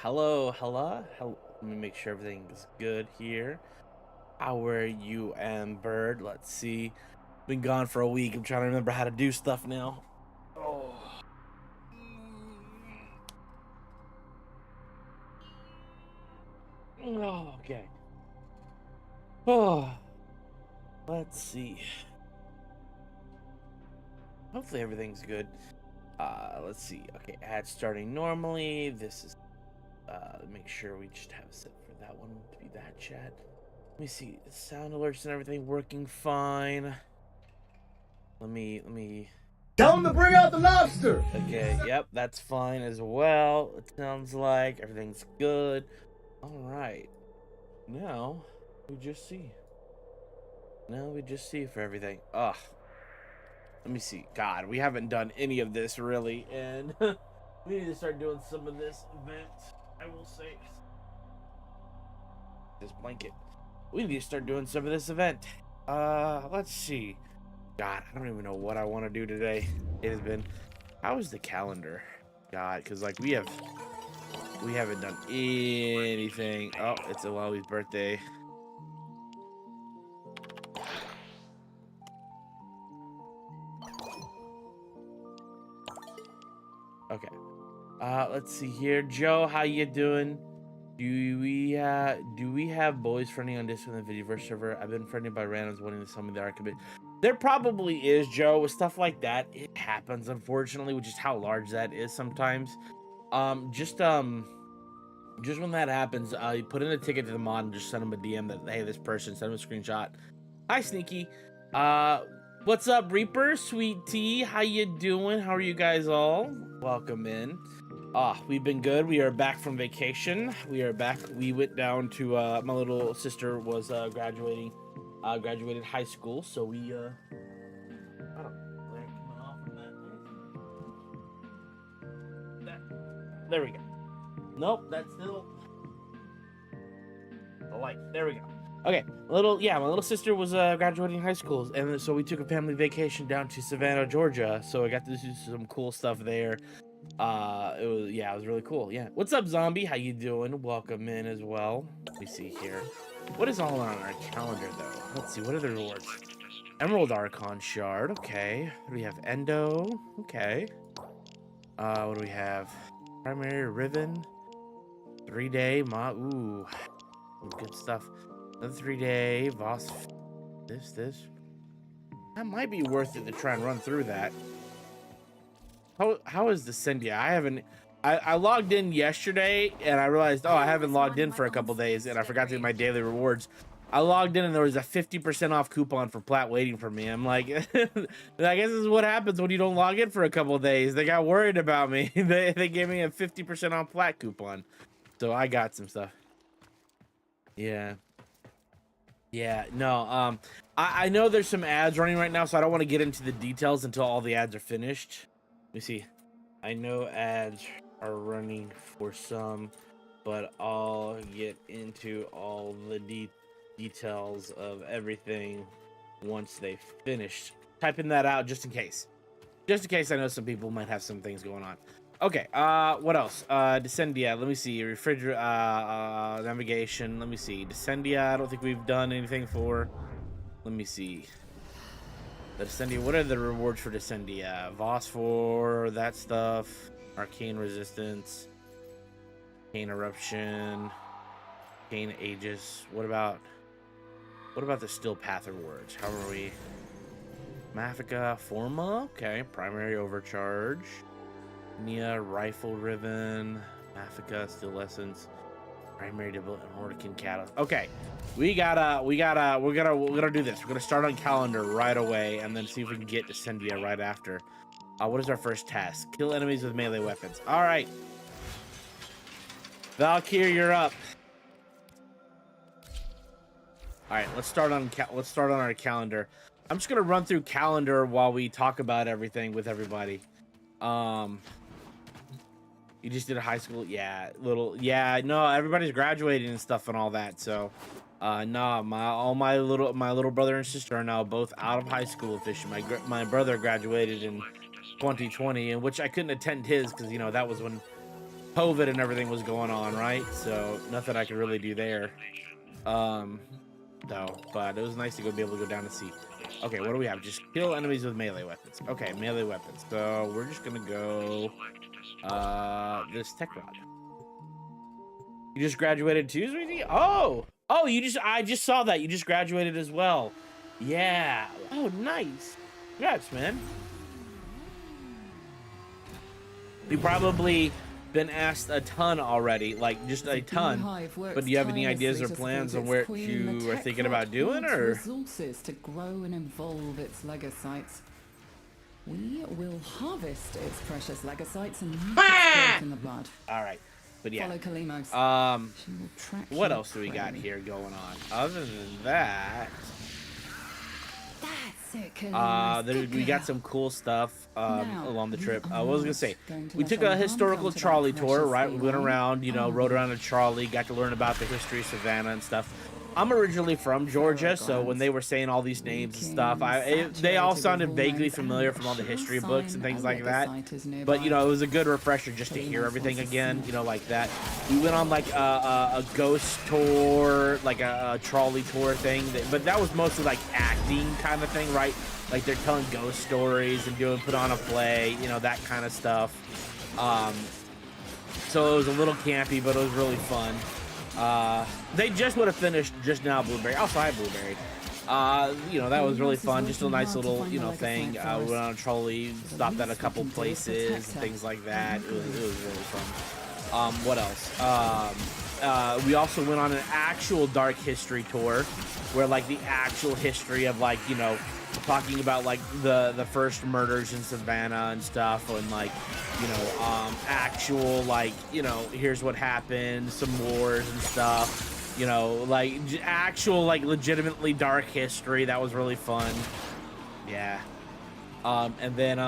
Hello. Let me make sure everything is good here. How are you, Bird? Let's see. Been gone for a week. I'm trying to remember how to do stuff now. Oh. Okay. Oh. Let's see. Hopefully everything's good. Let's see. Okay, ad starting normally. This is make sure we just have set for that one to be that chat. Let me see. The sound alerts and everything working fine. Let me Tell him to bring out the lobster. Okay, yep, that's fine as well. It sounds like everything's good. All right. Now we just see. Now we just see for everything. Ugh. Let me see. God, we haven't done any of this really, and we need to start doing some of this event. I will say. This blanket. We need to start doing some of this event. Let's see. God, I don't even know what I want to do today. It has been. How is the calendar? God, because like we haven't done anything. Oh, it's Alawi's birthday. Okay. Let's see here. Joe, how you doing? Do we have boys friending on Discord in the Videoverse server? I've been friended by randoms wanting to summon the archivist. There probably is, Joe, with stuff like that. It happens, unfortunately, which is how large that is sometimes. Just when that happens, you put in a ticket to the mod and just send them a DM that, hey, this person, send them a screenshot. Hi, Sneaky. What's up, Reaper? Sweet Tea, how you doing? How are you guys all? Welcome in. We've been good. We are back from vacation. We are back. We went down to, my little sister was graduated high school, so we, there we go. Nope, that's still the light. There we go. Okay, my little sister was graduating high school, and so we took a family vacation down to Savannah, Georgia. So I got to do some cool stuff there. It was really cool. Yeah. What's up, Zombie? How you doing? Welcome in as well. Let me see here. What is all on our calendar though? Let's see. What are the rewards? Emerald Archon Shard. Okay. What do we have? Endo. Okay. What do we have? Primary Ribbon. 3-day Ooh, good stuff. Another 3-day Voss. This. That might be worth it to try and run through that. How is the Descendia? I logged in yesterday and I realized, I haven't logged in for a couple days and I forgot to do my daily rewards. I logged in and there was a 50% off coupon for Plat waiting for me. I'm like, I guess this is what happens when you don't log in for a couple days. They got worried about me. They gave me a 50% off Plat coupon. So I got some stuff. Yeah. Yeah, no, I know there's some ads running right now, so I don't want to get into the details until all the ads are finished. Let me see. I know ads are running for some, but I'll get into all the details of everything once they finish. Typing that out just in case. Just in case I know some people might have some things going on. Okay, what else? Descendia, let me see. Refrigerator, navigation, let me see. Descendia, I don't think we've done anything for. Let me see. The Descendia, what are the rewards for Descendia? Voss for that stuff. Arcane resistance. Arcane eruption. Arcane aegis. What about the still path rewards? How are we? Mafika Forma, okay. Primary overcharge. Nia rifle ribbon. Mafika still essence. Primary double and Hortican catalyst. Okay, we're gonna do this. We're gonna start on calendar right away and then see if we can get Descendia right after. What is our first task? Kill enemies with melee weapons. All right, Valkyr, you're up. All right, let's start on our calendar. I'm just gonna run through calendar while we talk about everything with everybody. You just did a high school, no, everybody's graduating and stuff and all that. So, no, my little brother and sister are now both out of high school officially. My brother graduated in 2020, in which I couldn't attend his because that was when COVID and everything was going on, right? So nothing I could really do there. Though, but it was nice to be able to go down and see. Okay, what do we have? Just kill enemies with melee weapons. Okay, melee weapons. So we're just gonna go this tech rod. You just graduated too, sweetie? Oh, I just saw that. You just graduated as well. Yeah. Oh, nice. Congrats, man. You've probably been asked a ton already, like just a ton. But do you have any ideas or plans on where you are thinking about doing, or? Resources to grow and evolve its legocytes. We will harvest its precious legocytes and use its in the blood. All right, but yeah. Follow Kalimos. She will track What your else do we got prey. here going on? Other than that, That's it, Kalimos. we got some cool stuff Now, along the trip. you I was gonna are say, going to we let took our a mom historical come to that trolley tour, precious right? We went feline. around, you know, rode around a trolley, got to learn about the history of Savannah and stuff. I'm originally from Georgia, so when they were saying all these names and stuff, they all sounded vaguely familiar from all the history books and things like that. But, you know, it was a good refresher just to hear everything again, you know, like that. We went on, like, a ghost tour, like a trolley tour thing, but that was mostly, like, acting kind of thing, right? Like, they're telling ghost stories and put on a play, you know, that kind of stuff. So it was a little campy, but it was really fun. They just would have finished just now Blueberry. Also, hi, Blueberry. You know, that was really fun. Just a nice little, you know, thing. We went on a trolley, stopped at a couple places, and things like that. It was really fun. What else? We also went on an actual dark history tour, where, like, the actual history of, like, you know, talking about, like, the first murders in Savannah and stuff, and, like, you know, actual, like, you know, here's what happened, some wars and stuff, you know, like, actual, like, legitimately dark history. That was really fun. Yeah. And then,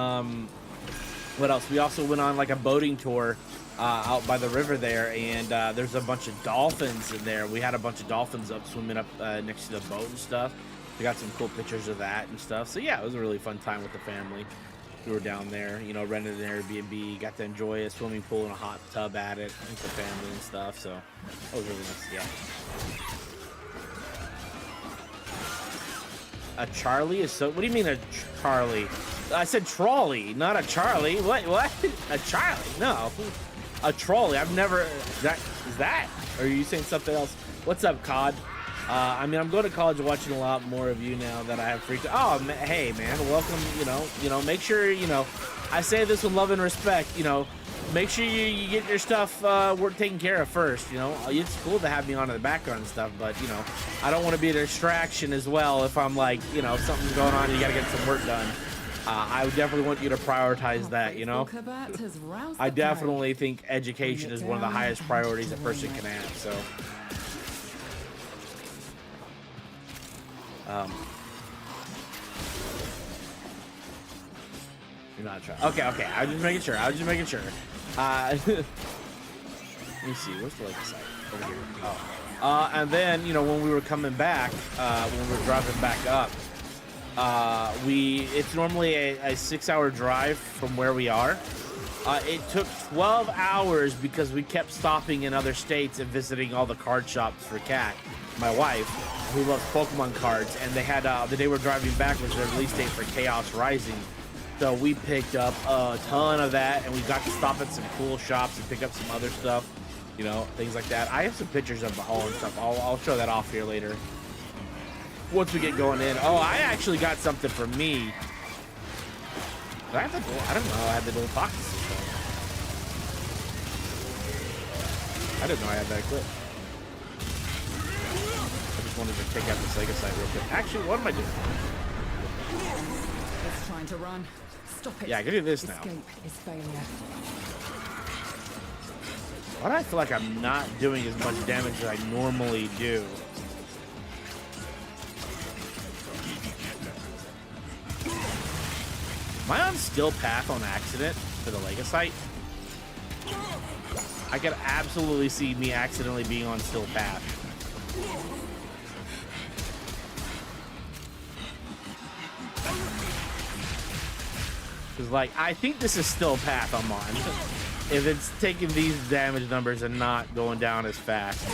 what else? We also went on, like, a boating tour out by the river there, and there's a bunch of dolphins in there. We had a bunch of dolphins up swimming up next to the boat and stuff. We got some cool pictures of that and stuff. So yeah, it was a really fun time with the family. We were down there, you know, rented an Airbnb, got to enjoy a swimming pool and a hot tub at it with the family and stuff. So that was really nice. Yeah. A Charlie is so. What do you mean a Charlie? I said trolley, not a Charlie. What? A Charlie? No, a trolley. I've never. Is that? Or are you saying something else? What's up, Cod? I mean, I'm going to college and watching a lot more of you now that I have free time. Oh, hey, man, welcome. You know, make sure, you know, I say this with love and respect, you know, make sure you get your stuff taken care of first, you know. It's cool to have me on in the background and stuff, but, you know, I don't want to be a distraction as well if I'm like, you know, something's going on and you got to get some work done. I would definitely want you to prioritize that, you know. I definitely think education is one of the highest priorities a person can have, so. You're not trying. Okay. I was just making sure. Let me see. Where's the lake site? Over here. Oh. And then, you know, when we were coming back, when we were driving back up, it's normally a 6-hour drive from where we are. It took 12 hours because we kept stopping in other states and visiting all the card shops for Kat, my wife, who loves Pokemon cards, and they had the day we're driving back was the release date for Chaos Rising. So we picked up a ton of that, and we got to stop at some cool shops and pick up some other stuff, you know, things like that. I have some pictures of the haul and stuff. I'll show that off here later once we get going in. Oh, I actually got something for me. Did I have the dual? I don't know. I had the dual pocket system. I didn't know I had that equipped. I just wanted to take out the Sega site real quick. Actually, what am I doing? It's trying to run. Stop it. Yeah, I can do this now. Escape is failure. Why do I feel like I'm not doing as much damage as I normally do? Am I on still path on accident for the Legasite? I could absolutely see me accidentally being on still path. Because, like, I think this is still path I'm on. if it's taking these damage numbers and not going down as fast.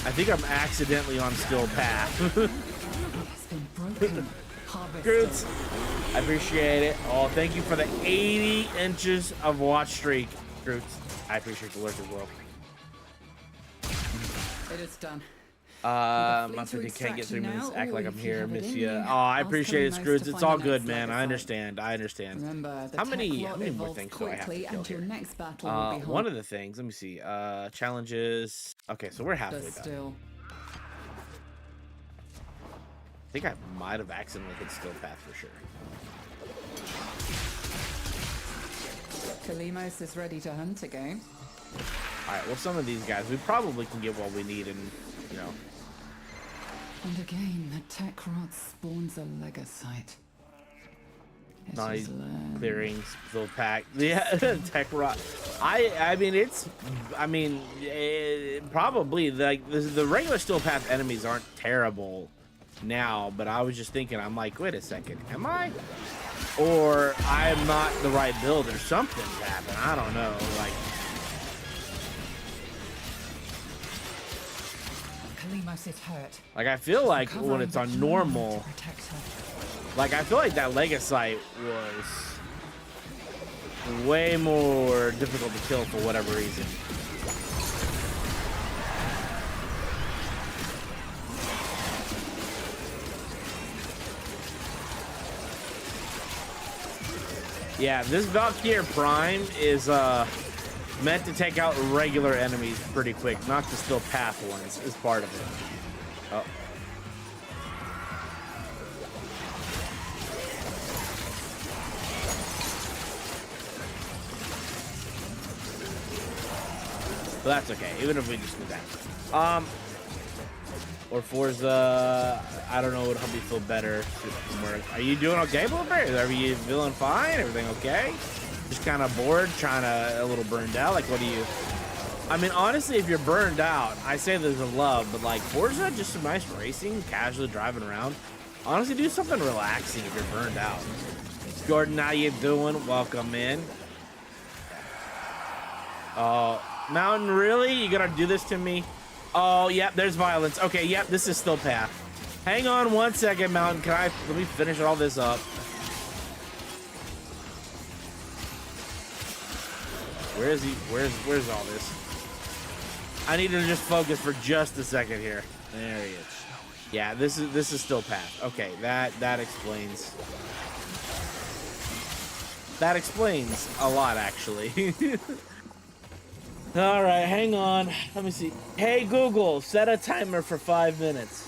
I think I'm accidentally on still path. Has been broken. Harvested. Groots, I appreciate it. Oh, thank you for the 80 inches of watch streak, Groots. I appreciate the lurk as well. It is done. My freaking can't get 3 minutes. Act like I'm here. Miss you. Oh, I appreciate it, Scrooge. It's all good, man. I understand. I understand. Remember, How many more things do I have to kill here? Next battle will be One of the things. Let me see. Challenges. Okay, so we're halfway done. still. I think I might have accidentally hit still path for sure. Kalimos is ready to hunt again. All right. Well, some of these guys, we probably can get what we need, and you know. And again, the tech rot spawns a legocyte. Nice clearing still pack. Yeah, tech rot. I mean, probably like the regular still path enemies aren't terrible now, but I was just thinking, I'm like, wait a second, am I? Or I'm not the right build, or something's happened. I don't know. Like. Kalimos is hurt. Like, I feel like when it's on normal, like, I feel like that Legocyte was way more difficult to kill for whatever reason. Yeah, this Valkyr Prime is, meant to take out regular enemies pretty quick, not the still path ones, is part of it. Oh. But that's okay, even if we just do that. Or Forza, I don't know what would help you feel better. Are you doing okay, Blueberry? Are you feeling fine? Everything okay? Just kind of bored, a little burned out. Like, what do you? I mean, honestly, if you're burned out, I say there's a love, but like Forza, just some nice racing, casually driving around. Honestly, do something relaxing if you're burned out. Jordan, how you doing? Welcome in. Oh, Mountain, really? You gonna do this to me? Oh, yep, there's violence. Okay, yep, this is still path. Hang on 1 second, Mountain. Let me finish all this up. Where is he? Where's all this? I need to just focus for just a second here. There he is. Yeah, this is still path. Okay, that explains. That explains a lot, actually. All right, hang on. Let me see. Hey Google, set a timer for 5 minutes.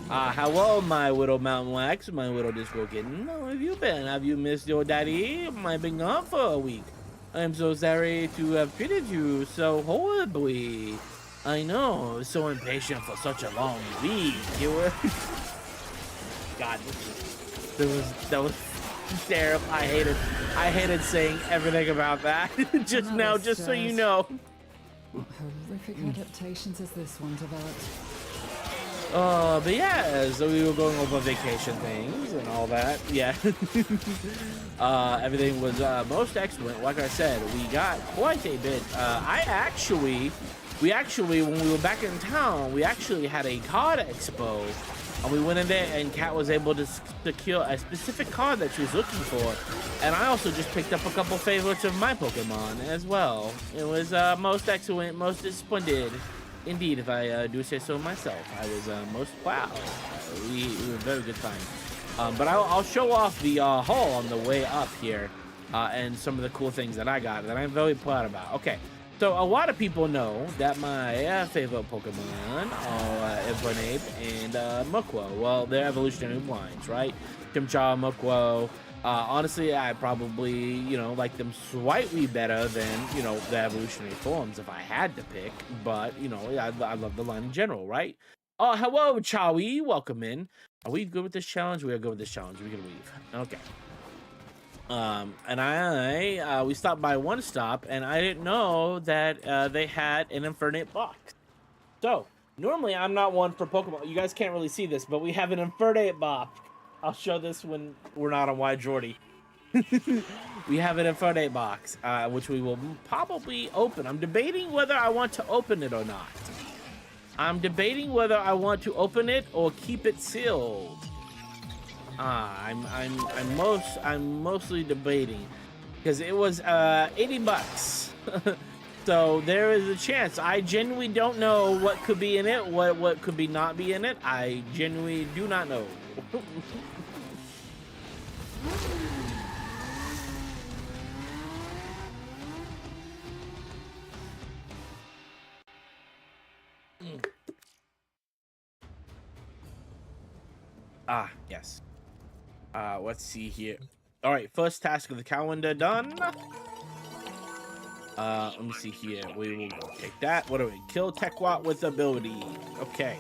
Hello, my Widow Mountain Wax, my Widow Disco Kitten. How have you been? Have you missed your daddy? I've been gone for a week. I'm so sorry to have treated you so horribly. I know, so impatient for such a long week. You were... God, that was terrible. I hated saying everything about that just now, just so you know. What horrific adaptations has this one developed? But yeah, so we were going over vacation things and all that. Yeah. Everything was most excellent. Like I said, we got quite a bit. We actually, when we were back in town, we actually had a card expo. And we went in there and Kat was able to secure a specific card that she was looking for. And I also just picked up a couple favorites of my Pokemon as well. It was most excellent, most splendid. Indeed, if I do say so myself. I was most wow. We had a very good time. But I'll show off the haul on the way up here and some of the cool things that I got that I'm very proud about. Okay. So a lot of people know that my favorite Pokemon are Infernape and Mukwo. Well, they're evolutionary lines, right? Chimchar, Mukwo. Honestly, I probably, like them slightly better than, the evolutionary forms if I had to pick. But, I love the line in general, right? Oh, hello, Chowie. Welcome in. Are we good with this challenge? We are good with this challenge. We can leave. Okay. And we stopped by one stop, and I didn't know that they had an Infernape box. So, normally I'm not one for Pokemon. You guys can't really see this, but we have an Infernape box. I'll show this when we're not on Wide Jordy. We have an Infernape box, which we will probably open. I'm debating whether I want to open it or not. I'm debating whether I want to open it or keep it sealed. I'm mostly debating because it was 80 bucks. So there is a chance. I genuinely don't know what could be in it, what could be not be in it. I genuinely do not know. Yes. Let's see here. All right, first task of the calendar done. Let me see here. We will take that. What do we? Kill Tekwa with ability. Okay.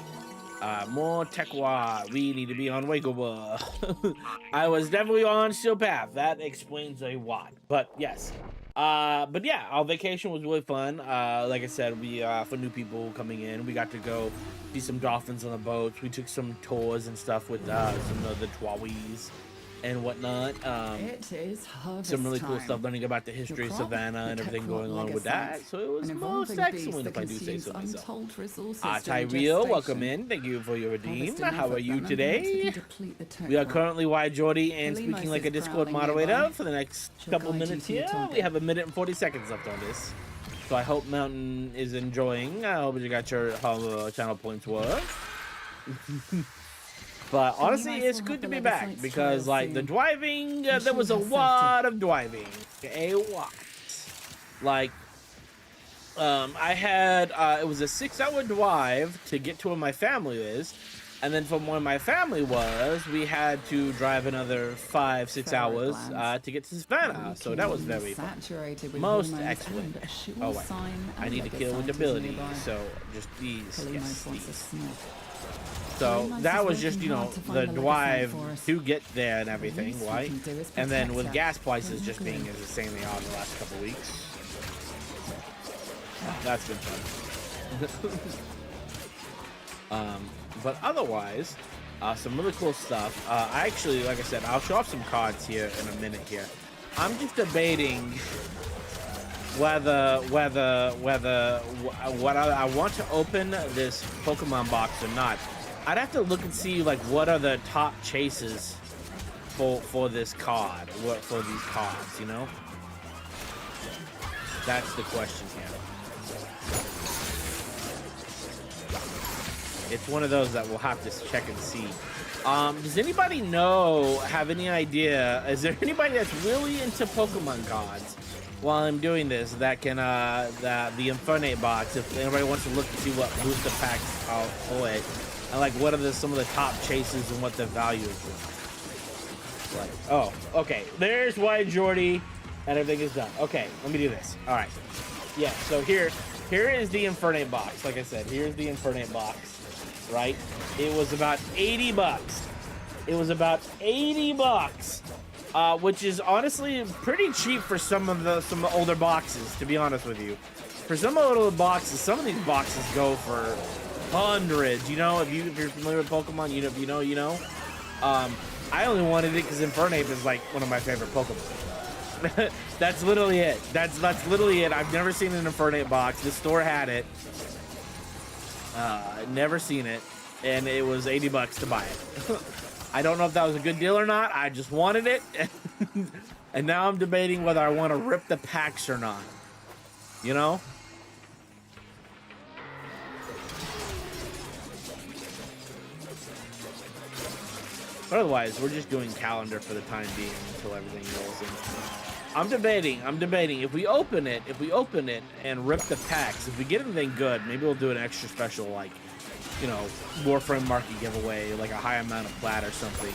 More Tekwa. We need to be on Wagoba. I was definitely on Steel Path. That explains a lot. But yes. But yeah, our vacation was really fun. Like I said, we for new people coming in, we got to go see some dolphins on the boats. We took some tours and stuff with some of the Twawies and whatnot. It is harvest some really cool time. stuff, learning about the history of Savannah and everything going on with that. So it was most excellent, if I do say so myself. Tyrell, welcome in. Thank you for your redeem. How are you today? We are currently Wide Jordy and speaking like a Discord moderator for the next couple minutes here. We have 1 minute and 40 seconds left on this. So I hope Mountain is enjoying. I hope you got your channel points worth. But honestly, it's good to be back because, like, the driving, there was a lot of driving. A lot. Like, I had, it was a 6-hour drive to get to where my family is. And then from where my family was, we had to drive another 5-6 hours to get to Savannah. So that was very fun. Most excellent. Oh, wait. I need to kill with ability. So just these. Yes, these. So that was just, you know, the drive to get there and everything, right? And then with gas prices just being as insanely high the last couple weeks. That's been fun. But otherwise, some really cool stuff. I actually, like I said, I'll show off some cards here in a minute here. I'm just debating whether I want to open this Pokemon box or not. I'd have to look and see, like, what are the top chases for this card, for these cards, you know? That's the question here. It's one of those that we'll have to check and see. Does anybody have any idea? Is there anybody that's really into Pokemon cards while I'm doing this that can, the Infernape box, if anybody wants to look to see what booster packs are for it, and like what are some of the top chases and what the value is. Like, oh, okay. There's Wide Jordy, and everything is done. Okay, let me do this. All right. Yeah, so here is the Infernape box. Like I said, here's the Infernape box, right? It was about 80 bucks. It was about 80 bucks, which is honestly pretty cheap for some of the older boxes, to be honest with you. For some older boxes, some of these boxes go for hundreds. You know, if you're familiar with Pokemon, you know. I only wanted it because Infernape is like one of my favorite Pokemon. That's literally it. That's literally it. I've never seen an Infernape box. The store had it. Never seen it, and it was 80 bucks to buy it. I don't know if that was a good deal or not. I just wanted it, and now I'm debating whether I want to rip the packs or not. You know? But otherwise, we're just doing calendar for the time being until everything rolls in. I'm debating. If we open it and rip the packs, if we get anything good, maybe we'll do an extra special, like, you know, Warframe market giveaway, like a high amount of plat or something.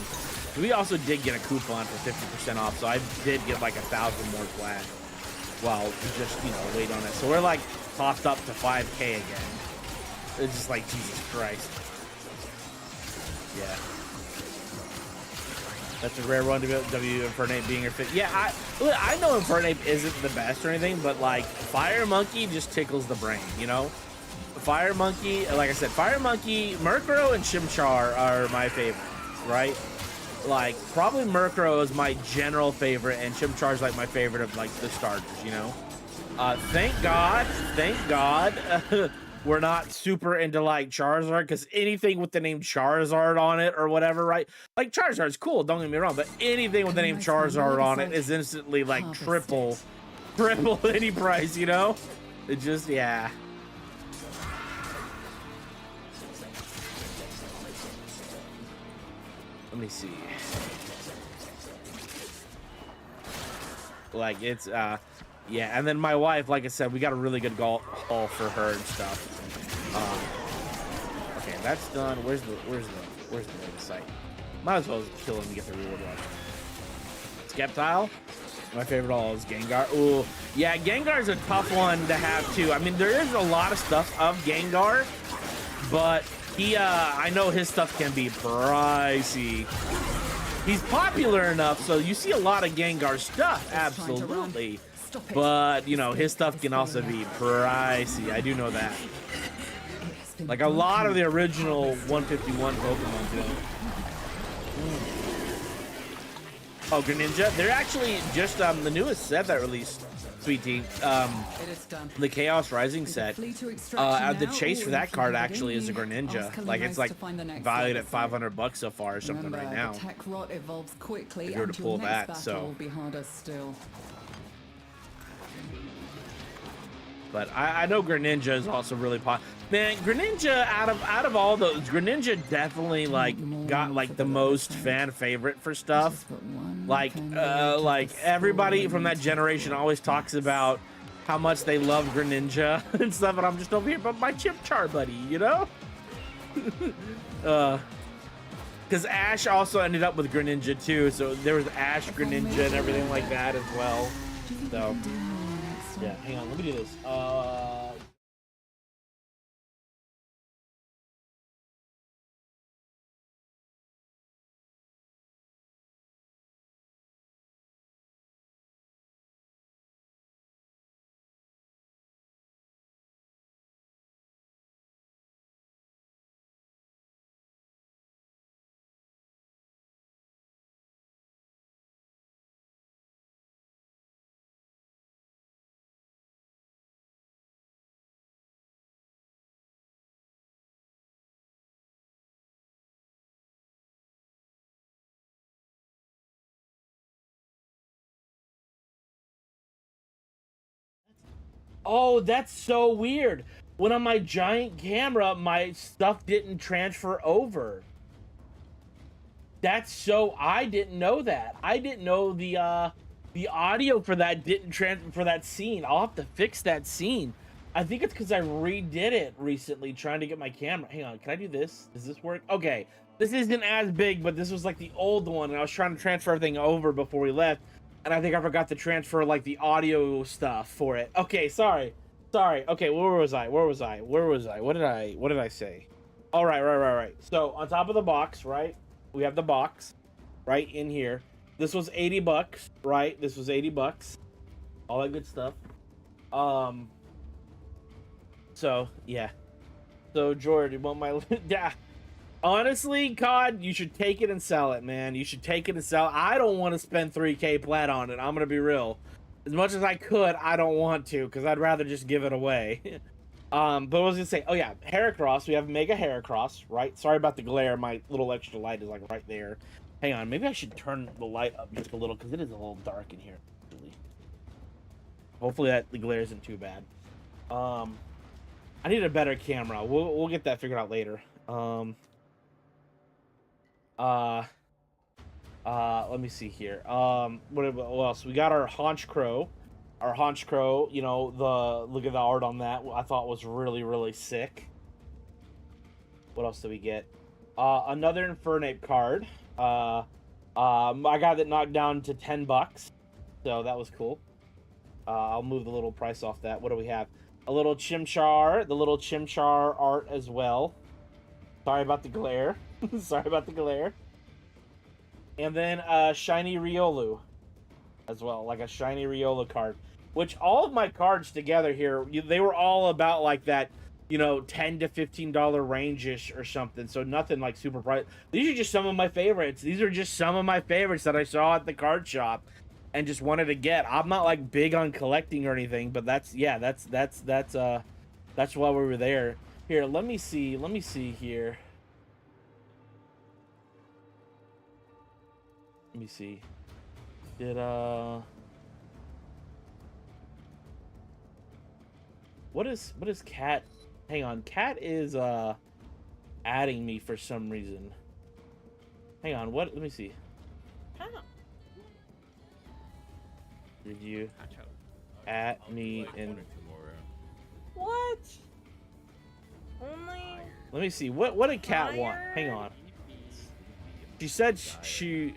We also did get a coupon for 50% off, so I did get like 1,000 more plat while just, you know, wait on it. So we're like topped up to 5K again. It's just like, Jesus Christ. Yeah. That's a rare one to W Infernape being your fit. Yeah, I know Infernape isn't the best or anything, but like Fire Monkey just tickles the brain, you know? Fire Monkey, like I said, Fire Monkey, Murkrow, and Chimchar are my favorite, right? like probably Murkrow is my general favorite, and Chimchar's like my favorite of like the starters, you know. Thank God, we're not super into like Charizard, because anything with the name Charizard on it or whatever, right? Like Charizard's cool, don't get me wrong, but anything with the name Charizard on it is instantly like triple any price, you know? It just, yeah. Let me see. Like it's yeah, and then my wife, like I said, we got a really good haul for her and stuff. Okay, that's done. Where's the site? Might as well kill him to get the reward one. Skeptile. My favorite all is Gengar. Ooh, yeah, Gengar's a tough one to have too. I mean, there is a lot of stuff of Gengar, but he I know his stuff can be pricey. He's popular enough, so you see a lot of Gengar stuff, absolutely. But, you know, his stuff can also be pricey. I do know that. Like a lot of the original 151 Pokemon, you know. Oh, Greninja. They're actually just the newest set that released, Sweet Tea. The Chaos Rising set. The chase for that card actually is a Greninja. Like it's like valued at $500 so far or something right now. If you were to pull that, so. But I know Greninja is also really popular. Man, Greninja out of all those, Greninja definitely like got like the most fan favorite for stuff. Like everybody from that generation always talks about how much they love Greninja and stuff, and I'm just over here, but my Chimchar buddy, you know? Because Ash also ended up with Greninja too, so there was Ash Greninja and everything like that as well. So. Yeah, hang on, let me do this. Oh, that's so weird. When on my giant camera, my stuff didn't transfer over. That's so, I didn't know that. I didn't know the audio for that didn't transfer for that scene. I'll have to fix that scene. I think it's because I redid it recently trying to get my camera. Hang on, can I do this? Does this work? Okay, this isn't as big, but this was like the old one, and I was trying to transfer everything over before we left. And I think I forgot to transfer like the audio stuff for it. Okay, sorry. Okay, where was I? What did I say? All right. So on top of the box, right? We have the box right in here. This was $80, right? This was $80. All that good stuff. So yeah. So Jordan, you want my yeah. Honestly, COD, you should take it and sell it, man. You should take it and sell it. I don't want to spend 3K plat on it. I'm going to be real. As much as I could, I don't want to, because I'd rather just give it away. But I was going to say, oh yeah, Heracross. We have Mega Heracross, right? Sorry about the glare. My little extra light is like right there. Hang on, maybe I should turn the light up just a little, because it is a little dark in here. Hopefully the glare isn't too bad. I need a better camera. We'll get that figured out later. Let me see here. What else? We got our Haunch Crow. You know, look at the art on that. I thought was really, really sick. What else did we get? Another Infernape card. I got it knocked down to $10, so that was cool. I'll move the little price off that. What do we have? A little Chimchar, the little Chimchar art as well. Sorry about the glare. And then shiny Riolu as well, like a shiny Riolu card. Which all of my cards together here, they were all about like that you know, $10 to $15 range-ish or something. So nothing like super price. These are just some of my favorites. These are just some of my favorites that I saw at the card shop and just wanted to get. I'm not like big on collecting or anything, but that's why we were there. Here, let me see here. Let me see. Did what is Cat? Hang on, Cat is adding me for some reason. Hang on, what? Let me see. How? Did you add me in? What? Only. Let me see. What did Cat want? Hang on. She said she. You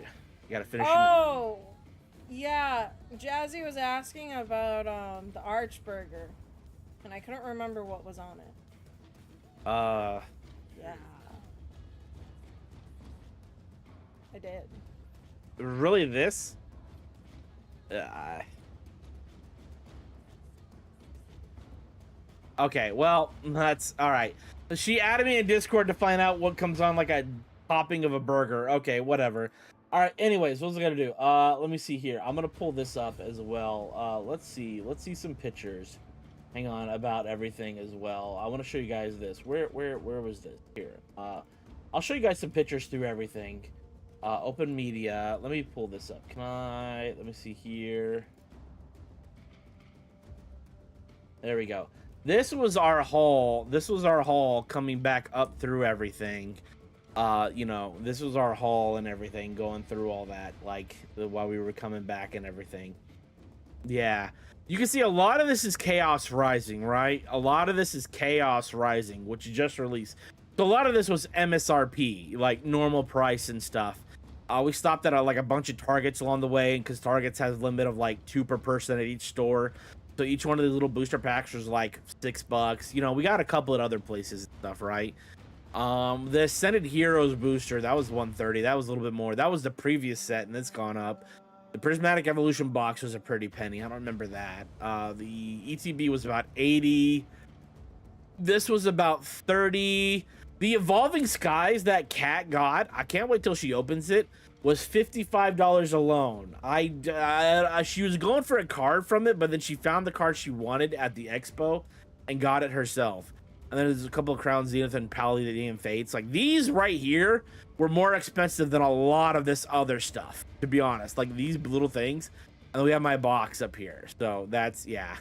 gotta finish. Oh, yeah. Jazzy was asking about the Archburger, and I couldn't remember what was on it. Yeah. I did. Really, this? Okay, well, that's all right. She added me in Discord to find out what comes on like a topping of a burger. Okay, whatever. All right. Anyways, what was I gonna do? Let me see here. I'm gonna pull this up as well. Let's see some pictures. Hang on, about everything as well. I want to show you guys this. Where was this? Here. I'll show you guys some pictures through everything. Open media. Let me pull this up. Let me see here. There we go. This was our haul. This was our haul coming back up through everything. You know, this was our haul and everything, going through all that, like while we were coming back and everything. Yeah. You can see a lot of this is Chaos Rising, right? A lot of this is Chaos Rising, which just released. So a lot of this was MSRP, like normal price and stuff. We stopped at like a bunch of Targets along the way, because Targets has a limit of like 2 per person at each store. So each one of these little booster packs was like $6. You know, we got a couple at other places and stuff, right? The Ascended Heroes booster, that was $130. That was a little bit more. That was the previous set, and it's gone up. The Prismatic Evolution box was a pretty penny. I don't remember that. The ETB was about 80. This was about 30. The Evolving Skies that Cat got, I can't wait till she opens it, was $55 alone. She was going for a card from it, but then she found the card she wanted at the expo and got it herself. And then there's a couple of Crown Zenith and Palladium Fates. Like, these right here were more expensive than a lot of this other stuff, to be honest. Like, these little things. And then we have my box up here. So that's, yeah.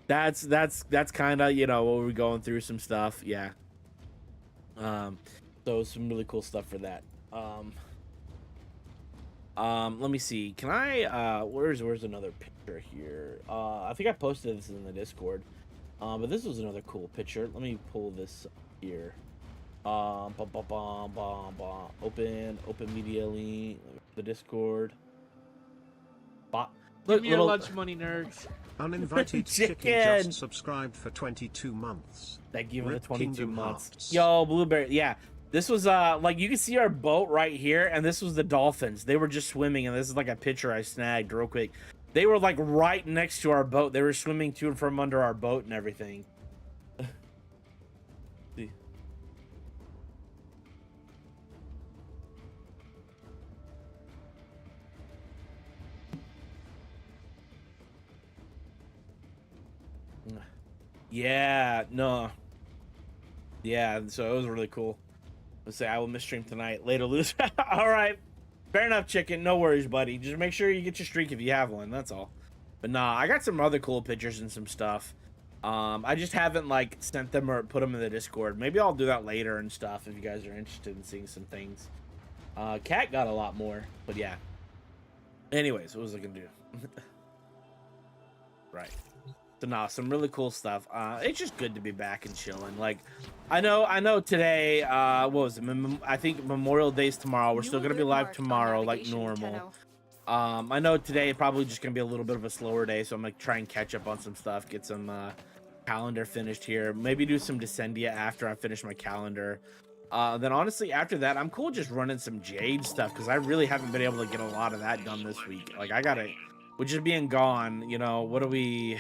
that's kind of, you know, what we're going through, some stuff. Yeah. So some really cool stuff for that. Let me see. Can I, where's another picture here? I think I posted this in the Discord. But this was another cool picture. Let me pull this up here. Open media link, the Discord. Give me your lunch money, nerds. Uninvited chicken just subscribed for 22 months. Thank you for the 22 Kingdom months. Hearts. Yo, Blueberry. Yeah, this was like, you can see our boat right here, and this was the dolphins. They were just swimming, and this is like a picture I snagged real quick. They were like right next to our boat. They were swimming to and from under our boat and everything. See. Yeah, no. Yeah, so it was really cool. Let's say I will miss stream tonight. Later, lose. All right. Fair enough, chicken. No worries, buddy. Just make sure you get your streak if you have one. That's all. But nah, I got some other cool pictures and some stuff. I just haven't like sent them or put them in the Discord. Maybe I'll do that later and stuff if you guys are interested in seeing some things. Cat got a lot more, but yeah. Anyways, what was I gonna do? Right. So nah, some really cool stuff. It's just good to be back and chilling. Like, I know today, what was it? I think Memorial Day's tomorrow. We're still gonna be live tomorrow like normal. I know today probably just gonna be a little bit of a slower day, so I'm gonna try and catch up on some stuff, get some calendar finished here, maybe do some Descendia after I finish my calendar. Then honestly, after that, I'm cool just running some Jade stuff, because I really haven't been able to get a lot of that done this week. Like, I gotta, with just being gone, you know, what do we,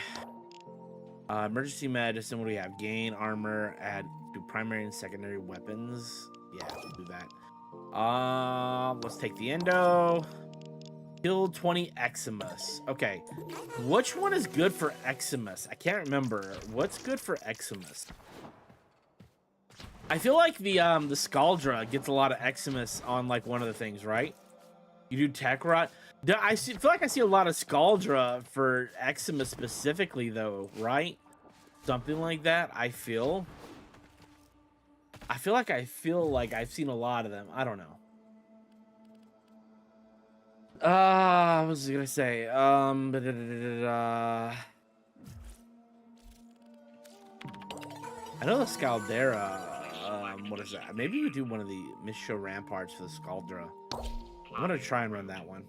Emergency medicine. What do we have? Gain armor. Add to primary and secondary weapons. Yeah, we'll do that. Let's take the endo. Kill 20 Eximus. Okay, which one is good for Eximus? I can't remember. What's good for Eximus? I feel like the Scaldra gets a lot of Eximus on like one of the things, right? You do Tech Rot. Feel like I see a lot of Scaldra for Eximus specifically, though, right? Something like that. I feel like I've seen a lot of them. I don't know. What was I gonna say? I know the Scaldera. What is that? Maybe we do one of the Misshow Ramparts for the Scaldra. I'm gonna try and run that one.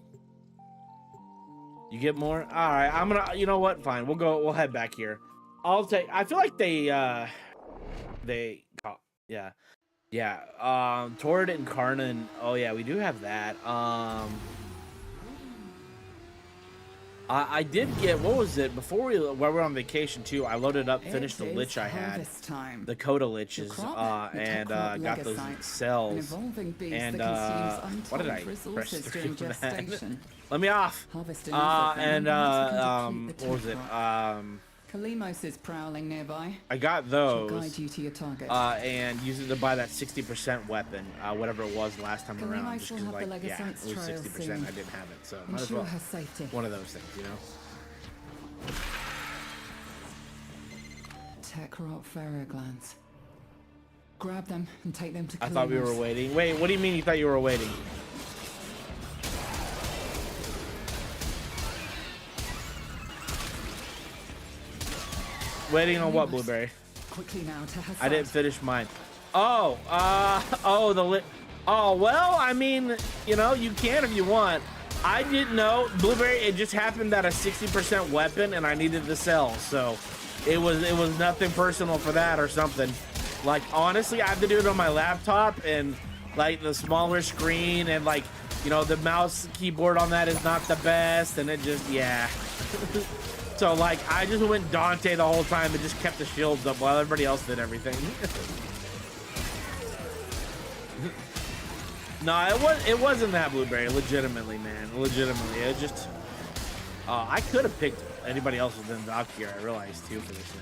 You get more? All right, I'm gonna. You know what? Fine. We'll head back here. I'll take. I feel like yeah. Torrid and Karnan. Oh yeah, we do have that. I did get, what was it, while we were on vacation too, I loaded up, finished the lich I had, the Coda liches, and got those cells, and what did I press through that? Let me off, and what was it, Kalimos is prowling nearby. I got those, Guide you to your target. and used it to buy that 60% weapon, whatever it was last time around, just because, like, yeah, it was 60%, I didn't have it, so might as well, one of those things, you know? Tekrot ferroglands. Grab them and take them to Kalimos. I thought we were waiting. Wait, what do you mean you thought you were waiting? Waiting on what, Blueberry? Quickly now to I didn't finish mine. Oh, oh, well, I mean, you know, you can if you want. I didn't know, Blueberry, it just happened that a 60% weapon and I needed to sell, so it was nothing personal for that or something. Like, honestly, I have to do it on my laptop and, like, the smaller screen and, like, you know, the mouse keyboard on that is not the best, and it just, yeah. So, like, I just went Dante the whole time and just kept the shields up while everybody else did everything. No, it wasn't that, Blueberry. Legitimately, man. Legitimately. It just... I could have picked anybody else within Valkyrie, I realized, too, for this now.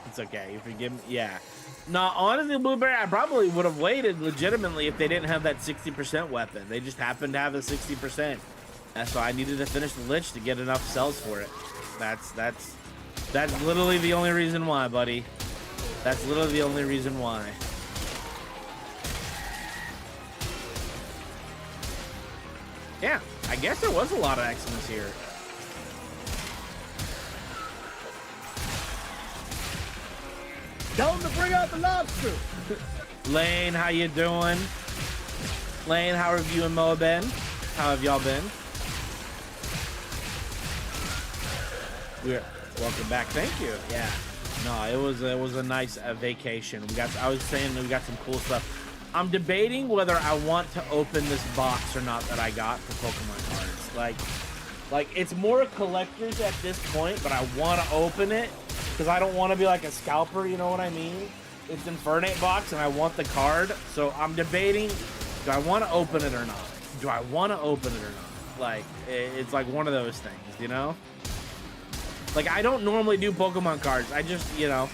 It's okay. You forgive me. Yeah. No, honestly, Blueberry, I probably would have waited legitimately if they didn't have that 60% weapon. They just happened to have the 60%. That's why I needed to finish the Lich to get enough cells for it. That's literally the only reason why, buddy. That's literally the only reason why. Yeah, I guess there was a lot of Xmas here. Tell him to bring out the lobster. Lane, how you doing? Lane, how have you and Mo been? How have y'all been? Welcome back. Thank you. Yeah. No, it was a nice vacation. I was saying we got some cool stuff. I'm debating whether I want to open this box or not that I got for Pokemon cards. Like it's more collectors at this point, but I want to open it because I don't want to be like a scalper, you know what I mean? It's Infernape box and I want the card, so I'm debating, do I want to open it or not? Do I want to open it or not? Like, it's like one of those things, you know? Like, I don't normally do Pokemon cards. I just, you know.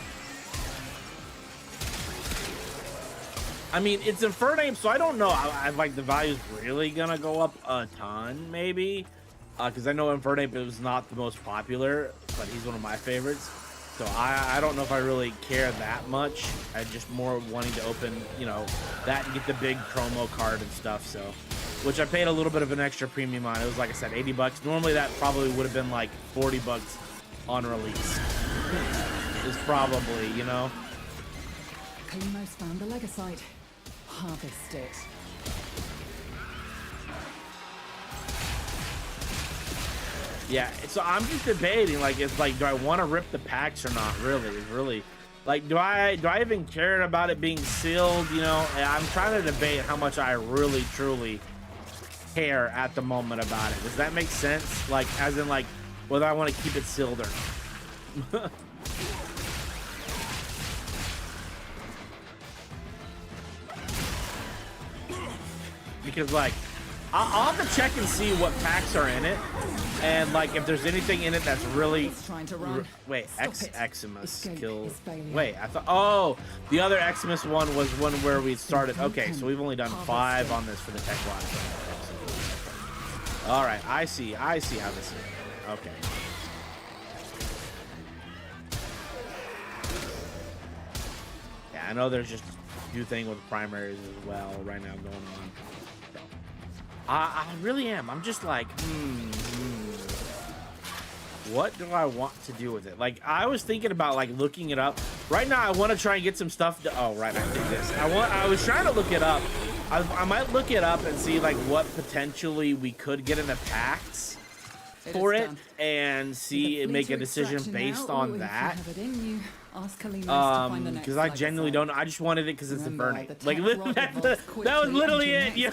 I mean, it's Infernape, so I don't know. I like the value's really gonna go up a ton, maybe. Because I know Infernape was not the most popular, but he's one of my favorites. So I don't know if I really care that much. I just more wanting to open, you know, that and get the big promo card and stuff. So, which I paid a little bit of an extra premium on. It was, like I said, 80 bucks. Normally that probably would have been like 40 bucks on release. Is probably, you know. Kalimos found the Legasite. Harvest it. Yeah, so I'm just debating, like, it's like, do I want to rip the packs or not? Really, it's really, like, do I even care about it being sealed? You know, and I'm trying to debate how much I really truly care at the moment about it. Does that make sense? Like, as in, like, whether I want to keep it sealed or not. Because, like, I'll have to check and see what packs are in it, and like if there's anything in it that's really. Trying to run. Wait, Stop it. Eximus Escape killed. is failure. Wait, I thought. Oh, the other Eximus one was one where we started. Okay, so we've only done 5 on this for the tech watch. All right, I see how this is. Okay. Yeah, I know there's just a new thing with primaries as well right now going on. I really am. I'm just like, what do I want to do with it? Like, I was thinking about like looking it up. Right now, I want to try and get some stuff. Oh, right, I did this. I was trying to look it up. I might look it up and see like what potentially we could get in the packs for it, and see and make a decision based on that. Because I genuinely don't know. I just wanted it because it's the burning. Like, that was literally it, yo.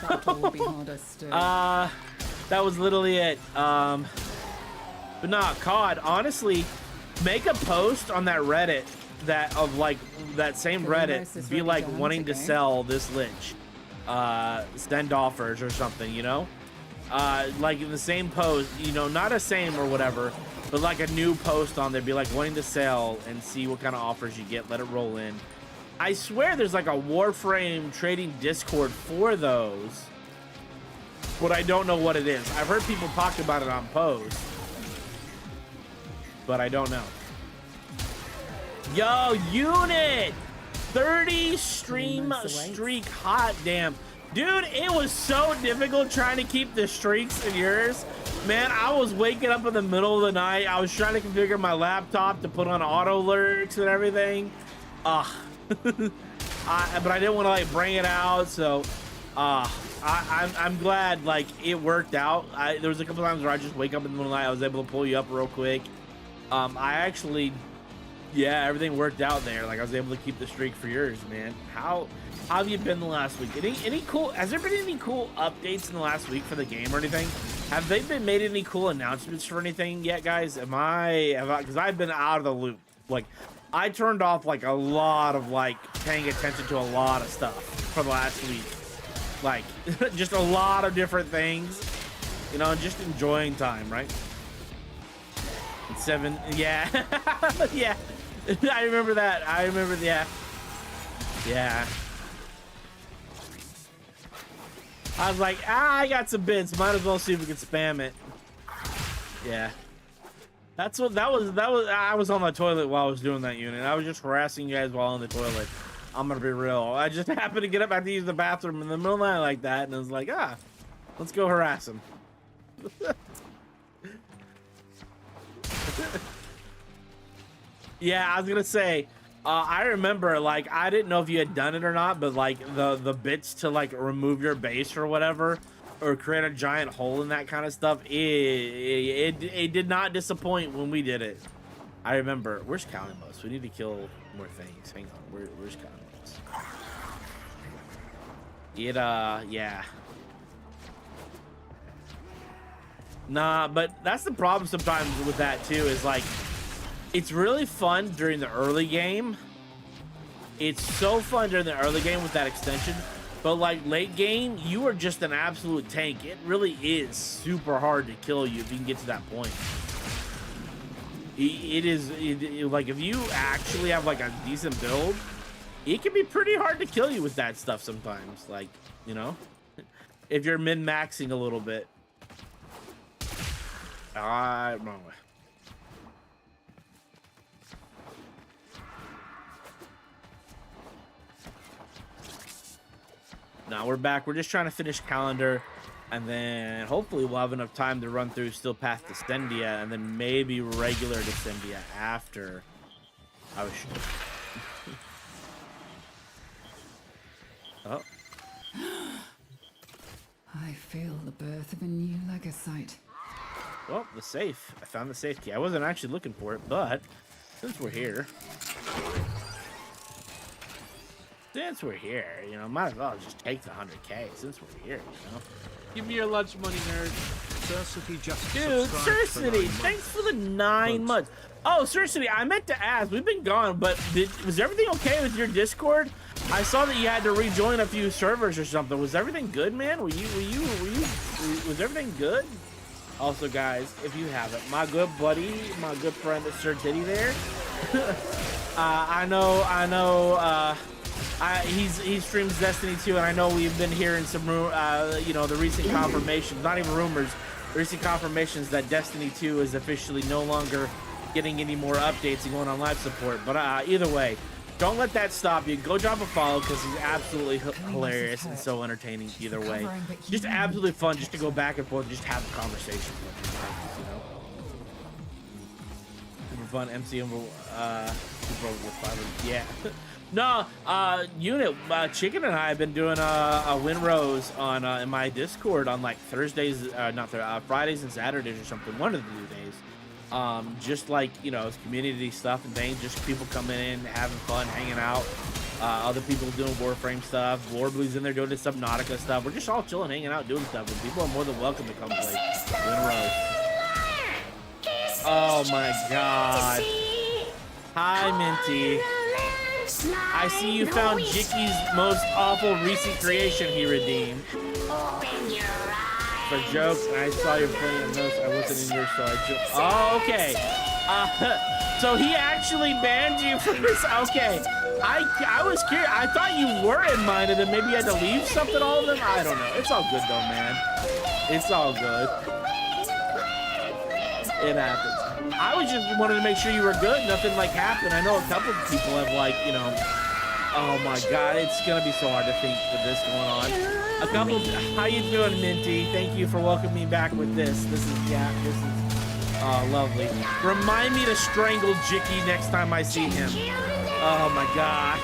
That was literally it. But nah, COD, honestly, make a post on that Reddit that same Reddit, be like wanting to sell this Lich. Send offers or something, you know? Like in the same post, you know, not a same or whatever, but like a new post on there, be like wanting to sell and see what kind of offers you get, let it roll in. I swear there's like a Warframe trading Discord for those, but I don't know what it is. I've heard people talk about it on post, but I don't know. Yo, Unit! 30 stream streak, hot damn. Dude, it was so difficult trying to keep the streaks in yours. Man, I was waking up in the middle of the night. I was trying to configure my laptop to put on auto alerts and everything. But I didn't want to like bring it out, so I'm glad like it worked out. There was a couple times where I just wake up in the middle of the night. I was able to pull you up real quick. I actually, yeah, everything worked out there. Like I was able to keep the streak for yours, man. How have you been the last week? Any cool? Has there been any cool updates in the last week for the game or anything? Have they been made any cool announcements for anything yet, guys? Because I've been out of the loop. Like, I turned off like a lot of like paying attention to a lot of stuff for the last week. Like, just a lot of different things, you know, and just enjoying time, right? And 7, yeah, yeah. I remember that. Yeah. I was like, I got some bits. Might as well see if we can spam it. Yeah. That was. I was on the toilet while I was doing that unit. I was just harassing you guys while on the toilet. I'm gonna be real. I just happened to get up after use the bathroom in the middle of the night like that, and I was like, let's go harass him. Yeah, I was gonna say. I remember, like, I didn't know if you had done it or not, but like the bits to like remove your base or whatever, or create a giant hole in that kind of stuff, it did not disappoint when we did it. I remember. Where's Calimos? We need to kill more things. Hang on. Where's Calimos? Yeah. Nah, but that's the problem sometimes with that too, is like, it's really fun during the early game. It's so fun during the early game with that extension, but like late game, you are just an absolute tank. It really is super hard to kill you if you can get to that point. Like if you actually have like a decent build, it can be pretty hard to kill you with that stuff sometimes. Like, you know, if you're min-maxing a little bit. Wrong way. Now we're back. We're just trying to finish calendar, and then hopefully we'll have enough time to run through still past Descendia, and then maybe regular Descendia after. I was oh. I feel the birth of a new legacyte. Well, the safe. I found the safe key. I wasn't actually looking for it, but since we're here, you know, might as well just take the 100K since we're here, you know. Give me your lunch money, nerd. Surcity just Dude, subscribed for 9 Surcity, months. thanks for the 9 months. Oh, Surcity, I meant to ask. We've been gone, but was everything okay with your Discord? I saw that you had to rejoin a few servers or something. Was everything good, man? Was everything good? Also, guys, if you haven't, my good buddy, my good friend, Sir Diddy there. He streams Destiny 2, and I know we've been hearing some, you know, the recent confirmations, not even rumors, recent confirmations that Destiny 2 is officially no longer getting any more updates and going on live support. But either way, don't let that stop you. Go drop a follow because he's absolutely hilarious and so entertaining either way. Just absolutely fun just to go back and forth and just have a conversation with him, you know. Super fun MC over, Super over 500. Yeah. No, Unit, Chicken and I have been doing a win rows on in my Discord on like Thursdays, Fridays and Saturdays or something. One of the 2 days. Just like, you know, it's community stuff and things, just people coming in, having fun, hanging out. Other people doing Warframe stuff. Warblue's in there doing this Subnautica stuff. We're just all chilling, hanging out, doing stuff. And people are more than welcome to come play win rows. Oh my god. Hi, Minty. I see you found Jiki's most awful recent creation he redeemed. For jokes, and I saw you playing those. I wasn't in yours, so I just. Oh, okay. So he actually banned you from this. Okay. I was curious. I thought you were in mine, and then maybe you had to leave something. All of them. I don't know. It's all good though, man. It's all good. It happens. I was just wanted to make sure you were good. Nothing like happened. I know a couple of people have like, you know. Oh my God, it's gonna be so hard to think with this going on. A couple. How you doing, Minty? Thank you for welcoming me back with this. This is lovely. Remind me to strangle Jicky next time I see him. Oh my God.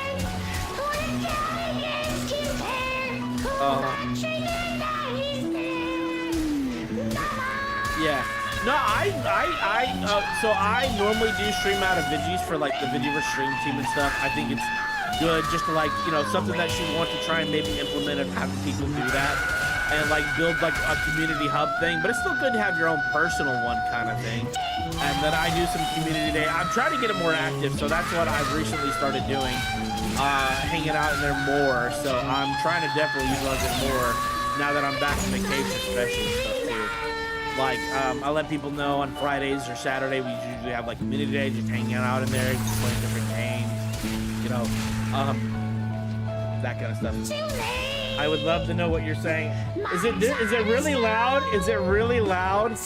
Yeah. No, so I normally do stream out of Vigis for like the Vigiverse stream team and stuff. I think it's good just to like, you know, something that you want to try and maybe implement and have people do that and like build like a community hub thing, but it's still good to have your own personal one kind of thing. And then I do some community day. I'm trying to get it more active, so that's what I've recently started doing, hanging out in there more. So I'm trying to definitely utilize it more now that I'm back from vacation, especially and stuff too. Like, I let people know on Fridays or Saturday, we usually have like community day, just hanging out in there, just playing different games, you know, that kind of stuff. I would love to know what you're saying. Is it really loud? Is it really loud?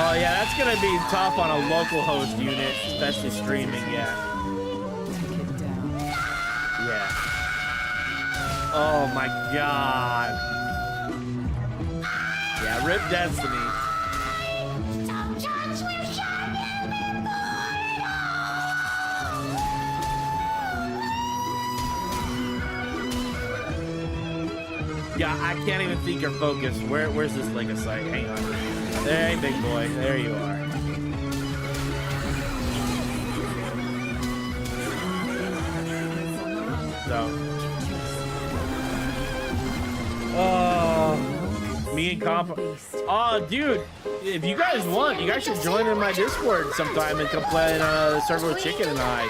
Oh yeah, that's gonna be tough on a local host unit, especially streaming, yeah. Yeah. Oh my God. Yeah, rip Destiny. Yeah, I can't even think or focus. Where's this Legacy? Hang on. Hey, big boy. There you are. So. Oh. Me and Comp. Oh, dude. If you guys want, you guys should join in my Discord sometime and come play on a server with Chicken and I.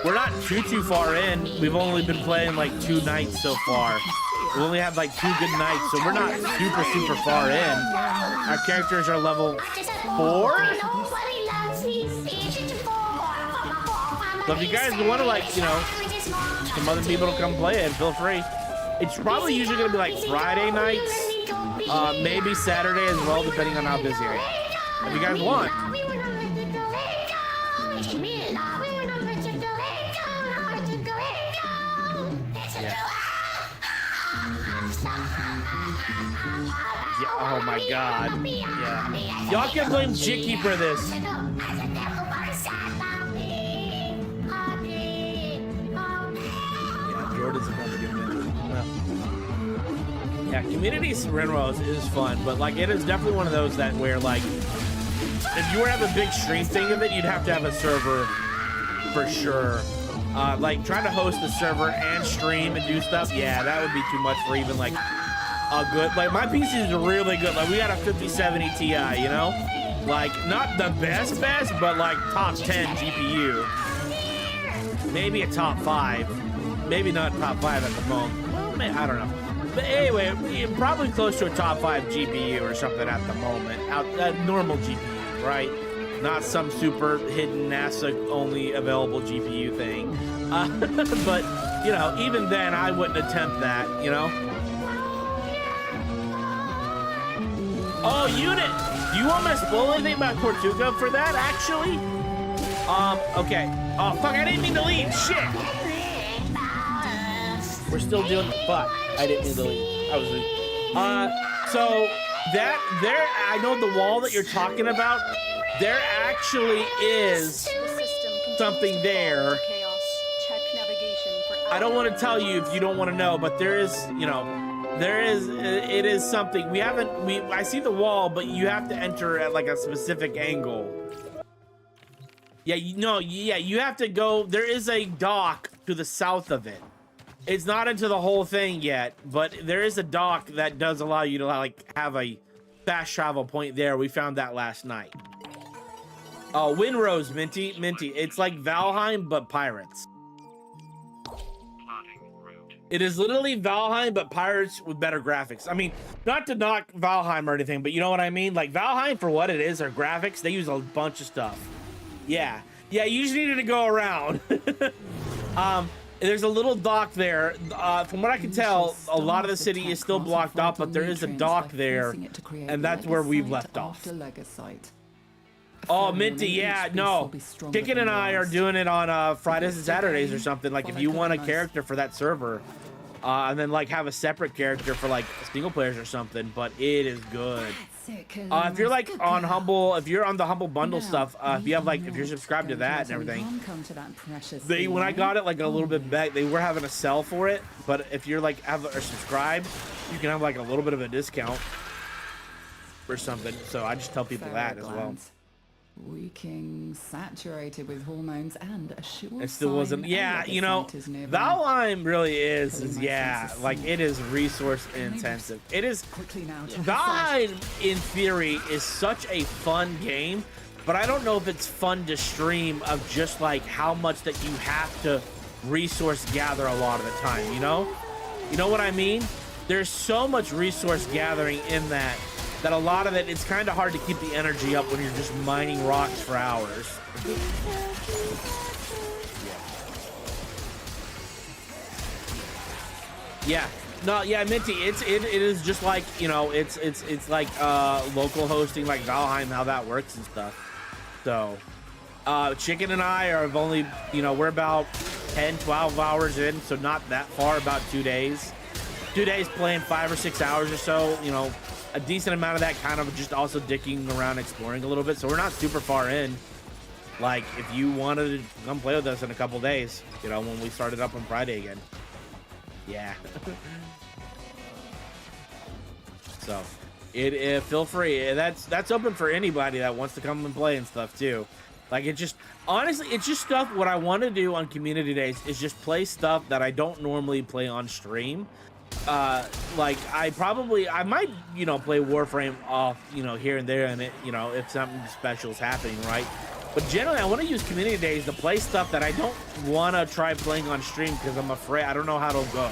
We're not too far in. We've only been playing like 2 nights so far. We only have like 2 good nights, so we're not super far in. Our characters are level 4. So if you guys want to, like, you know, some other people to come play it, feel free. It's probably usually going to be like Friday nights, maybe Saturday as well, depending on how busy I am. If you guys want. Yeah, oh my God. Yeah. Y'all can blame Jicky for this. Where does it come to? Yeah, Community Rinrose is fun, but like it is definitely one of those that where like if you were to have a big stream thing of it, you'd have to have a server for sure. Like trying to host the server and stream and do stuff, yeah, that would be too much for even like a good, like my PC is really good. Like we got a 5070 Ti, you know? Like not the best, but like top 10 GPU. Maybe a top 5. Maybe not top 5 at the moment. Well, I don't know. But anyway, probably close to a top 5 GPU or something at the moment. Normal GPU, right? Not some super hidden NASA only available GPU thing. But, you know, even then I wouldn't attempt that, you know? Oh, Unit! Do you want me to spoil anything about Tortuga for that, actually? Okay. Oh, fuck, I didn't mean to leave. Shit! We're still doing... Fuck, I didn't mean to leave. I was leaving. So, that... There... I know the wall that you're talking about. There actually is something there. I don't want to tell you if you don't want to know, but there is, you know... There is, it is something. I see the wall, but you have to enter at like a specific angle. Yeah, you have to go, there is a dock to the south of it. It's not into the whole thing yet, but there is a dock that does allow you to like have a fast travel point there. We found that last night. Oh, Windrose, Minty. It's like Valheim, but pirates. It is literally Valheim, but pirates with better graphics. I mean, not to knock Valheim or anything, but you know what I mean? Like, Valheim, for what it is, their graphics, they use a bunch of stuff. Yeah, you just needed to go around. There's a little dock there. From what I can tell, a lot of the city is still blocked off, but there is a dock there, and that's where we've left off. Oh, Minty, yeah, no. Chicken and I are doing it on Fridays and Saturdays or something. Like, if you want a character for that server, and then, like, have a separate character for, like, single players or something, but it is good. If you're, like, on Humble, if you're on the Humble Bundle stuff, if you have, like, if you're subscribed to that and everything, when I got it, like, a little bit back, they were having a sell for it, but if you're, like, or subscribed, you can have, like, a little bit of a discount or something. So I just tell people that as well. Reeking, saturated with hormones, and a sure it still wasn't. Yeah, you know, Valheim really is yeah, like it is resource intensive. It is. Valheim, in theory, is such a fun game, but I don't know if it's fun to stream of just like how much that you have to resource gather a lot of the time. You know what I mean? There's so much resource gathering in that a lot of it, it's kind of hard to keep the energy up when you're just mining rocks for hours. Yeah. No, yeah, Minty, it is just like, you know, it's like local hosting like Valheim, how that works and stuff. So Chicken and I are only, you know, we're about 10-12 hours in, so not that far, about 2 days. 2 days playing 5 or 6 hours or so, you know. A decent amount of that kind of just also dicking around, exploring a little bit. So we're not super far in. Like, if you wanted to come play with us in a couple days, you know, when we started up on Friday again. Yeah. So, feel free. That's open for anybody that wants to come and play and stuff too. Like, it just, honestly, it's just stuff. What I want to do on community days is just play stuff that I don't normally play on stream. Like I might, you know, play Warframe off, you know, here and there, and it, you know, if something special is happening, right? But generally, I want to use community days to play stuff that I don't want to try playing on stream because I'm afraid I don't know how it'll go.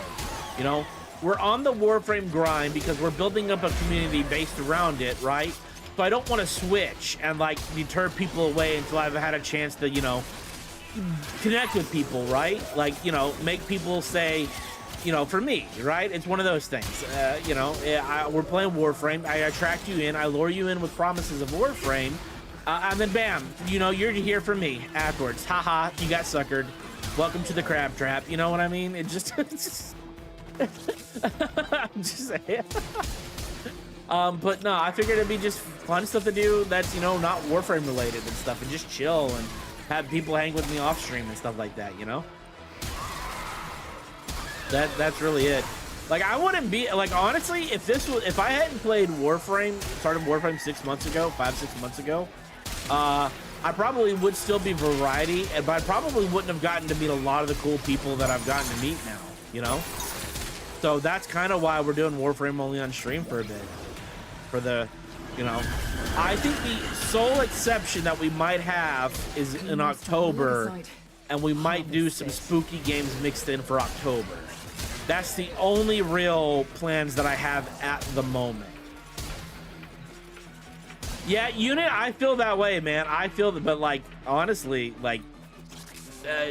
You know, we're on the Warframe grind because we're building up a community based around it, right? So I don't want to switch and like deter people away until I've had a chance to, you know, connect with people, right? Like, you know, make people say, you know, for me, right? It's one of those things. You know, we're playing Warframe. I attract you in. I lure you in with promises of Warframe. And then bam, you know, you're here for me afterwards. Haha, you got suckered. Welcome to the crab trap. You know what I mean? It just... I'm just saying. But no, I figured it'd be just fun stuff to do that's, you know, not Warframe related and stuff. And just chill and have people hang with me off stream and stuff like that, you know? That's really it. Like, I wouldn't be like, honestly, if I hadn't played Warframe, started Warframe 6 months ago, 5-6 months ago, I probably would still be variety, but I probably wouldn't have gotten to meet a lot of the cool people that I've gotten to meet now, you know? So that's kind of why we're doing Warframe only on stream for a bit. For the, you know, I think the sole exception that we might have is in October, and we might do some spooky games mixed in for October. That's the only real plans that I have at the moment. Yeah, Unit, I feel that way, man. I feel that, but like, honestly, like,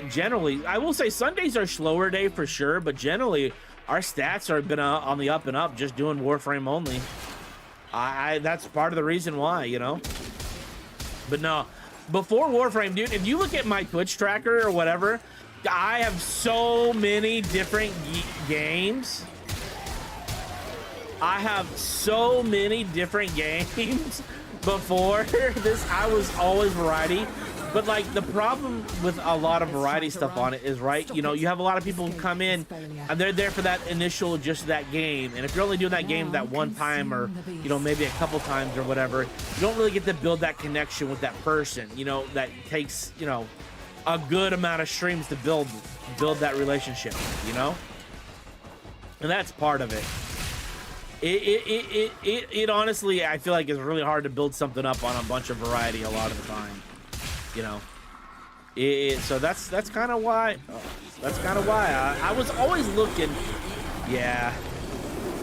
generally, I will say Sundays are slower day for sure, but generally, our stats are been on the up and up just doing Warframe only. That's part of the reason why, you know? But no, before Warframe, dude, if you look at my Twitch tracker or whatever, I have so many different games. I have so many different games before this. I was always variety, but like the problem with a lot of variety stuff on it is, right, you know, you have a lot of people who come in and they're there for that initial, just that game, and if you're only doing that game that one time, or you know, maybe a couple times or whatever, you don't really get to build that connection with that person, you know, that takes, you know, a good amount of streams to build that relationship, you know? And that's part of it. It honestly, I feel like it's really hard to build something up on a bunch of variety a lot of the time, you know? So that's kind of why, I was always looking, yeah.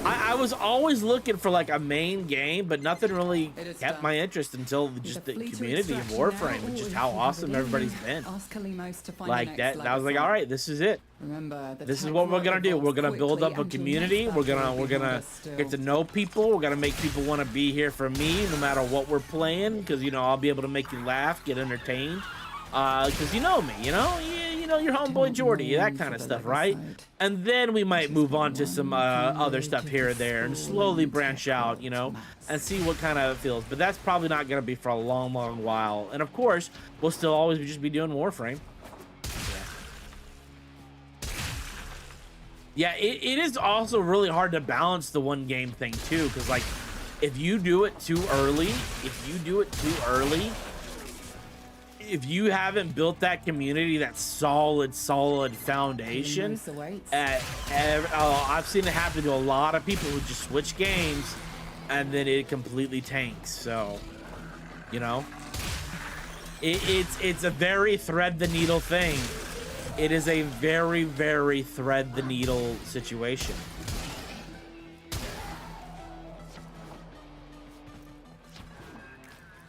I was always looking for like a main game, but nothing really kept my interest until just the community of Warframe and just how awesome everybody's been. Like that, and I was like, all right, this is it. This is what we're gonna do. We're gonna build up a community. We're gonna get to know people. We're gonna make people want to be here for me, no matter what we're playing, because you know I'll be able to make you laugh, get entertained. Because you know me, you know your homeboy Jordy, that kind of stuff, right? And then we might move on to some other stuff here or there and slowly branch out, you know, and see what kind of it feels. But that's probably not going to be for a long, long while. And of course, we'll still always just be doing Warframe. Yeah, it is also really hard to balance the one game thing too, because like if you do it too early, if you haven't built that community, that solid foundation, I've seen it happen to a lot of people who just switch games and then it completely tanks. So, you know, it's a very thread the needle thing. It is a very, very thread the needle situation.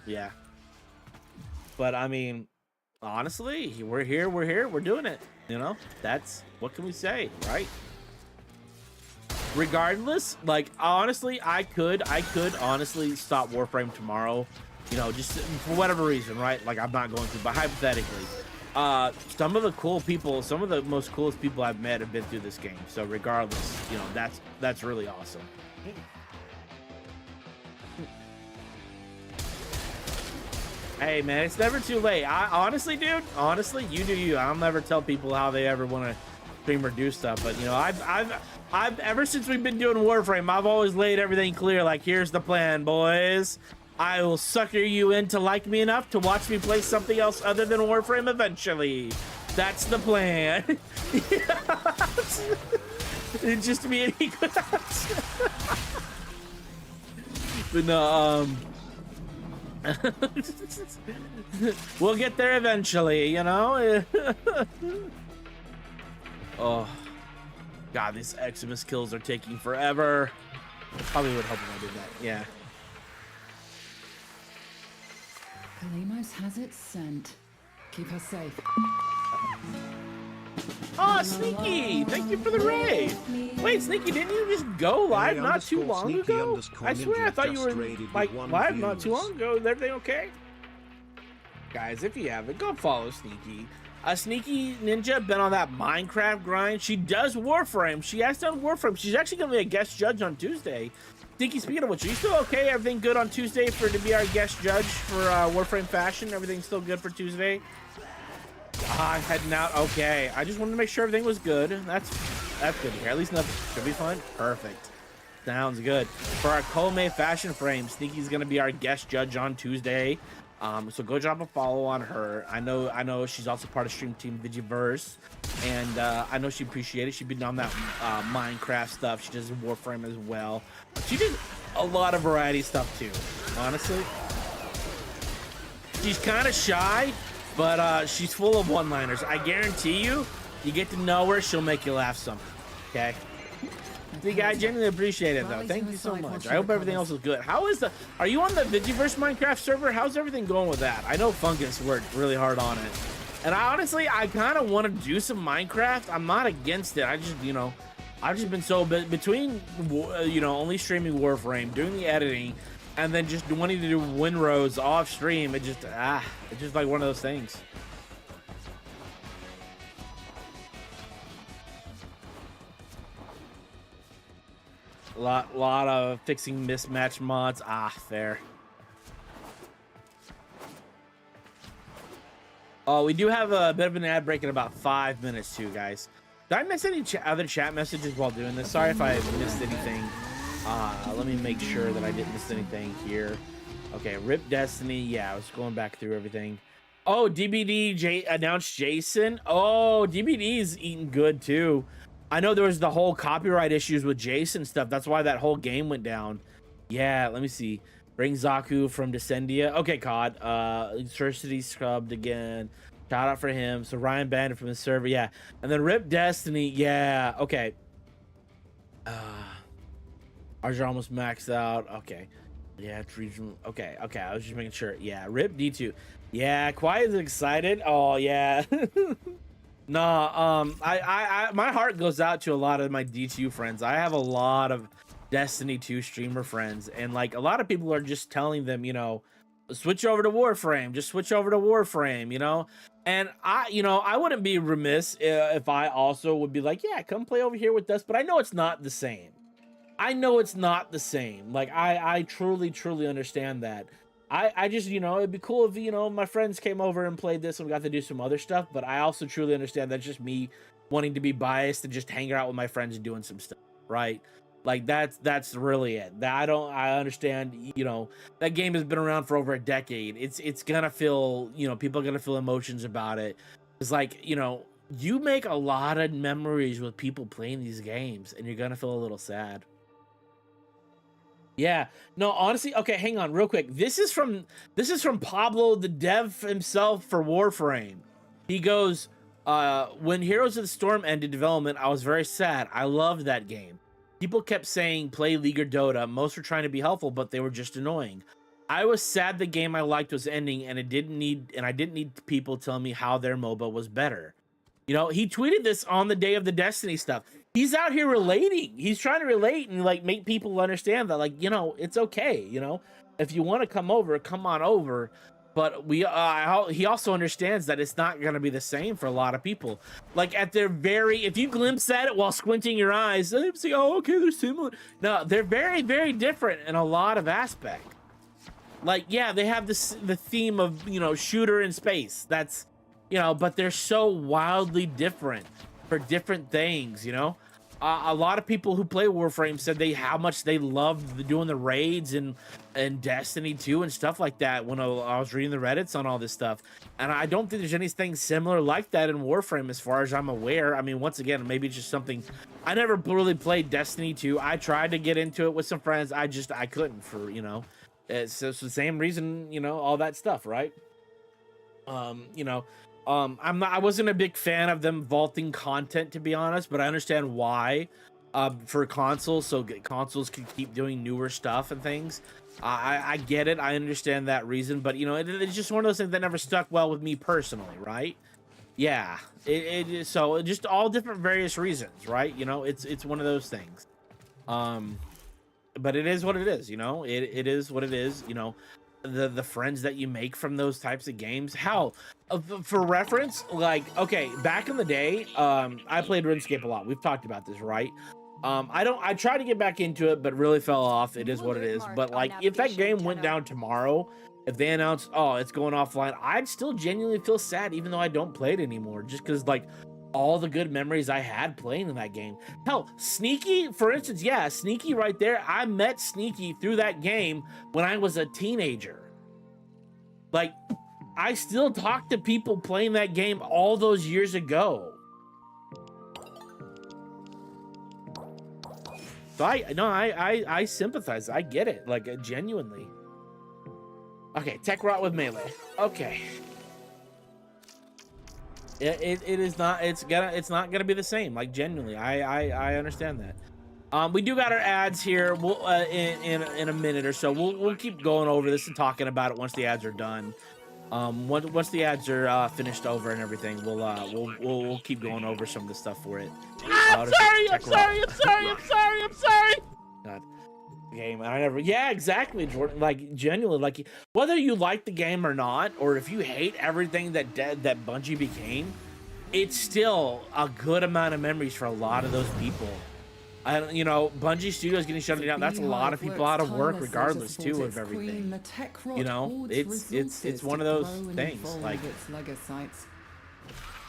Yeah. But I mean, honestly, we're here, we're doing it, you know? That's, what can we say, right? Regardless, like, honestly, I could honestly stop Warframe tomorrow, you know, just for whatever reason, right? Like, I'm not going to, but hypothetically, some of the cool people, some of the most coolest people I've met have been through this game. So regardless, you know, that's really awesome. Hey man, it's never too late. Honestly, dude, you do you. I'll never tell people how they ever want to stream or do stuff, but you know, I've ever since we've been doing Warframe, I've always laid everything clear. Like, here's the plan, boys. I will sucker you in to like me enough to watch me play something else other than Warframe eventually. That's the plan. It's just me and he. But no, we'll get there eventually, you know? Oh, God, these Eximus kills are taking forever. Probably would help if I did that, yeah. Kalimos has its scent. Keep her safe. Oh, Sneaky! Thank you for the raid! Wait, Sneaky, didn't you just go live not too long ago? I swear I thought you were like live not too long ago. Is everything okay? Guys, if you haven't, go follow Sneaky. Sneaky Ninja been on that Minecraft grind. She does Warframe. She has done Warframe. She's actually gonna be a guest judge on Tuesday. Sneaky, speaking of which, are you still okay? Everything good on Tuesday to be our guest judge for Warframe Fashion? Everything's still good for Tuesday? I'm heading out. Okay, I just wanted to make sure everything was good. That's That's good to hear. At least nothing should be fun. Perfect. Sounds good. For our Kome Fashion Frame, Sneaky's gonna be our guest judge on Tuesday. So go drop a follow on her. I know she's also part of Stream Team Digiverse, and I know she appreciated it. She's been on that Minecraft stuff. She does Warframe as well. She did a lot of variety stuff too, honestly. She's kind of shy, but she's full of one-liners. I guarantee you get to know her, she'll make you laugh some. Okay. I genuinely appreciate it though. Thank you so much. I hope everything else is good. How is are you on the Digiverse Minecraft server? How's everything going with that? I know Fungus worked really hard on it. And I kind of want to do some Minecraft. I'm not against it. I just, I've just been so between, only streaming Warframe, doing the editing, and then just wanting to do Windrose off stream. It's just like one of those things. Lot of fixing mismatch mods. Fair. Oh, we do have a bit of an ad break in about 5 minutes too, guys. Did I miss any other chat messages while doing this? Sorry if I missed anything. Let me make sure that I didn't miss anything here. Okay, Rip Destiny. Yeah, I was going back through everything. Oh, DBD announced Jason. Oh, DBD's eating good too. I know there was the whole copyright issues with Jason stuff. That's why that whole game went down. Yeah, let me see. Bring Zaku from Descendia. Okay, COD. Cersei scrubbed again. Shout out for him. So Ryan Bandit from the server. Yeah. And then Rip Destiny. Yeah. Okay. Ours are almost maxed out. Okay. Yeah, it's regional. Okay. I was just making sure. Yeah. Rip D2. Yeah. Quiet is excited. Oh, yeah. Nah, my heart goes out to a lot of my D2 friends. I have a lot of Destiny 2 streamer friends, and like a lot of people are just telling them, switch over to Warframe, just switch over to Warframe, and I wouldn't be remiss if I also would be like, yeah, come play over here with us, but I know it's not the same. Like I truly understand that. I just, it'd be cool if, my friends came over and played this and we got to do some other stuff. But I also truly understand that's just me wanting to be biased and just hang out with my friends and doing some stuff, right? Like that's really it. I understand, that game has been around for over a decade. It's gonna feel, people are gonna feel emotions about it. It's like, you make a lot of memories with people playing these games and you're gonna feel a little sad. Yeah, no, honestly, okay, hang on real quick. This is from Pablo, the dev himself for Warframe. He goes, when Heroes of the Storm ended development, I was very sad. I loved that game. People kept saying play League or Dota. Most were trying to be helpful, but they were just annoying. I was sad the game I liked was ending, and I didn't need people telling me how their MOBA was better. He tweeted this on the day of the Destiny stuff. He's out here relating. He's trying to relate and like make people understand that, like, it's okay. If you want to come over, come on over. But he also understands that it's not going to be the same for a lot of people. Like if you glimpse at it while squinting your eyes, they say, oh, okay, they're similar. No, they're very, very different in a lot of aspects. Like, yeah, they have the theme of, shooter in space. That's, but they're so wildly different for different things, A lot of people who play Warframe said how much they loved doing the raids and Destiny 2 and stuff like that when I was reading the Reddits on all this stuff. And I don't think there's anything similar like that in Warframe as far as I'm aware. I mean, once again, maybe it's just something. I never really played Destiny 2. I tried to get into it with some friends. I couldn't for, it's the same reason, all that stuff, right? I wasn't a big fan of them vaulting content, to be honest, but I understand why for consoles, so consoles can keep doing newer stuff and things. I get it. I understand that reason, but it's just one of those things that never stuck well with me personally, right? Yeah, so just all different various reasons, right? It's one of those things. But it is what it is, it is what it is, the friends that you make from those types of games. Hell, for reference, like, okay, back in the day, I played RuneScape a lot. We've talked about this, right? I tried to get back into it, but really fell off. It is what it is. But like, if that game went down tomorrow, if they announced, oh, it's going offline, I'd still genuinely feel sad, even though I don't play it anymore. Just because, like, all the good memories I had playing in that game. Hell, Sneaky, for instance, yeah, Sneaky right there. I met Sneaky through that game when I was a teenager. Like, I still talk to people playing that game all those years ago. So I sympathize. I get it, like, genuinely. Okay, tech rot with melee. Okay. It is not. It's not gonna be the same. Like, genuinely, I understand that. We do got our ads here. We'll in a minute or so. We'll keep going over this and talking about it once the ads are done. Once the ads are finished over and everything, we'll keep going over some of the stuff for it. I'm sorry. God. Game. I never. Yeah, exactly, Jordan. Like, genuinely, like, whether you like the game or not, or if you hate everything that Bungie became, it's still a good amount of memories for a lot of those people. You know, Bungie Studios getting shut down. That's a lot of people out of work, regardless too of everything. You know, it's one of those things. Like,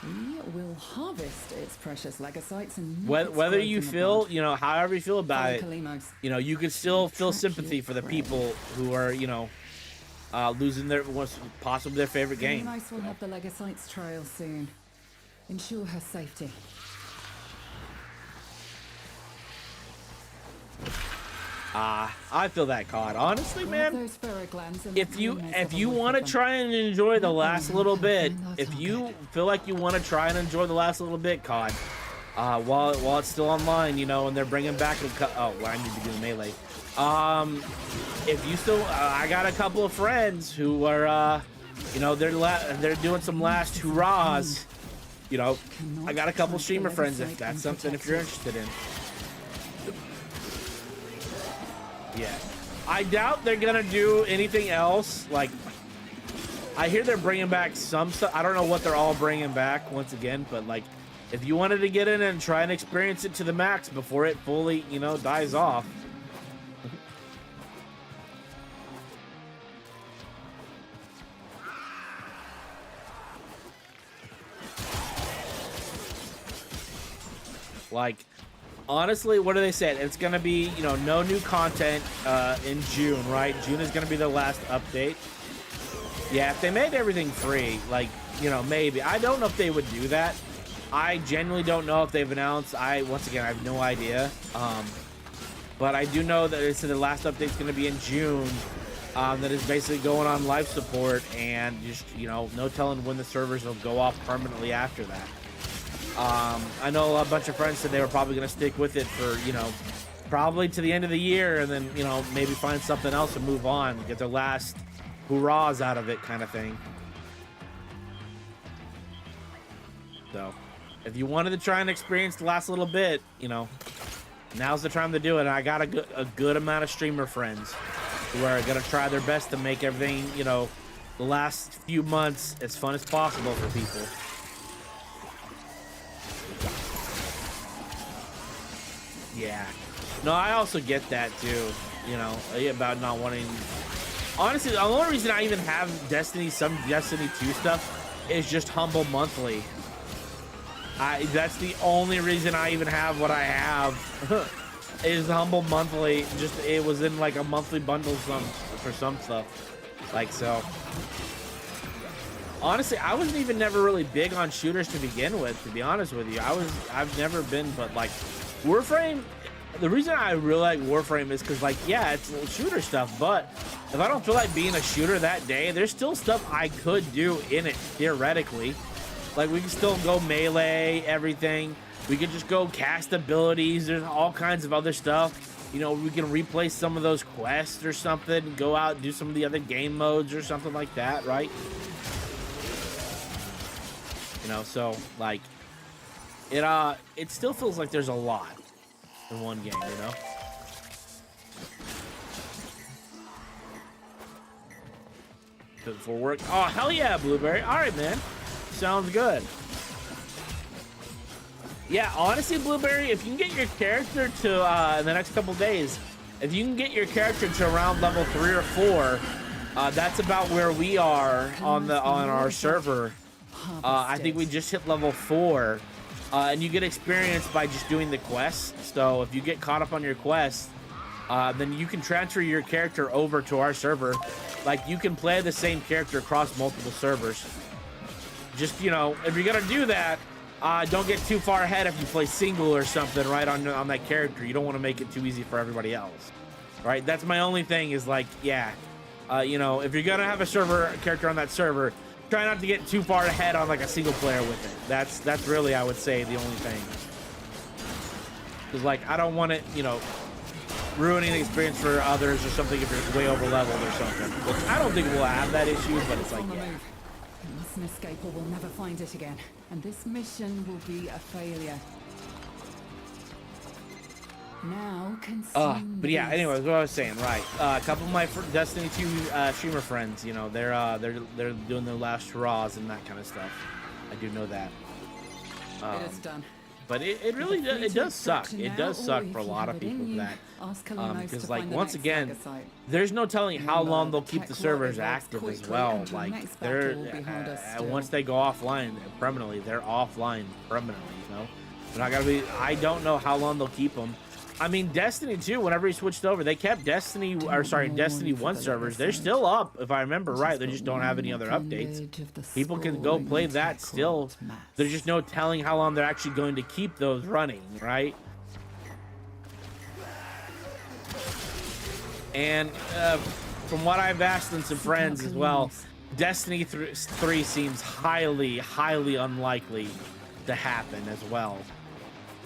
we will harvest its precious legacites and whether you feel, you know, however you feel about it, you know, you can still feel sympathy for the people who are, you know, losing their possibly their favorite game. Kalimos will have the Legasites trail soon. Ensure her safety. I feel that, COD. Honestly, man, if you want to try and enjoy the last little bit, if you feel like you want to try and enjoy the last little bit, COD, while it's still online, you know, and they're bringing back I need to do melee. If you still, I got a couple of friends who are, you know, they're doing some last hurrahs. You know, I got a couple streamer friends if that's something if you're interested in. Yeah, I doubt they're gonna do anything else. Like, I hear they're bringing back some stuff. I don't know what they're all bringing back once again, but like, if you wanted to get in and try and experience it to the max before it fully, you know, dies off. Like, honestly, what do they say? It's gonna be, you know, no new content in June, right? June is gonna be the last update. Yeah, if they made everything free, like, you know, maybe. I don't know if they would do that. I genuinely don't know if they've announced. Once again, I have no idea. But I do know that it's the last update's gonna be in June. That is basically going on life support, and just, you know, no telling when the servers will go off permanently after that. I know a bunch of friends said they were probably going to stick with it for, you know, probably to the end of the year, and then, you know, maybe find something else and move on, get their last hurrahs out of it kind of thing. So, if you wanted to try and experience the last little bit, you know, now's the time to do it. And I got a good amount of streamer friends who are going to try their best to make everything, you know, the last few months as fun as possible for people. Yeah. No, I also get that too, you know, about not wanting. Honestly, the only reason I even have some Destiny 2 stuff is just Humble Monthly. That's the only reason I even have what I have is Humble Monthly. Just, it was in like a monthly bundle for some stuff. Like, so. Honestly, I wasn't even never really big on shooters to begin with, to be honest with you. I've never been, but like, Warframe, the reason I really like Warframe is because, like, yeah, it's shooter stuff, but if I don't feel like being a shooter that day, there's still stuff I could do in it, theoretically. Like, we can still go melee, everything. We could just go cast abilities. There's all kinds of other stuff. You know, we can replay some of those quests or something, go out and do some of the other game modes or something like that, right? You know, so, like, it still feels like there's a lot in one game, you know? For work. Oh, hell yeah, Blueberry. All right, man. Sounds good. Yeah, honestly, Blueberry, if you can get your character to, in the next couple days, if you can get your character to around level 3 or 4, that's about where we are on our server. I think we just hit level 4. and you get experience by just doing the quests. So if you get caught up on your quest, then you can transfer your character over to our server. Like, you can play the same character across multiple servers. Just, you know, if you're gonna do that, don't get too far ahead if you play single or something, right, on that character. You don't want to make it too easy for everybody else, right? That's my only thing is, like, yeah, you know, if you're gonna have a character on that server, try not to get too far ahead on, like, a single player with it. That's really, I would say, the only thing. Because, like, I don't want it, you know, ruining the experience for others or something if you're way over leveled or something. Which I don't think we'll have that issue, but it's like, yeah. You mustn't escape or we'll never find it again. And this mission will be a failure. Now consume But yeah, anyways, what I was saying, right? A couple of my Destiny 2 streamer friends, you know, they're doing their last hurrahs and that kind of stuff. I do know that. it is done. But it really does suck. It does suck for a lot of people for that. Because, like, once again, there's no telling how long they'll keep the servers active as well. Like, they're once they go offline permanently, they're offline permanently. You know, they're not gonna be. I don't know how long they'll keep them. I mean, Destiny 2, whenever he switched over, they kept Destiny 1 servers. They're still up, if I remember right. They just don't have any other updates. People can go play that still. There's just no telling how long they're actually going to keep those running, right? And from what I've asked and some friends as well, Destiny 3 seems highly, highly unlikely to happen as well.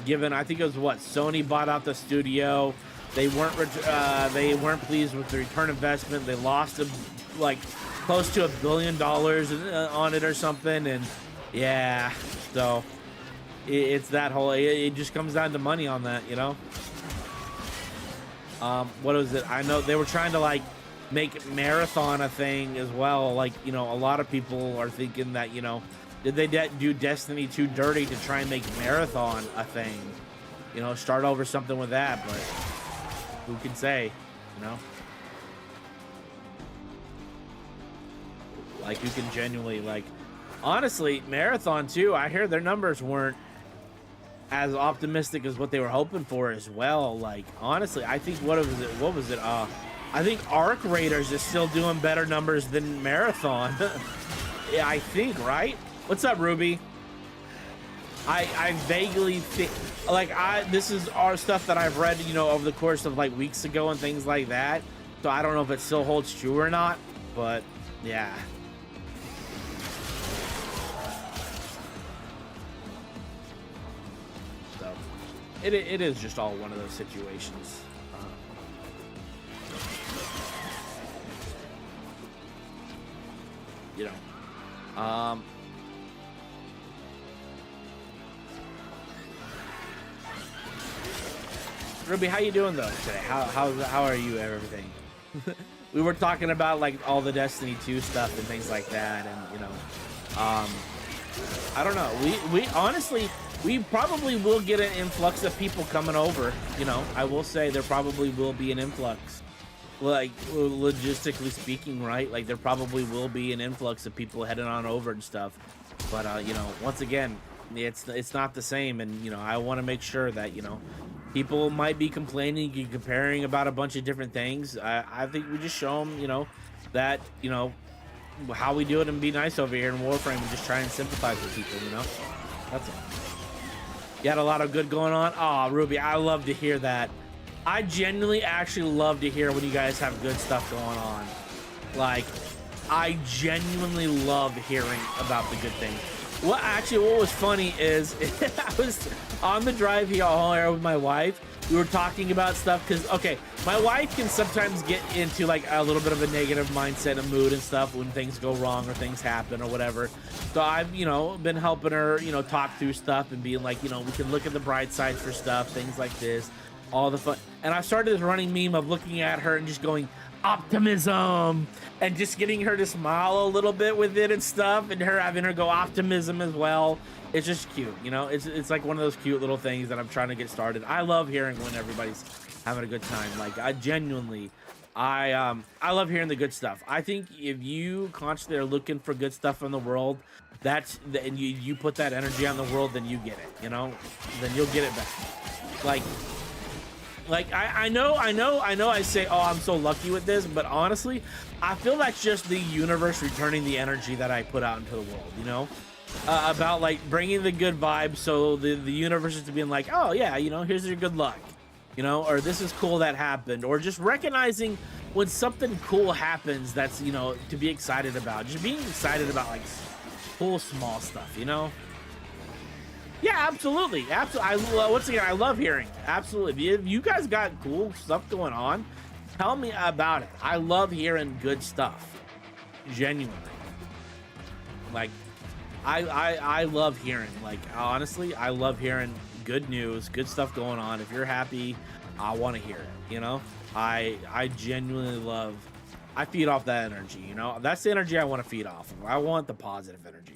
Given, I think it was what Sony bought out the studio, they weren't pleased with the return investment. They lost like close to $1 billion on it or something, and yeah, so it's that whole. It just comes down to money on that, you know. What was it? I know they were trying to like make Marathon a thing as well. Like, you know, a lot of people are thinking that, you know, did they do Destiny 2 dirty to try and make Marathon a thing? You know, start over something with that, but who can say, you know? Like, who can genuinely, like, honestly, Marathon 2, I hear their numbers weren't as optimistic as what they were hoping for as well. Like, honestly, I think, what was it? I think Arc Raiders is still doing better numbers than Marathon. Yeah, I think, right? What's up, Ruby? I vaguely think, like, this is our stuff that I've read, you know, over the course of like weeks ago and things like that. So I don't know if it still holds true or not, but yeah. So it is just all one of those situations. You know, Ruby, how you doing though today? How are you and everything? We were talking about like all the Destiny 2 stuff and things like that, and you know, I don't know. We honestly, we probably will get an influx of people coming over. You know, I will say there probably will be an influx. Like, logistically speaking, right? Like, there probably will be an influx of people heading on over and stuff. But you know, once again, it's not the same, and you know, I want to make sure that, you know, people might be complaining and comparing about a bunch of different things. I think we just show them, you know, that, you know, how we do it and be nice over here in Warframe and just try and sympathize with people, you know. That's it. You had a lot of good going on. Oh, Ruby, I love to hear that. I genuinely actually love to hear when you guys have good stuff going on. Like, I genuinely love hearing about the good things. Well, actually, what was funny is I was on the drive here all here with my wife. We were talking about stuff because, okay, my wife can sometimes get into like a little bit of a negative mindset and mood and stuff when things go wrong or things happen or whatever. So I've, you know, been helping her, you know, talk through stuff and being like, you know, we can look at the bright sides for stuff, things like this, all the fun. And I started this running meme of looking at her and just going, optimism, and just getting her to smile a little bit with it and stuff, and her having her go optimism as well. It's just cute, you know. It's like one of those cute little things that I'm trying to get started. I love hearing when everybody's having a good time. Like, I genuinely, I love hearing the good stuff. I think if you constantly are looking for good stuff in the world, and you put that energy on the world, then you get it, you know, then you'll get it back. Like I know I say, oh, I'm so lucky with this, but honestly, I feel that's just the universe returning the energy that I put out into the world, you know, about like bringing the good vibes. So the universe is to being like, oh yeah, you know, here's your good luck, you know, or this is cool that happened, or just recognizing when something cool happens that's, you know, to be excited about, just being excited about like cool small stuff, you know. Yeah, absolutely. Once again, I love hearing it. Absolutely. If you guys got cool stuff going on, tell me about it. I love hearing good stuff. Genuinely. Like, I love hearing, like, honestly, I love hearing good news, good stuff going on. If you're happy, I want to hear it, you know? I genuinely love, I feed off that energy, you know? That's the energy I want to feed off of. I want the positive energy.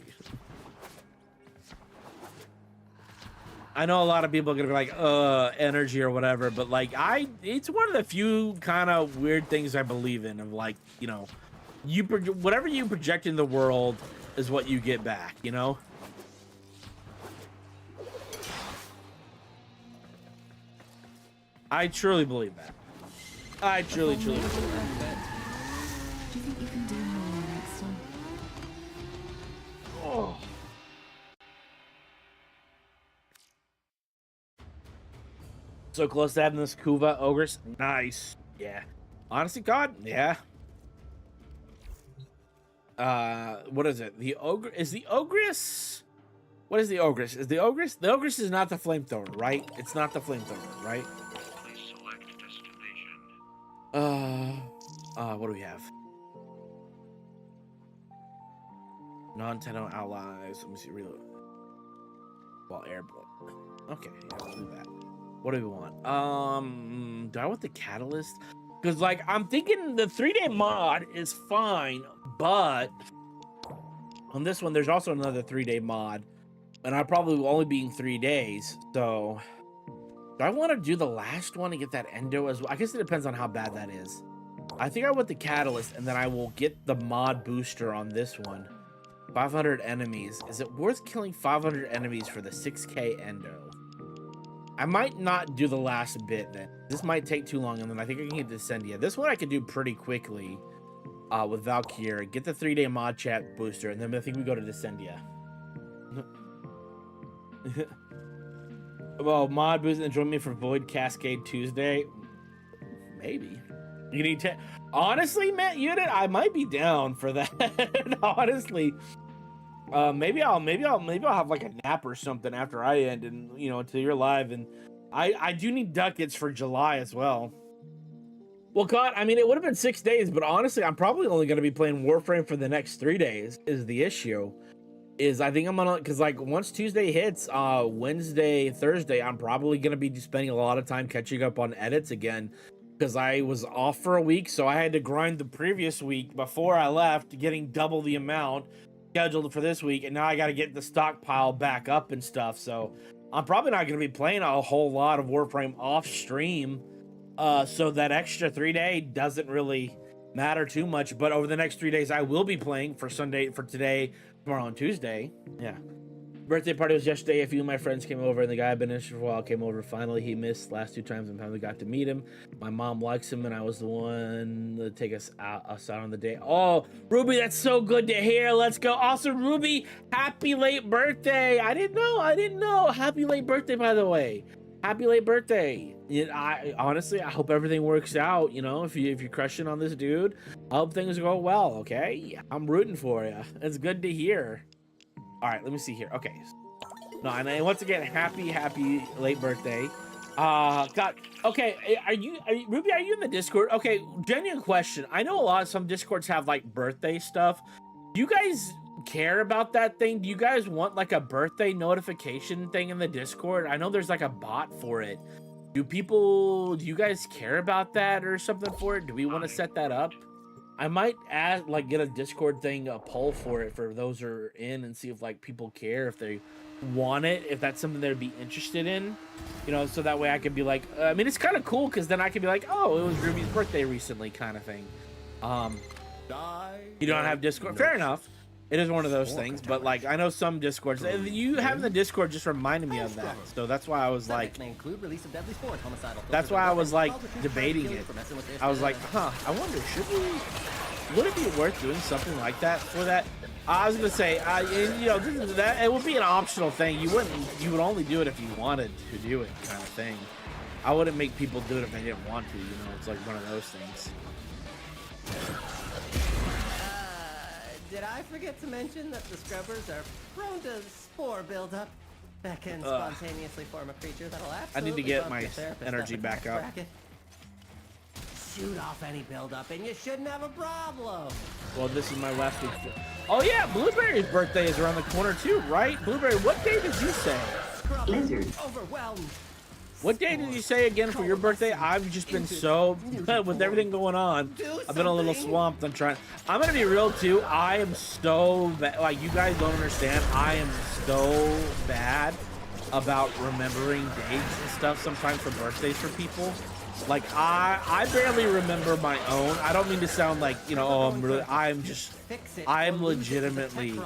I know a lot of people are gonna be like, energy or whatever, but like, it's one of the few kind of weird things I believe in, of like, you know, whatever you project in the world is what you get back, you know? I truly believe that. I truly believe that. Do you think you can do more next time? Oh. So close to having this Kuva Ogress. Nice. Yeah. Honestly, God, yeah. What is it? The Ogre is the Ogress. What is the Ogress? Is the Ogress? The Ogress is not the flamethrower, right? It's not the flamethrower, right? Please select destination. What do we have? Non-Tenno allies. Let me see. Reload. Well, airborne. Okay, yeah, we'll do that. What do we want? Do I want the catalyst? Because, like, I'm thinking the 3-day mod is fine, but on this one, there's also another 3-day mod, and I probably will only be in 3 days. So, do I want to do the last one and get that endo as well? I guess it depends on how bad that is. I think I want the catalyst, and then I will get the mod booster on this one. 500 enemies. Is it worth killing 500 enemies for the 6K endo? I might not do the last bit then. This might take too long, and then I think I can get the Sendia. This one I could do pretty quickly with Valkyrie. Get the 3-day mod chat booster, and then I think we go to Descendia. Well, mod boost and join me for Void Cascade Tuesday. Maybe. You need to. Honestly, Matt Unit, I might be down for that. Honestly. Maybe I'll have like a nap or something after I end, and you know, until you're live. And I do need ducats for July as well. Well, God, I mean, it would have been 6 days, but honestly, I'm probably only going to be playing Warframe for the next 3 days. Is the issue? Is I think I'm gonna, because like once Tuesday hits, Wednesday, Thursday, I'm probably gonna be spending a lot of time catching up on edits again, because I was off for a week, so I had to grind the previous week before I left, getting double the amount scheduled for this week, and now I got to get the stockpile back up and stuff. So I'm probably not going to be playing a whole lot of Warframe off stream, so that extra 3-day doesn't really matter too much. But over the next 3 days, I will be playing for today, tomorrow, and Tuesday. Yeah. Birthday party was yesterday. A few of my friends came over, and the guy I've been in for a while came over. Finally, he missed last 2 times, and finally got to meet him. My mom likes him, and I was the one to take us out on the day. Oh, Ruby, that's so good to hear. Let's go. Also, Ruby, happy late birthday. I didn't know. Happy late birthday, by the way. Happy late birthday. I honestly, I hope everything works out. You know, if you're crushing on this dude, I hope things go well. Okay, I'm rooting for you. It's good to hear. All right, let me see here. Okay. No, and once again, happy late birthday. God. Okay, Ruby, are you in the Discord? Okay, genuine question. I know some Discords have like birthday stuff. Do you guys care about that thing? Do you guys want like a birthday notification thing in the Discord? I know there's like a bot for it. Do you guys care about that or something for it? Do we want to set that up? I might get a Discord thing, a poll for it for those who are in, and see if like people care, if they want it, if that's something they'd be interested in, you know, so that way I could be like, I mean, it's kind of cool because then I could be like, oh, it was Ruby's birthday recently, kind of thing. You don't have Discord, fair enough. It is one of those things, but like I know some Discords. You having the Discord just reminded me of that, so that's why I was like, that's why I was like debating it. I was like, huh? I wonder, would it be worth doing something like that for that? I was gonna say, and, you know, that it would be an optional thing. You would only do it if you wanted to do it, kind of thing. I wouldn't make people do it if they didn't want to. You know, it's like one of those things. Did I forget to mention that the scrubbers are prone to spore buildup that can spontaneously form a creature that'll absolutely I need to get bump my your therapist energy up back in up. bracket. Shoot off any buildup and you shouldn't have a problem. Well, this is my last week. Oh yeah, Blueberry's birthday is around the corner too, right? Blueberry, what day did you say? Blizzard. Overwhelmed. What day did you say again for your birthday? I've just been so, with everything going on, I've been a little swamped. I'm gonna be real too. I am so bad. Like, you guys don't understand. I am so bad about remembering dates and stuff sometimes for birthdays for people. Like, I barely remember my own. I don't mean to sound like, you know, oh, I'm legitimately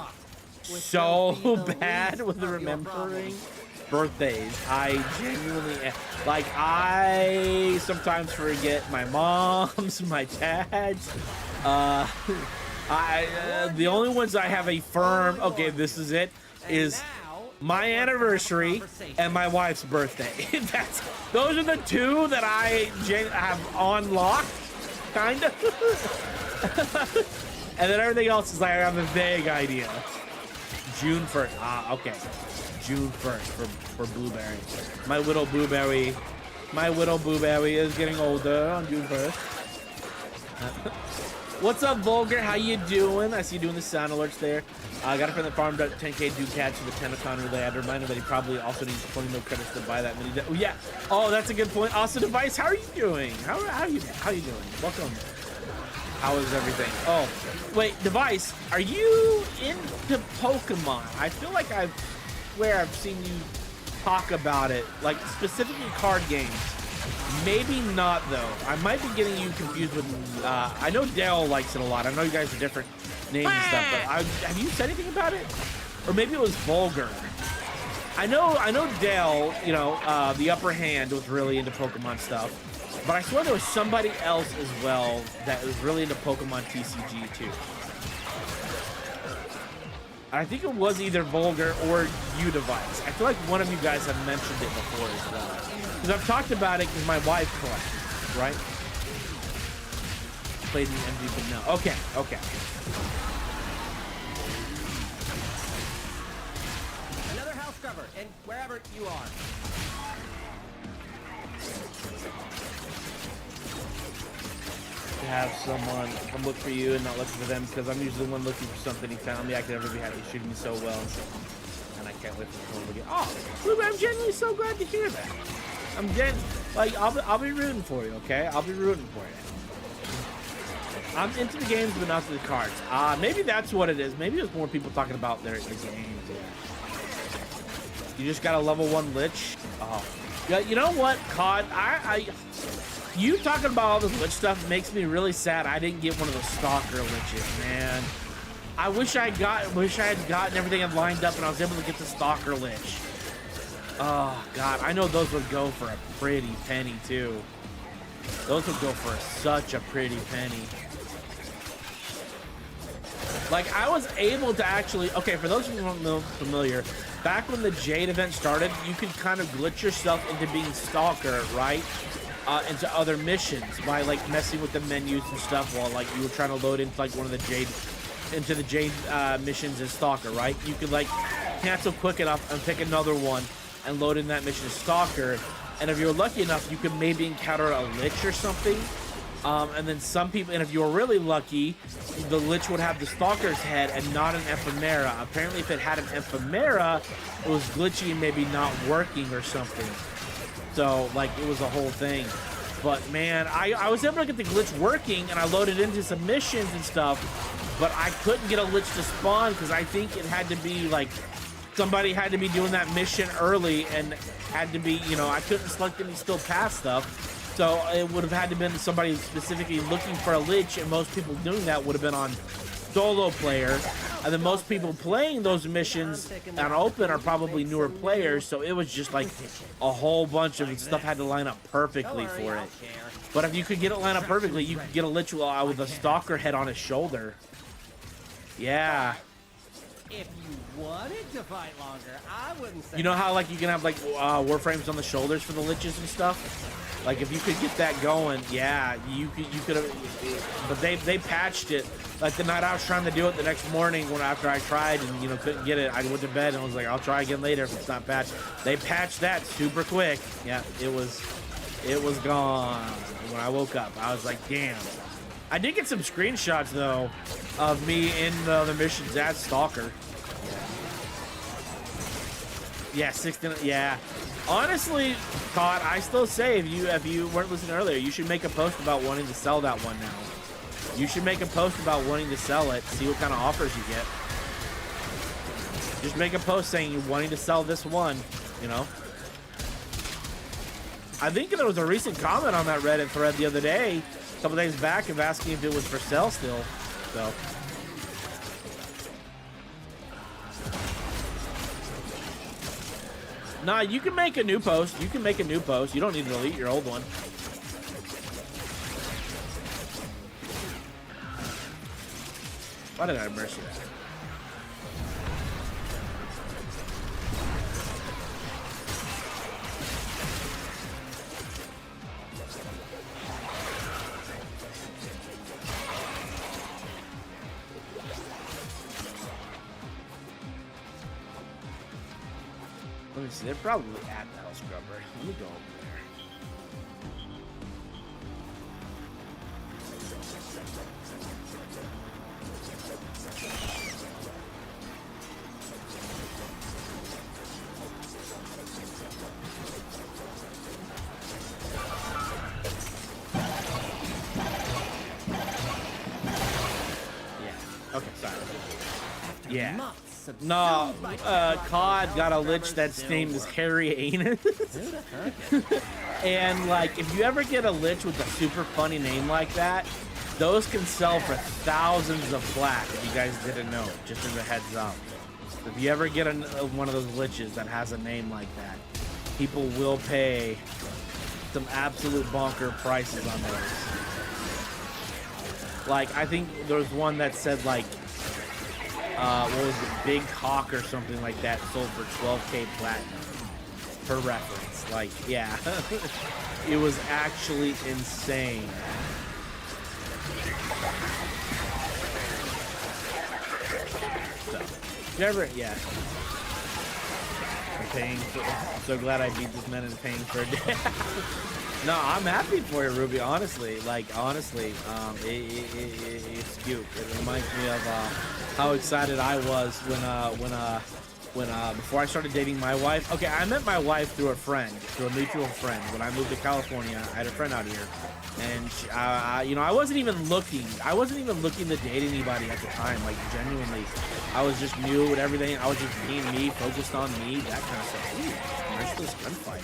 so bad with remembering birthdays. I genuinely, like, I sometimes forget my mom's, my dad's. The only ones I have a firm, okay, this is it, is my anniversary and my wife's birthday. Those are the two that I have on lock, kind of. And then everything else is like, I have a vague idea. June 1st. Okay. June 1st for Blueberry. My little Blueberry is getting older on June 1st. What's up, Vulgar? How you doing? I see you doing the sound alerts there. I got a friend that farmed up 10k Duke catch for the Tenacon relay. I had to remind him that he probably also needs 20 mil credits to buy that mini. Oh yeah. Oh, that's a good point. Also, Device, how are you doing? How you doing? Welcome. How is everything? Oh, wait, Device, are you into Pokemon? I feel like I've seen you talk about it, like specifically card games. Maybe not though. I might be getting you confused with. I know Dale likes it a lot. I know you guys are different names and stuff, but have you said anything about it? Or maybe it was Vulgar. I know Dale. You know, the Upper Hand was really into Pokemon stuff, but I swear there was somebody else as well that was really into Pokemon TCG too. I think it was either Vulgar or you, Device. I feel like one of you guys have mentioned it before as well. Because I've talked about it because my wife collects, right? Played the MG, but no. Okay. Another house scrubber, and wherever you are. To have someone come look for you and not looking for them, because I'm usually the one looking for something. He found me. I could never be happy. He's shooting me so well, and I can't wait for him to get. Oh, Ruben, I'm genuinely so glad to hear that. I'll be rooting for you. Okay, I'll be rooting for you. I'm into the games, but not to the cards. Maybe that's what it is. Maybe there's more people talking about their games. Yeah. You just got a level 1 Lich. Oh, yeah. You know what, COD? You talking about all this Lich stuff makes me really sad. I didn't get one of those Stalker Liches, man. I wish I had gotten everything lined up and I was able to get the Stalker Lich. Oh God, I know those would go for a pretty penny too. Those would go for such a pretty penny. Like, I was able to actually, okay, for those of you who aren't familiar, back when the Jade event started, you could kind of glitch yourself into being Stalker, right? Into other missions by like messing with the menus and stuff while like you were trying to load into like one of the Jade missions as Stalker, right? You could like cancel quick enough and pick another one and load in that mission as Stalker, and if you're lucky enough you could maybe encounter a Lich or something, and then some people, and if you were really lucky, the Lich would have the Stalker's head and not an Ephemera. Apparently if it had an Ephemera, it was glitchy and maybe not working or something. So, like, it was a whole thing. But, man, I was able to get the glitch working, and I loaded into some missions and stuff, but I couldn't get a Lich to spawn, because I think it had to be, like, somebody had to be doing that mission early, and had to be, you know, I couldn't select any still pass stuff, so it would have had to been somebody specifically looking for a Lich, and most people doing that would have been on solo player, And then most people playing those missions on open are probably newer players, so it was just like a whole bunch of stuff had to line up perfectly for it. But if you could get it lined up perfectly, you could get a Lich with a stalker head on his shoulder. Yeah. If you wanted to fight longer, I wouldn't say. You know how like you can have like Warframes on the shoulders for the Liches and stuff? Like if you could get that going, yeah, you could have. But they patched it. Like the night I was trying to do it, the next morning when after I tried and couldn't get it, I went to bed and was like, I'll try again later if it's not patched. They patched that super quick. Yeah, it was gone when I woke up. I was like, damn. I did get some screenshots though of me in the missions as Stalker. Yeah, 16. Yeah. Honestly, Todd, I still say if you weren't listening earlier, you should make a post about wanting to sell that one now. You should make a post about wanting to sell it, see what kind of offers you get. Just make a post saying you're wanting to sell this one, you know. I think there was a recent comment on that Reddit thread the other day, a couple days back, of asking if it was for sale still. So. Nah, you can make a new post. You can make a new post. You don't need to delete your old one. Why did I immerse you that? Let me see. They're probably at Metal Scrubber. Let me go over there. Yeah. Okay, sorry. Yeah. No, COD got a Lich that's named as Hairy Anus. And, like, if you ever get a Lich with a super funny name like that, those can sell for thousands of black, if you guys didn't know, just as a heads up. If you ever get one of those Liches that has a name like that, people will pay some absolute bonker prices on those. Like, I think there was one that said, like, what was it, Big Hawk or something like that, sold for 12K platinum, for reference. Like, yeah, it was actually insane. So, never, yeah. I'm so glad I beat this man and paying for a day. No, I'm happy for you, Ruby. Honestly, it's cute. It reminds me of how excited I was when before I started dating my wife. Okay, I met my wife through a mutual friend. When I moved to California, I had a friend out here, and she, I wasn't even looking. I wasn't even looking to date anybody at the time. Like genuinely, I was just new with everything. I was just being me, focused on me, that kind of stuff. Ooh, merciless gunfight.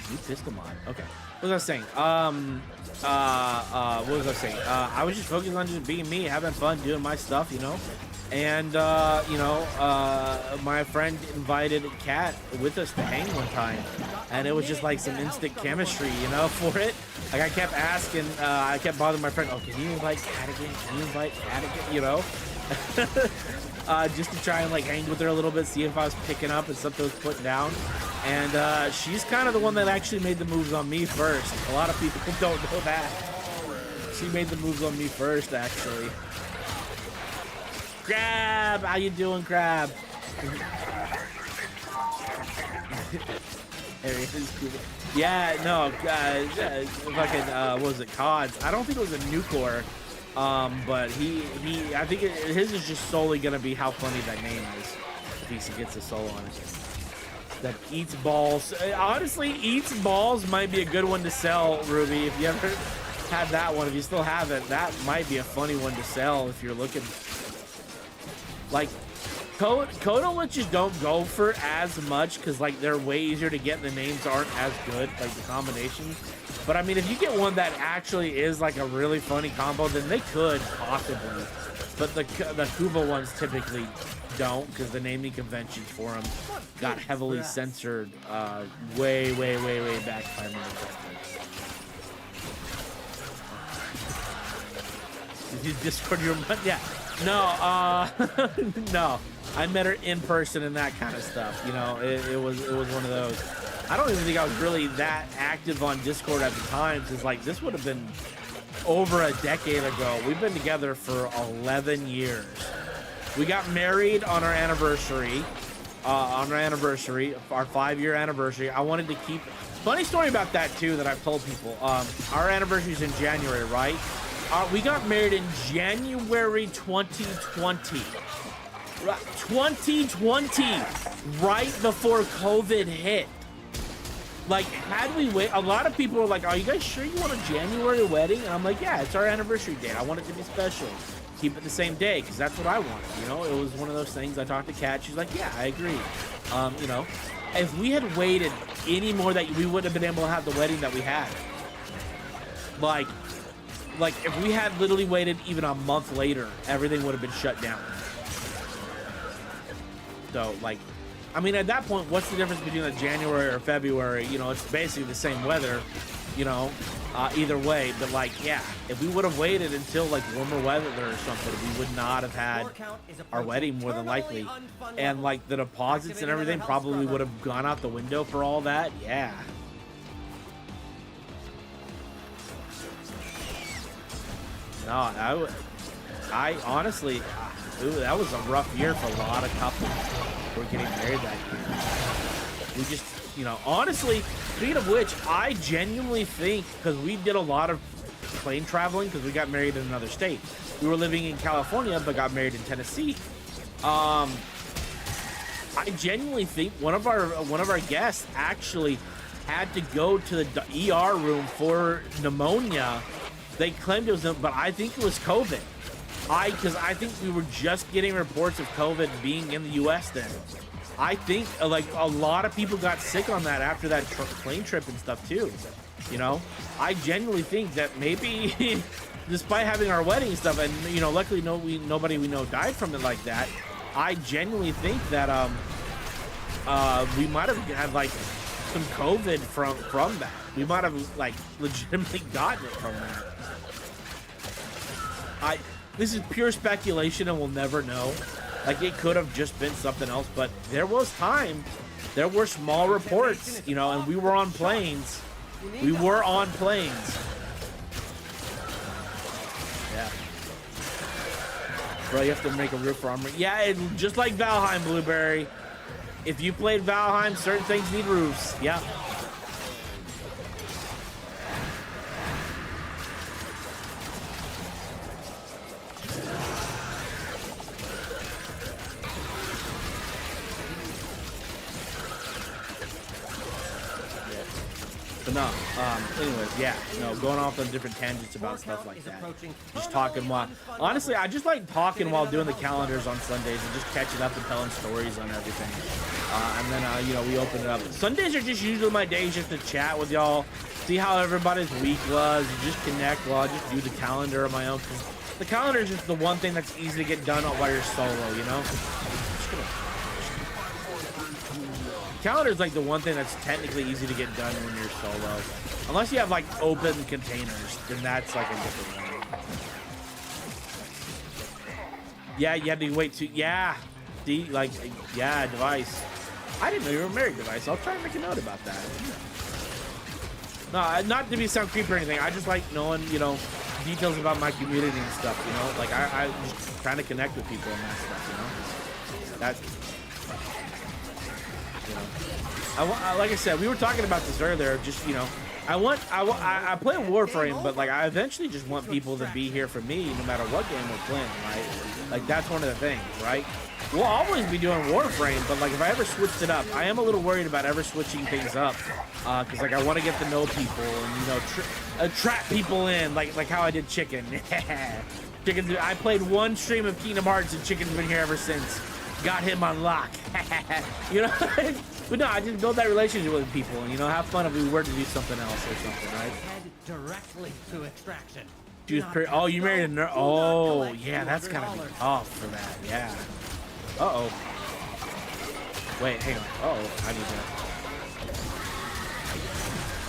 New pistol mod. Okay. What was I saying? What was I saying? I was just focused on just being me, having fun, doing my stuff, you know. And my friend invited Kat with us to hang one time, and it was just like some instant chemistry, you know, for it. Like I kept asking, I kept bothering my friend, oh, can you invite Kat again? Can you invite Kat again? You know. Just to try and like hang with her a little bit, see if I was picking up and something was putting down. And she's kind of the one that actually made the moves on me first. A lot of people don't know that. She made the moves on me first, actually. Crab, how you doing, Crab? There he is. Yeah, no, fucking, what was it, CODs? I don't think it was a Nucor. But I think his is just solely gonna be how funny that name is. If he gets a soul on it. That eats balls. Honestly, eats balls might be a good one to sell, Ruby. If you ever had that one, if you still have it, that might be a funny one to sell if you're looking. Like, Kodo Liches don't go for as much because like they're way easier to get. The names aren't as good, like the combinations. But I mean, if you get one that actually is like a really funny combo, then they could possibly but the Cuba ones typically don't, because the naming conventions for them got heavily censored way back if I remember correctly. Did you Discord your money? Yeah. No, no. I met her in person and that kind of stuff. You know, it was one of those. I don't even think I was really that active on Discord at the time, because like this would have been over a decade ago. We've been together for 11 years. We got married on our anniversary. Our 5-year anniversary. I wanted to keep. Funny story about that too that I've told people. Our anniversary is in January, right? We got married in January 2020. 2020, right before COVID hit. Like, had we wait, a lot of people were like, "Are you guys sure you want a January wedding?" And I'm like, "Yeah, it's our anniversary date. I want it to be special. Keep it the same day, because that's what I want." You know, it was one of those things. I talked to Kat. She's like, "Yeah, I agree." You know, if we had waited any more, that we wouldn't have been able to have the wedding that we had. Like if we had literally waited even a month later, everything would have been shut down. So, like, I mean, at that point, what's the difference between a January or February? You know, it's basically the same weather, you know, either way. But, like, yeah, if we would have waited until, like, warmer weather or something, we would not have had our wedding more than likely. And, like, the deposits and everything probably would have gone out the window for all that. Yeah. No, I honestly, that was a rough year for a lot of couples who were getting married that year. We just, you know, honestly, speaking of which, I genuinely think, because we did a lot of plane traveling, because we got married in another state. We were living in California, but got married in Tennessee. I genuinely think one of our guests actually had to go to the ER room for pneumonia. They claimed it was, but I think it was COVID. Because I think we were just getting reports of COVID being in the U.S. then. I think like a lot of people got sick on that after that plane trip and stuff too. You know, I genuinely think that maybe, despite having our wedding and stuff, and you know, luckily nobody we know died from it like that. I genuinely think that we might have had like some COVID from that. We might have like legitimately gotten it from that. This is pure speculation and we'll never know. Like, it could have just been something else, but there was time. There were small reports, you know, and we were on planes. We were on planes. Yeah. Bro, you have to make a roof for armor. Yeah, just like Valheim, Blueberry. If you played Valheim, certain things need roofs. Yeah. But no, anyways, yeah, no, going off on different tangents about stuff like that. Just talking while, honestly, I just like talking while doing the calendars on Sundays and just catching up and telling stories on everything. And then, you know, we open it up. Sundays are just usually my days just to chat with y'all, see how everybody's week was, and just connect while I just do the calendar on my own. Cause the calendar is just the one thing that's easy to get done while you're solo, you know? Calendar is like the one thing that's technically easy to get done when you're solo. Unless you have like open containers, then that's like a different one. Yeah, you had to wait to, yeah. See, like, yeah, Device. I didn't know you were married, Device. I'll try and make a note about that. No, not to be sound creepy or anything. I just like knowing, you know, details about my community and stuff, you know? Like, I just trying to connect with people and that stuff, you know? That's... You know, like I said, we were talking about this earlier. Just, you know, I play Warframe, but like I eventually just want people to be here for me, no matter what game we're playing, right? Like that's one of the things, right? We'll always be doing Warframe, but like if I ever switched it up, I am a little worried about ever switching things up, because like I want to get to know people and, you know, trap people in, like how I did Chicken. Chicken's, I played one stream of Kingdom Hearts and Chicken's been here ever since. Got him on lock. You know? But no, I just build that relationship with people and, you know, have fun if we were to do something else or something, right? Head directly to extraction. She was pretty. Oh, you married a nerd. Oh, yeah, that's gotta be tough for that. Yeah. Uh-oh. Wait, hang on. Uh-oh, I need to...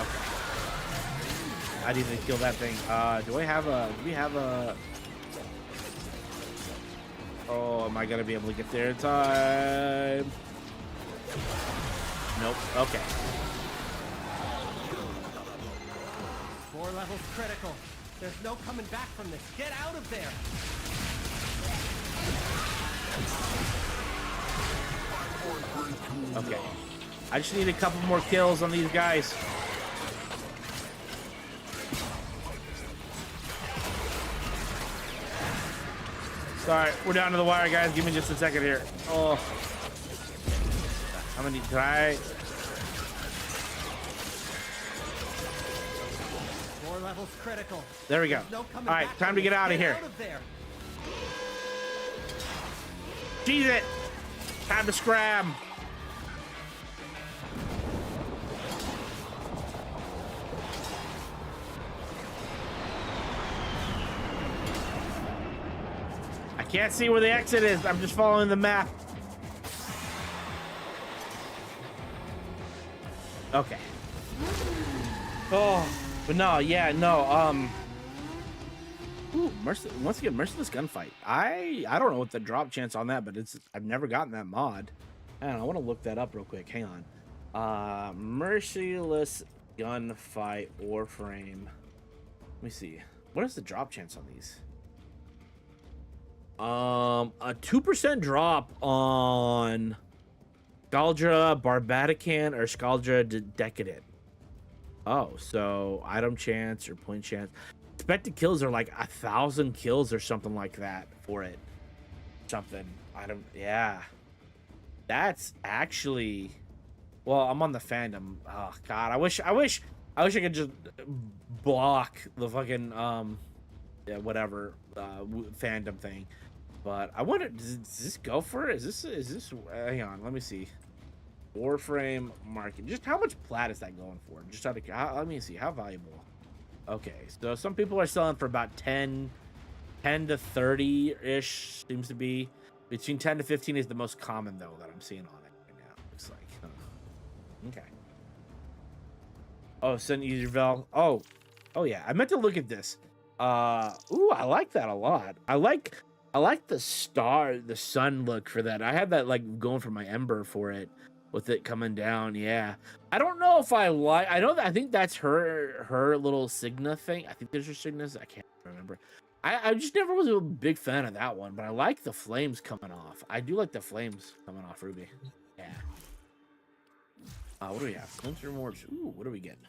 Okay. I need to kill that thing. Do we have a... Oh, am I gonna be able to get there in time? Nope. Okay. 4 levels critical. There's no coming back from this. Get out of there. Okay. I just need a couple more kills on these guys. Sorry, we're down to the wire, guys. Give me just a second here. Oh. How many did I... 4 levels critical. There we go. No all right, time to get out of here. Cheese it. Time to scram. I can't see where the exit is. I'm just following the map. Okay. Oh, but no, yeah, no, ooh, once again, merciless gunfight. I don't know what the drop chance on that, but I've never gotten that mod. I want to look that up real quick. Hang on. Merciless gunfight Warframe. Let me see. What is the drop chance on these? A 2% drop on Scaldra Barbatican or Scaldra Decadent. Oh, so item chance or point chance. Expected kills are like 1,000 kills or something like that for it. Something. Yeah. That's actually... Well, I'm on the fandom. Oh, God. I wish I could just block the fucking, yeah, whatever, fandom thing. But I wonder, does this go for it? Is this, hang on, let me see. Warframe market. Just how much plat is that going for? Just out of, let me see, how valuable? Okay, so some people are selling for about 10 to 30-ish, seems to be. Between 10 to 15 is the most common, though, that I'm seeing on it right now. Looks like. Okay. Oh, send user val. Oh, yeah, I meant to look at this. Ooh, I like that a lot. I like the sun look for that. I had that like going for my Ember for it, with it coming down. Yeah, I don't know if I like. I think that's her little Signa thing. I think there's her Signas. I can't remember. I just never was a big fan of that one, but I like the flames coming off. I do like the flames coming off Ruby. Yeah. What do we have? Glimpse rewards. Ooh, what are we getting?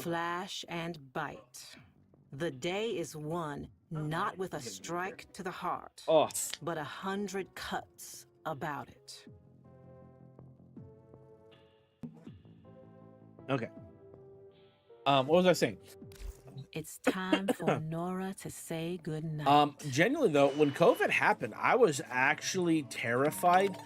Flash and bite. The day is won, not with a strike to the heart, but 100 cuts about it. Okay. What was I saying? It's time for Nora to say goodnight. Genuinely though, when COVID happened, I was actually terrified.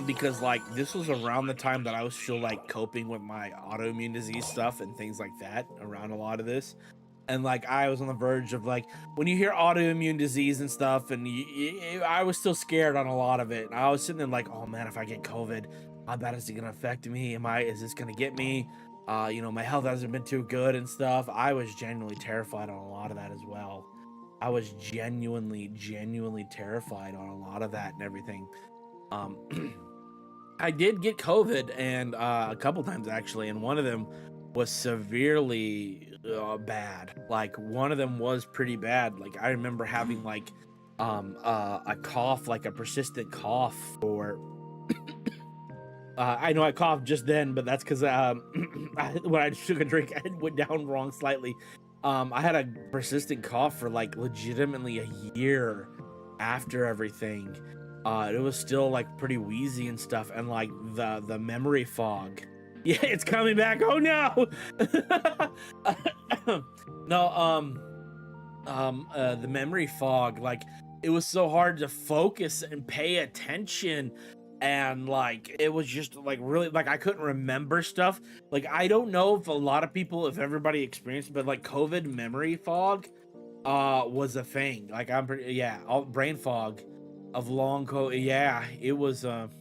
Because like this was around the time that I was still like coping with my autoimmune disease stuff and things like that around a lot of this. And like I was on the verge of like when you hear autoimmune disease and stuff, and I was still scared on a lot of it. And I was sitting there like, oh man, if I get COVID, how bad is it gonna affect me? Is this gonna get me? You know, my health hasn't been too good and stuff. I was genuinely terrified on a lot of that as well. I was genuinely terrified on a lot of that and everything. I did get COVID and a couple times actually, and one of them was severely bad. Like one of them was pretty bad. Like I remember having like a cough, like a persistent cough for I know I coughed just then, but that's because when I took a drink, I went down wrong slightly. I had a persistent cough for like legitimately a year after everything. It was still like pretty wheezy and stuff, and like the memory fog. Yeah, it's coming back. Oh no. No, the memory fog, like it was so hard to focus and pay attention and like it was just like really like I couldn't remember stuff. Like I don't know if a lot of people, if everybody experienced, but like COVID memory fog was a thing. Like I'm pretty, yeah, all brain fog of long COVID. Yeah, it was look,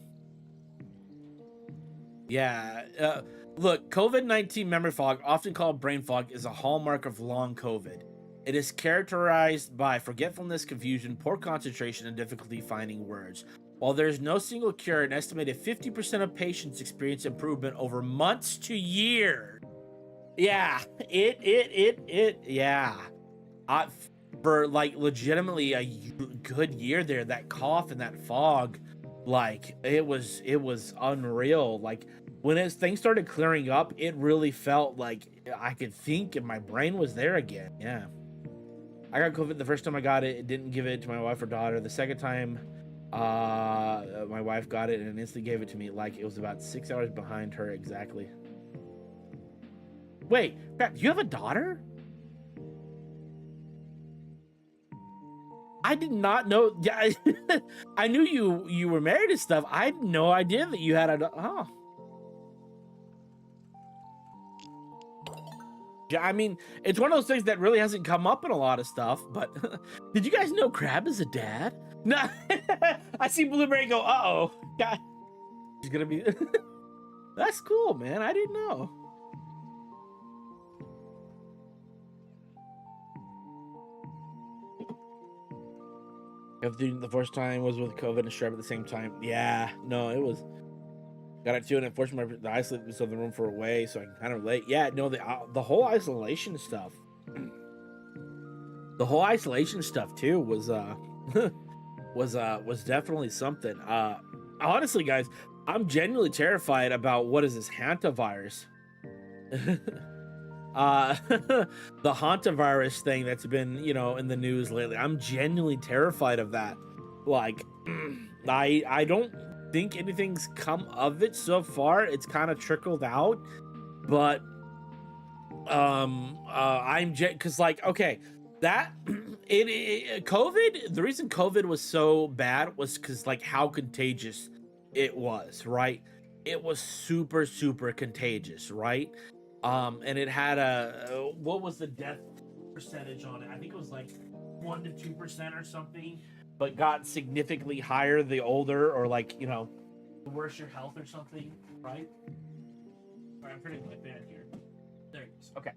COVID-19 memory fog, often called brain fog, is a hallmark of long COVID. It is characterized by forgetfulness, confusion, poor concentration, and difficulty finding words. While there is no single cure, an estimated 50% of patients experience improvement over months to years. Yeah, yeah. For like legitimately a good year there, that cough and that fog, like it was unreal. Like when things started clearing up, it really felt like I could think and my brain was there again. Yeah. I got COVID the first time I got it. It didn't give it to my wife or daughter. The second time, my wife got it and instantly gave it to me. Like it was about 6 hours behind her exactly. Wait, Pat, do you have a daughter? I did not know. Yeah, I knew you were married and stuff. I had no idea that you had a. Oh. Yeah, I mean, it's one of those things that really hasn't come up in a lot of stuff, but did you guys know Crab is a dad? No, I see Blueberry go, uh-oh. God, she's gonna be, that's cool, man. I didn't know. The first time was with COVID and strep at the same time. Yeah, no, it was. Got it too, and unfortunately, the isolation was in the room for a way, so I can kind of relate. Yeah, no, the whole isolation stuff, too was was definitely something. Honestly, guys, I'm genuinely terrified about what is this hantavirus. The hantavirus thing that's been, you know, in the news lately. I'm genuinely terrified of that. Like, I don't think anything's come of it so far. It's kind of trickled out, but because like, okay, that COVID, the reason COVID was so bad was because like how contagious it was, right? It was super contagious, right? And it had a, what was the death percentage on it? I think it was like 1 to 2% or something, but got significantly higher the older, or like, you know, the worse your health or something, right? All right, I'm pretty like bad here. There it is. Okay.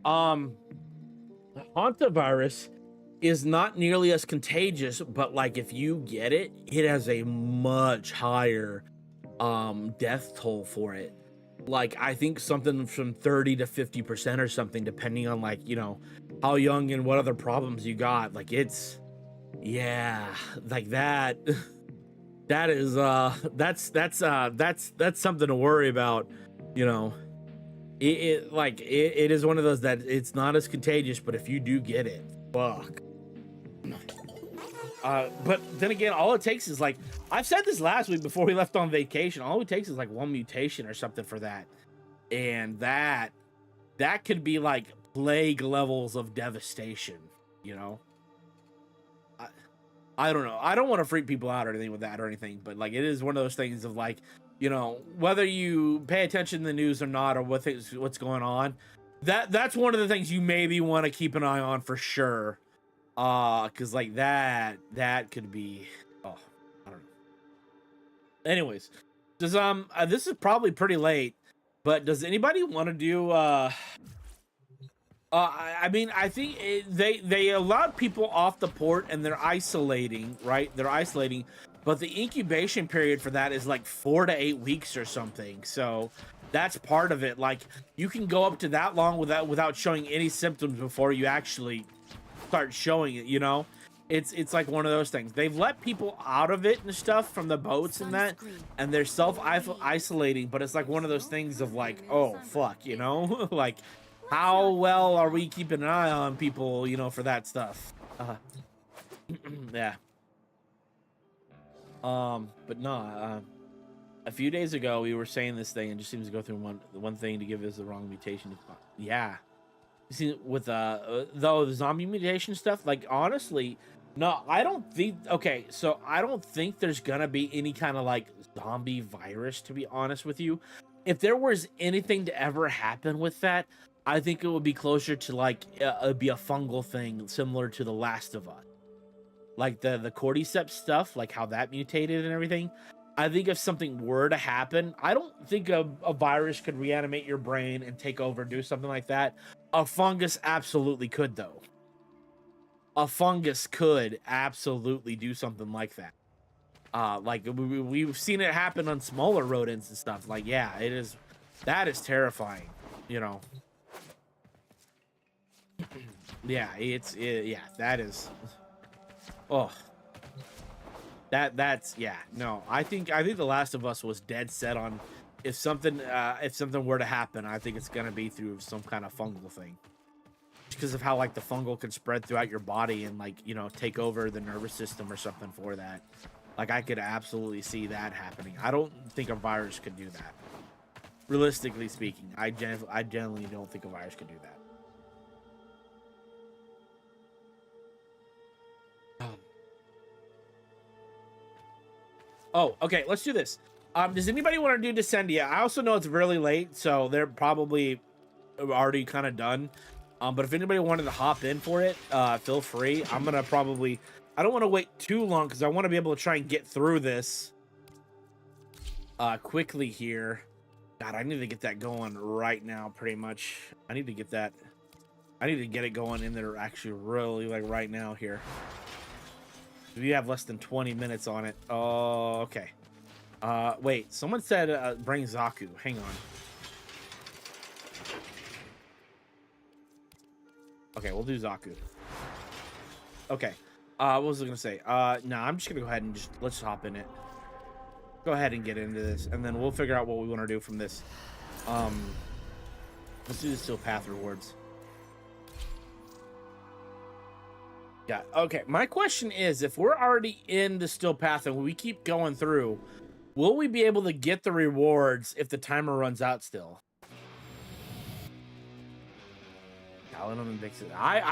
The hantavirus is not nearly as contagious, but like if you get it, it has a much higher death toll for it. Like I think something from 30 to 50% or something, depending on like, you know, how young and what other problems you got. Like it's, yeah, like that is that's something to worry about, you know. It is one of those that it's not as contagious, but if you do get it, fuck. But then again, all it takes is like, I've said this last week before we left on vacation, all it takes is like one mutation or something for that, and that could be like plague levels of devastation, you know. I don't know, I don't want to freak people out or anything with that or anything, but like it is one of those things of like, you know, whether you pay attention to the news or not, or what's going on, that's one of the things you maybe want to keep an eye on for sure. Because like that could be, oh, I don't know. Anyways, does this is probably pretty late, but does anybody want to do I mean, I think they allowed people off the port and they're isolating, right? They're isolating, but the incubation period for that is like 4 to 8 weeks or something. So that's part of it. Like you can go up to that long without showing any symptoms before you actually start showing it, you know. It's like one of those things. They've let people out of it and stuff from the boats and that, and they're self-isolating, but it's like one of those things of like, oh fuck, you know. Like how well are we keeping an eye on people, you know, for that stuff? Yeah. But no, a few days ago we were saying this thing and just seems to go through one thing to give us the wrong mutation. Yeah. You see, with though the zombie mutation stuff, like honestly, No, I don't think. Okay, so I don't think there's gonna be any kind of like zombie virus, to be honest with you. If there was anything to ever happen with that, I think it would be closer to like it'd be a fungal thing similar to The Last of Us, like the cordyceps stuff, like how that mutated and everything. I think if something were to happen, I don't think a virus could reanimate your brain and take over and do something like that. A fungus absolutely could, though. A fungus could absolutely do something like that. Like we've seen it happen on smaller rodents and stuff. Like, yeah, it is. That is terrifying, you know. Yeah, yeah, that is. Oh. That's yeah, no. I think The Last of Us was dead set on if something were to happen, I think it's gonna be through some kind of fungal thing. Because of how like the fungal can spread throughout your body and like, you know, take over the nervous system or something for that. Like I could absolutely see that happening. I don't think a virus could do that. Realistically speaking, I generally don't think a virus could do that. Oh, okay, let's do this. Does anybody want to do Descendia? I also know it's really late, so they're probably already kind of done. But if anybody wanted to hop in for it, feel free. I'm gonna probably. I don't want to wait too long because I want to be able to try and get through this quickly here. God, I need to get that going right now. Pretty much, I need to get that. I need to get it going in there actually, really like right now here. We have less than 20 minutes on it. Oh, okay. Wait, someone said bring Zaku. Hang on. Okay, we'll do Zaku. Okay. What was I gonna say? No, I'm just gonna go ahead and let's hop in it. Go ahead and get into this, and then we'll figure out what we want to do from this. Let's do the Steel Path rewards. Yeah, okay. My question is, if we're already in the Steel Path and we keep going through, will we be able to get the rewards if the timer runs out still? I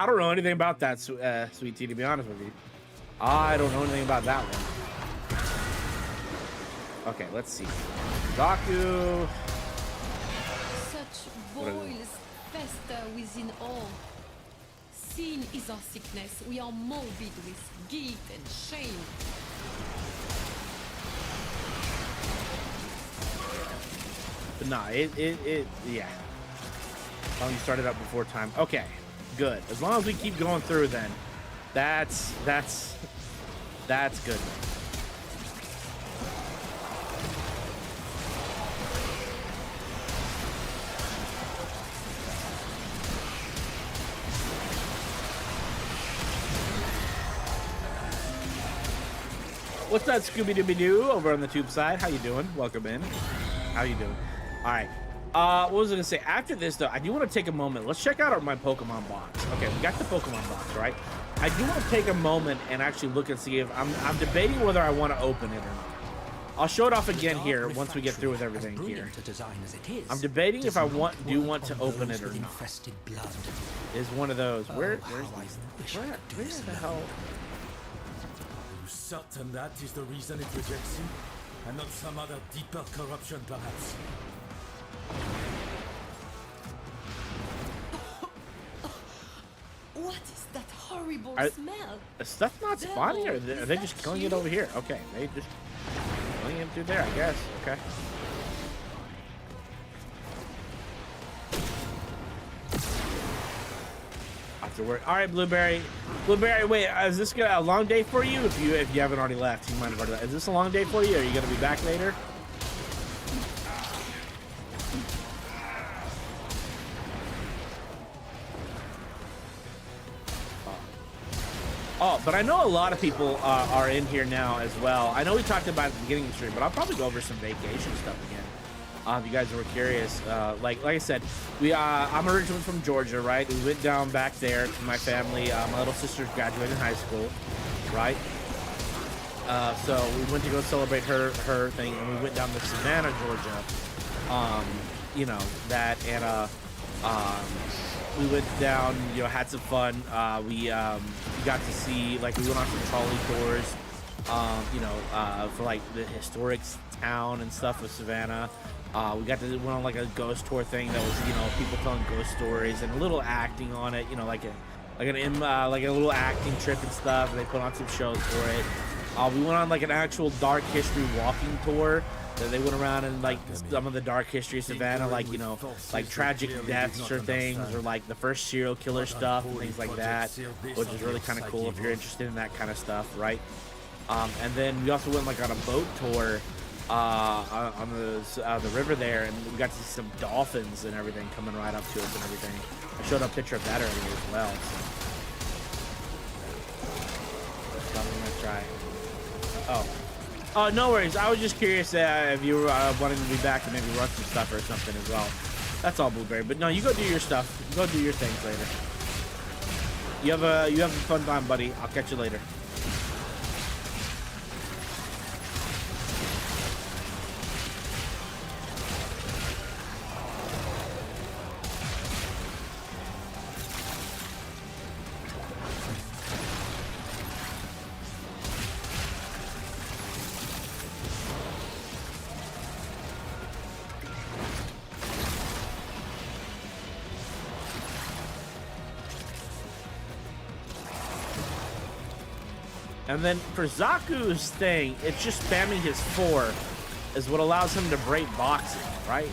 don't know anything about that, Sweet Tea, to be honest with you. I don't know anything about that one. Okay, let's see. Zaku. Such boils fester within all. Sin is our sickness. We are morbid with guilt and shame. But nah, yeah. Oh, you started up before time. Okay, good. As long as we keep going through, then that's good. What's that, Scooby-Dooby-Doo over on the tube side? How you doing? Welcome in. How you doing? All right. What was I gonna say? After this, though, I do want to take a moment. Let's check out my Pokemon box. Okay, we got the Pokemon box, right? I do want to take a moment and actually look and see if I'm debating whether I want to open it or not. I'll show it off again here once we get through with everything here. I'm debating if I do want to open it or not. Is one of those. Where the hell? Certain that is the reason it rejects you, and not some other deeper corruption, perhaps. What is that horrible smell? Is stuff not spawning, or are they just killing it over here? Okay, they just killing it through there, I guess. Okay. All right, Blueberry. Blueberry, wait, is this a long day for you? If you haven't already left, you might have already left. Is this a long day for you? Are you gonna be back later? Oh, but I know a lot of people are in here now as well. I know we talked about it at the beginning of the stream, but I'll probably go over some vacation stuff again. If you guys were curious, like I said, I'm originally from Georgia, right? We went down back there to my family. My little sister graduated high school, right? So we went to go celebrate her thing, and we went down to Savannah, Georgia. You know that, and we went down, you know, had some fun. We got to see, like, we went on some trolley tours, you know, for like the historic town and stuff with Savannah. We went on like a ghost tour thing that was, you know, people telling ghost stories and a little acting on it, you know, like a little acting trip and stuff. And they put on some shows for it. We went on like an actual dark history walking tour. They went around and like some of the dark history of Savannah, like, you know, like tragic deaths or things, or like the first serial killer stuff and things like that, which is really kind of cool if you're interested in that kind of stuff, right? And then we also went like on a boat tour on the river there, and we got to see some dolphins and everything coming right up to us and everything. I showed a picture of that earlier as well. So I'm gonna try. Oh, no worries. I was just curious if you were wanting to be back and maybe run some stuff or something as well. That's all, Blueberry. But no, you go do your stuff. Go do your things later. You have a fun time, buddy. I'll catch you later. And then for Zaku's thing, it's just spamming his 4 is what allows him to break boxing, right?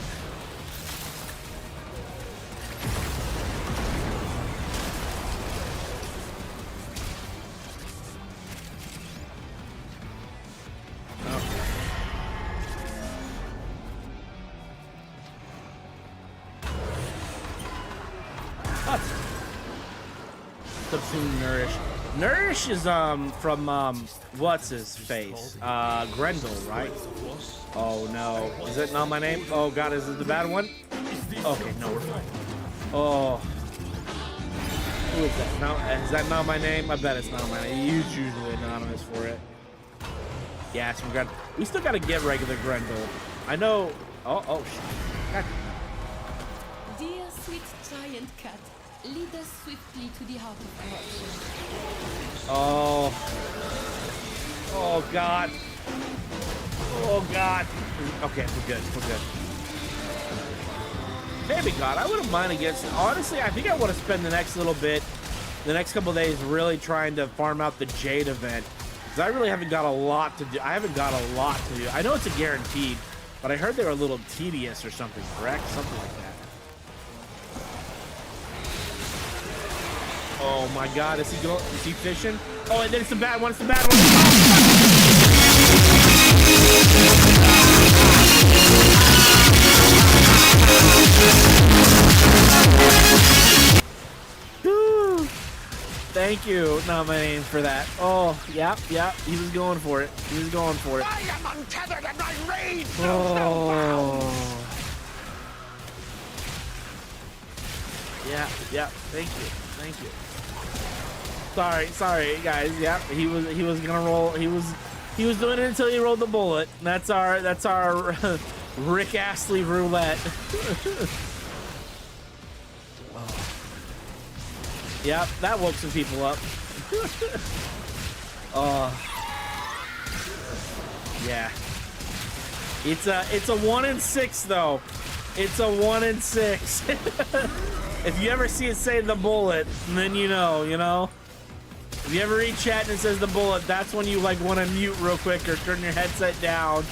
Subsume Nourish. Nourish is from what's his face? Grendel, right? Oh no. Is it not my name? Oh god, is it the bad one? Okay, no, we're fine. Oh. Who is that? No, is that not my name? I bet it's not my name. He's usually anonymous for it. Yes, we still gotta get regular Grendel. I know. Oh shit. God. Dear sweet giant cat, lead us swiftly to the heart of corruption. Oh god. Oh god. Okay, we're good. We're good. Maybe God, I wouldn't mind against. Honestly, I think I want to spend the next little bit, the next couple of days, really trying to farm out the Jade event, because I really haven't got a lot to do. I haven't got a lot to do. I know it's a guaranteed, but I heard they were a little tedious or something. Correct? Something like that. Oh my God, is he fishing? Oh, and then it's the bad one. It's the bad one. Thank you, Nominating, for that. Oh, yep, he was going for it. He was going for it. I am untethered and my rage knows no bounds. Yeah, thank you. Sorry, guys. Yep, he was gonna roll. He was doing it until he rolled the bullet. That's our Rick Astley roulette. Yep, that woke some people up. Yeah. It's a 1 in 6 though. It's a 1 in 6. If you ever see it say the bullet, then you know. If you ever read chat and it says the bullet, that's when you like want to mute real quick or turn your headset down.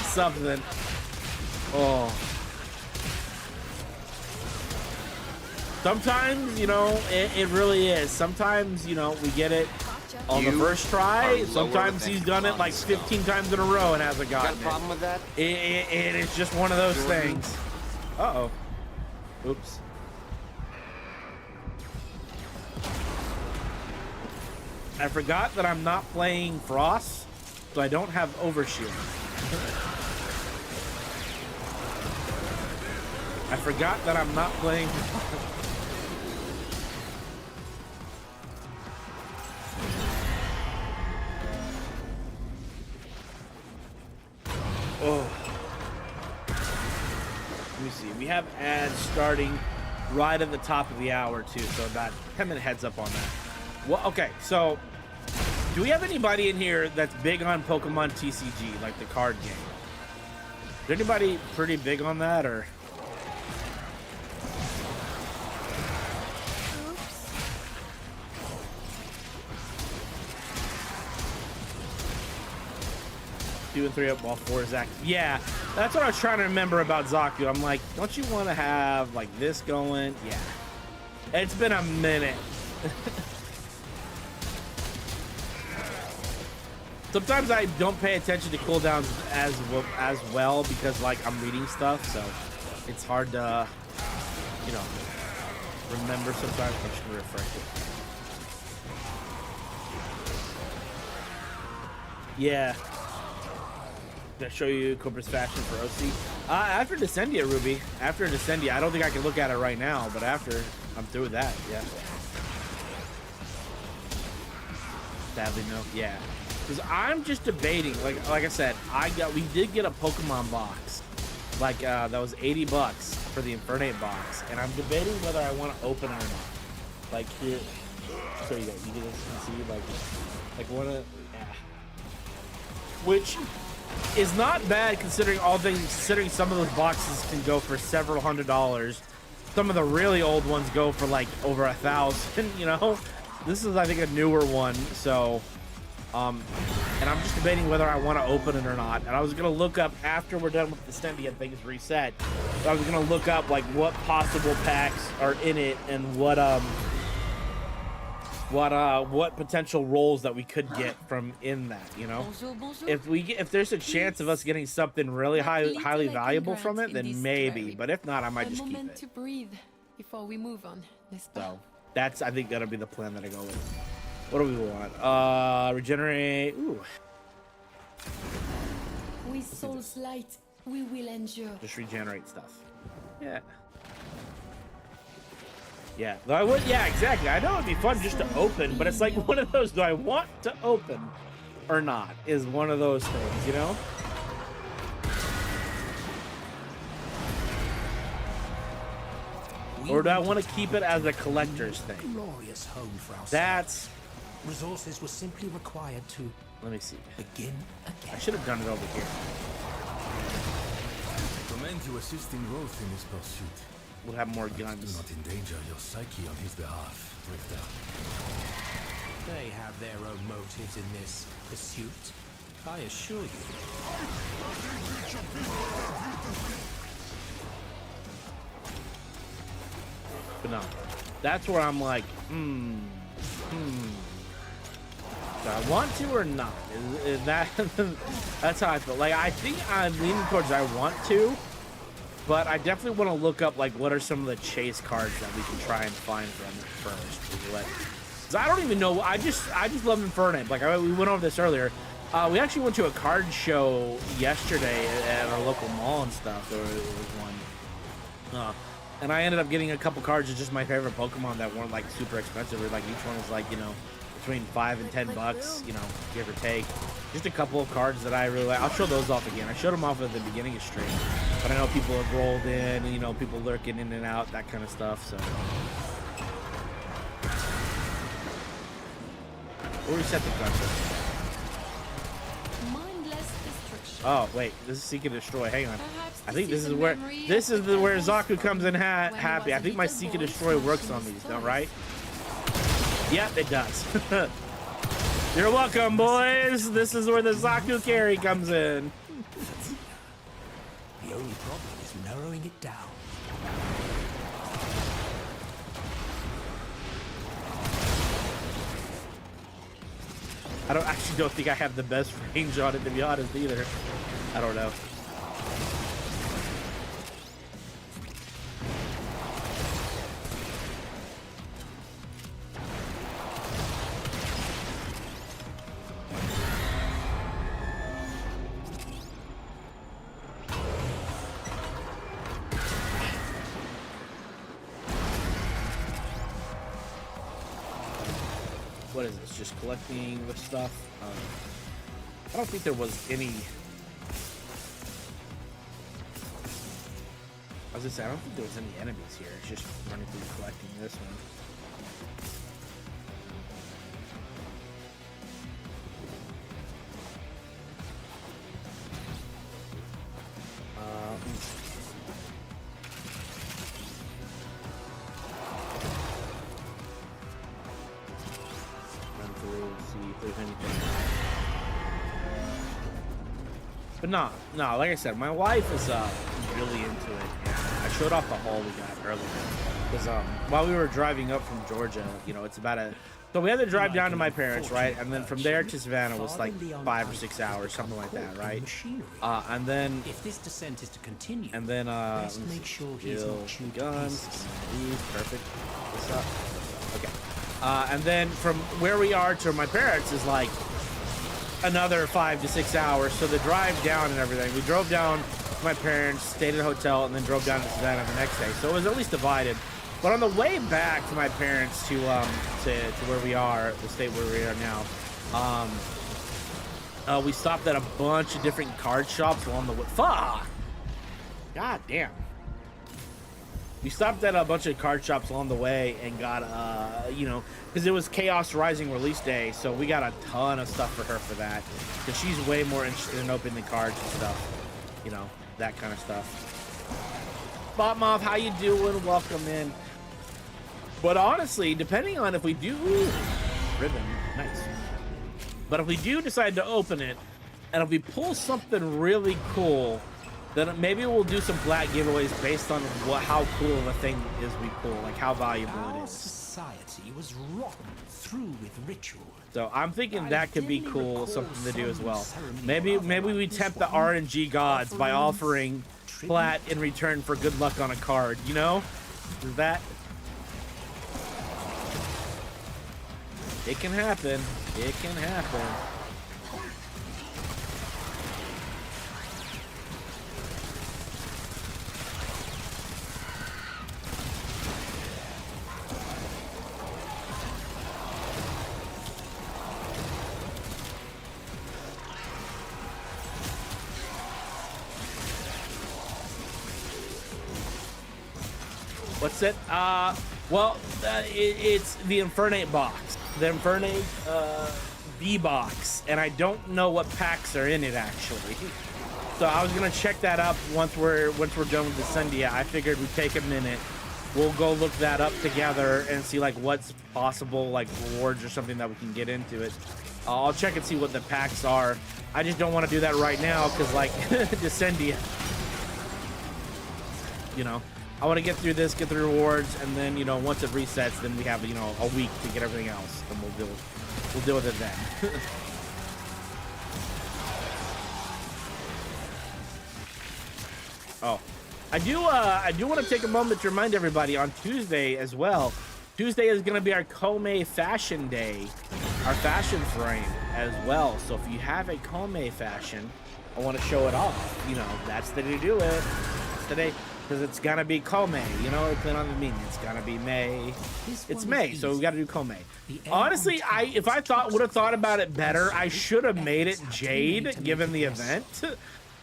Something. Oh. Sometimes, it really is. Sometimes, we get it on the first try. Sometimes he's done it like 15 times in a row and hasn't gotten it. Got a problem with that? It is just one of those things. Uh-oh. Oops. I forgot that I'm not playing Frost, so I don't have Overshield. I forgot that I'm not playing. Oh. Let me see. We have ads starting right at the top of the hour too, so about 10-minute heads up on that. Well, okay, so do we have anybody in here that's big on Pokemon TCG, like the card game? Is anybody pretty big on that, or? Two and three up while 4 is active. Yeah, that's what I was trying to remember about Zaku. I'm like, don't you want to have like this going? Yeah. It's been a minute. Sometimes I don't pay attention to cooldowns as well because like I'm reading stuff, so it's hard to, you know, remember sometimes. I'm just gonna refresh it. Yeah. Did I show you Cobra's fashion for OC? After Descendia, Ruby. After Descendia, I don't think I can look at it right now, but after I'm through with that, yeah. Sadly, no. Yeah. Because I'm just debating, like I said, we did get a Pokemon box, like that was $80 for the Infernape box, and I'm debating whether I want to open it or not. Like here, so you guys can see, like one of, yeah, which is not bad considering all things. Considering some of those boxes can go for several $100s. Some of the really old ones go for like over 1,000. You know, this is I think a newer one, so. And I'm just debating whether I want to open it or not. And I was gonna look up after we're done with the Descendia and things reset. I was gonna look up like what possible packs are in it and what potential roles that we could get from in that. You know, if there's a chance of us getting something really highly valuable from it, then maybe. But if not, I might just keep it. To breathe before we move on. So that's I think that'll be the plan that I go with. What do we want? Regenerate. Ooh. With Soul's light, we will endure. Just regenerate stuff. Yeah. Yeah. Though I would. Yeah, exactly. I know it'd be fun just to open, but it's like one of those. Do I want to open or not? Is one of those things, you know? Or do I want to keep it as a collector's thing? Glorious home for our That's. Resources were simply required to Let me see. begin again. I should have done it over here. Recommend you assist in growth in this pursuit. We'll have more Do guns. not endanger your psyche on his behalf, Drifter. They have their own motives in this pursuit, I assure you. But no, that's where I'm like, do I want to or not? Is that that's how I feel. Like I think I'm leaning towards I want to, but I definitely want to look up like what are some of the chase cards that we can try and find from it first. Because I don't even know. I just love Infernape. Like we went over this earlier. We actually went to a card show yesterday at our local mall and stuff. There was one. And I ended up getting a couple cards of just my favorite Pokemon that weren't like super expensive. Or like each one was like, you know, between $5 and $10, you know, give or take. Just a couple of cards that I really like. I'll show those off again. I showed them off at the beginning of stream, but I know people have rolled in, and, you know, people lurking in and out, that kind of stuff. So we'll reset the gun. Mindless destruction. Oh wait, this is Seek and Destroy. Hang on. Perhaps I think this this is is a where memory where of Zaku the comes in when he happy. was I a think my little Seek and boy Destroy works smashing on his these, though, toys. right? Yep, it does. You're welcome, boys. This is where the Zaku carry comes in. The only problem is narrowing it down. I actually don't think I have the best range on it, to be honest, either. I don't know. What is this? Just collecting the stuff? I don't think there was any. I was gonna say, I don't think there was any enemies here. It's just running through collecting this one. Run through, see if there's anything. But no, like I said, my wife is really into it. Yeah, I showed off the haul we got earlier because while we were driving up from Georgia, you know, it's about so we had to drive down to my parents, right, and then from there to Savannah was like 5 or 6 hours, something like that, right? And then if this descent is to continue, and then let's make sure he's not chewed to guns, pieces. perfect. What's up? Okay. And then from where we are to my parents is like another 5 to 6 hours. So the drive down and everything, we drove down to my parents, stayed at a hotel, and then drove down to Savannah the next day. So it was at least divided. But on the way back to my parents to where we are, the state where we are now, we stopped at a bunch of different card shops along the way. Fuck! God damn. We stopped at a bunch of card shops along the way and got, you know, because it was Chaos Rising release day, so we got a ton of stuff for her for that. Because she's way more interested in opening the cards and stuff, you know, that kind of stuff. Botmoth, how you doing? Welcome in. But honestly, depending on if we do, ribbon, nice. But if we do decide to open it, and if we pull something really cool, then maybe we'll do some flat giveaways based on how cool of a thing is we pull, like how valuable it is. Society was rotten through with ritual. So I'm thinking that could be cool, something to do as well. Maybe we tempt the RNG gods by offering flat in return for good luck on a card, you know? Is that? It can happen. It can happen. What's it? Well, it's the Infernate box. The Infernate V box, and I don't know what packs are in it actually. So I was gonna check that up once we're done with Descendia. I figured we'd take a minute. We'll go look that up together and see like what's possible, like rewards or something that we can get into it. I'll check and see what the packs are. I just don't want to do that right now because like Descendia, you know. I want to get through this, get the rewards, and then, you know, once it resets, then we have, you know, a week to get everything else, and we'll deal with it then. Oh, I do want to take a moment to remind everybody on Tuesday as well. Tuesday is going to be our Kome Fashion Day, our fashion frame as well. So if you have a Kome fashion, I want to show it off. You know, that's the day to do it. That's the day. Because it's gonna be Kome, you know, it's been on the meaning. It's gonna be May. It's May, so we gotta do Kome. Honestly, if I would have thought about it better, I should have made it Jade, given the event.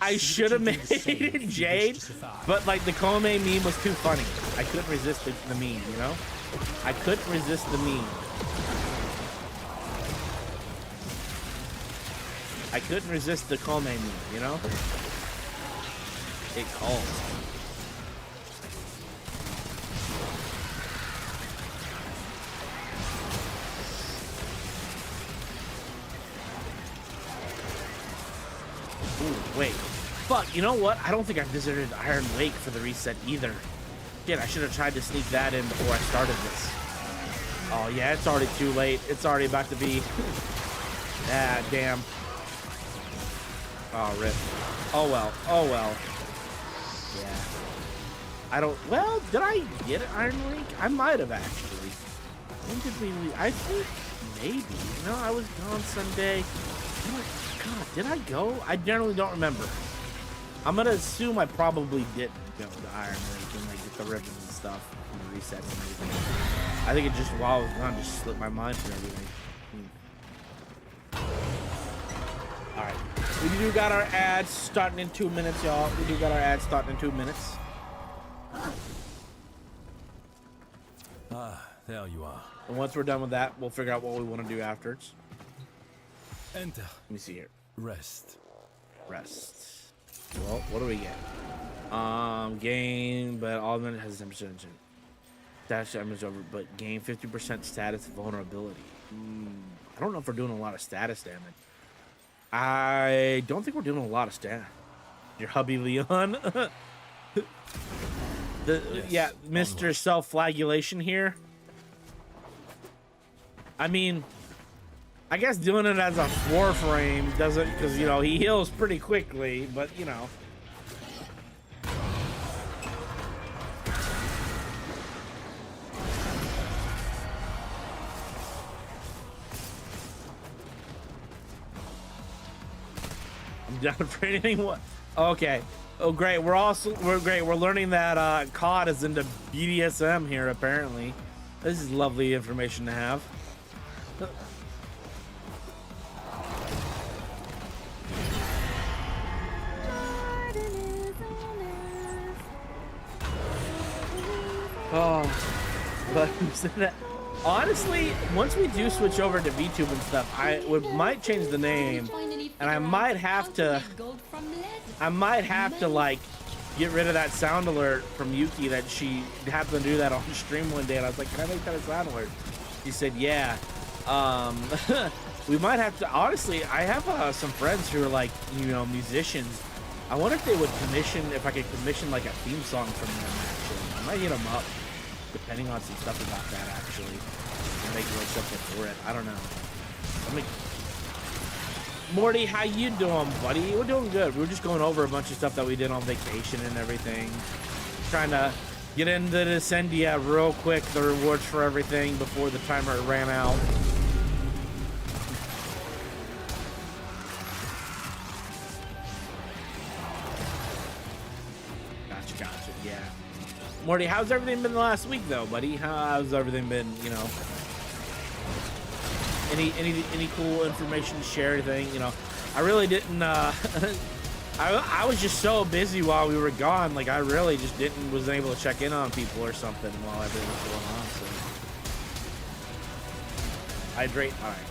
I should have made it Jade, but like the Kome meme was too funny. I couldn't resist the meme, you know? I couldn't resist the meme. I couldn't resist the Kome meme, you know? It calls. Ooh, wait. Fuck, you know what? I don't think I visited Iron Lake for the reset either. Shit, I should have tried to sneak that in before I started this. Oh, yeah, it's already too late. It's already about to be... Ah, damn. Oh, rip. Oh, well. Oh, well. Yeah. I don't... Well, did I get Iron Lake? I might have, actually. When did we leave? I think maybe. No, I was gone Sunday. God, did I go? I generally don't remember. I'm gonna assume I probably didn't go to Iron Lake and like get the ribbons and stuff and the resets and everything. I think it just, while I was gone, just slipped my mind for everything. Alright. We do got our ads starting in 2 minutes, y'all. We do got our ads starting in 2 minutes. There you are. And once we're done with that, we'll figure out what we want to do afterwards. Enter. Let me see here. Rest. Rest. Well, what do we get? Gain, but all minute has 10%. Status damage over, but gain 50% status vulnerability. I don't know if we're doing a lot of status damage. I don't think we're doing a lot of status. Your hubby Leon. Yeah, Mr. Self-flagellation here. I mean, I guess doing it as a Warframe doesn't, because, you know, he heals pretty quickly, but, you know. I'm down for anything. What? Okay. Oh, great. We're great. We're learning that COD is into BDSM here, apparently. This is lovely information to have. Oh, but honestly, once we do switch over to VTube and stuff, might change the name, and I might have to like get rid of that sound alert from Yuki that she happened to do that on stream one day, and I was like, can I make that a sound alert? She said, yeah. We might have to. Honestly, I have some friends who are like, you know, musicians. I wonder if they would commission, if I could commission like a theme song from them. Actually, I might hit them up, depending on some stuff about that. Actually, and make like something for it. I don't know. Morty, how you doing, buddy? We're doing good. We were just going over a bunch of stuff that we did on vacation and everything. Trying to get into this India real quick, the rewards for everything before the timer ran out. Gotcha, yeah. Morty, how's everything been the last week, though, buddy? How's everything been, you know? Any cool information to share, anything, you know? I really didn't, I was just so busy while we were gone, like, I really just wasn't able to check in on people or something while everything was going on, so. Hydrate, all right.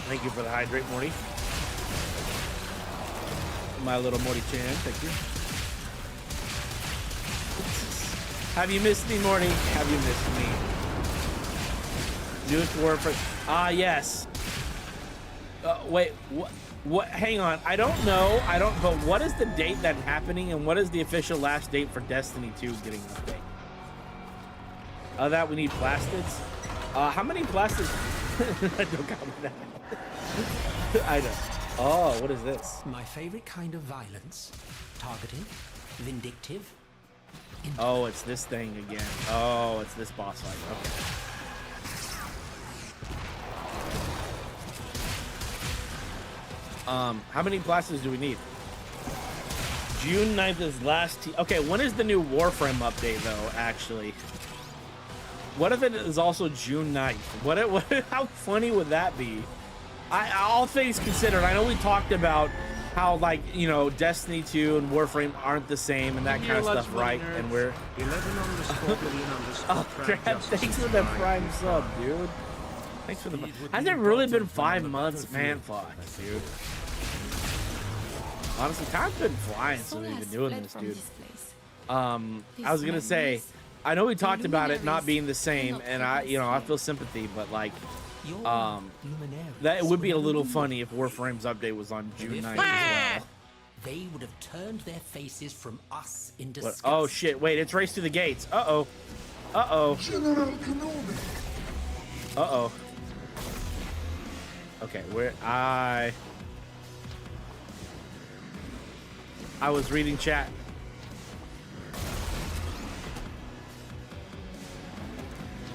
Thank you for the hydrate, Morty. My little Morty Chan, thank you. Have you missed me, Morty? Have you missed me? Newest Warframe. Ah, yes. Wait, what? Hang on. I don't know. But what is the date that's happening, and what is the official last date for Destiny 2 getting an update? That we need plastids. How many plastids? I don't count that. I know. Oh, what is this? My favorite kind of violence. Targeted, vindictive. Oh, it's this thing again. Oh, it's this boss fight. Okay. How many plastids do we need? June 9th is last. Okay, when is the new Warframe update, though, actually? What if it is also June 9th? What how funny would that be? All things considered, I know we talked about how, like, you know, Destiny 2 and Warframe aren't the same and that kind of stuff, right? And we're 11_billion_. Oh, crap. Thanks for the prime sub, dude. Thanks for the. Has it really been 5 months? Man, fuck, dude. Honestly, time's been flying since we've been doing this, dude. I was gonna say, I know we talked about it not being the same, and I feel sympathy, but like, that it would be a little funny if Warframe's update was on June 9th as well. They would have turned their faces from us in disgust. Oh shit! Wait, it's Race to the Gates. Uh oh. Okay, I was reading chat.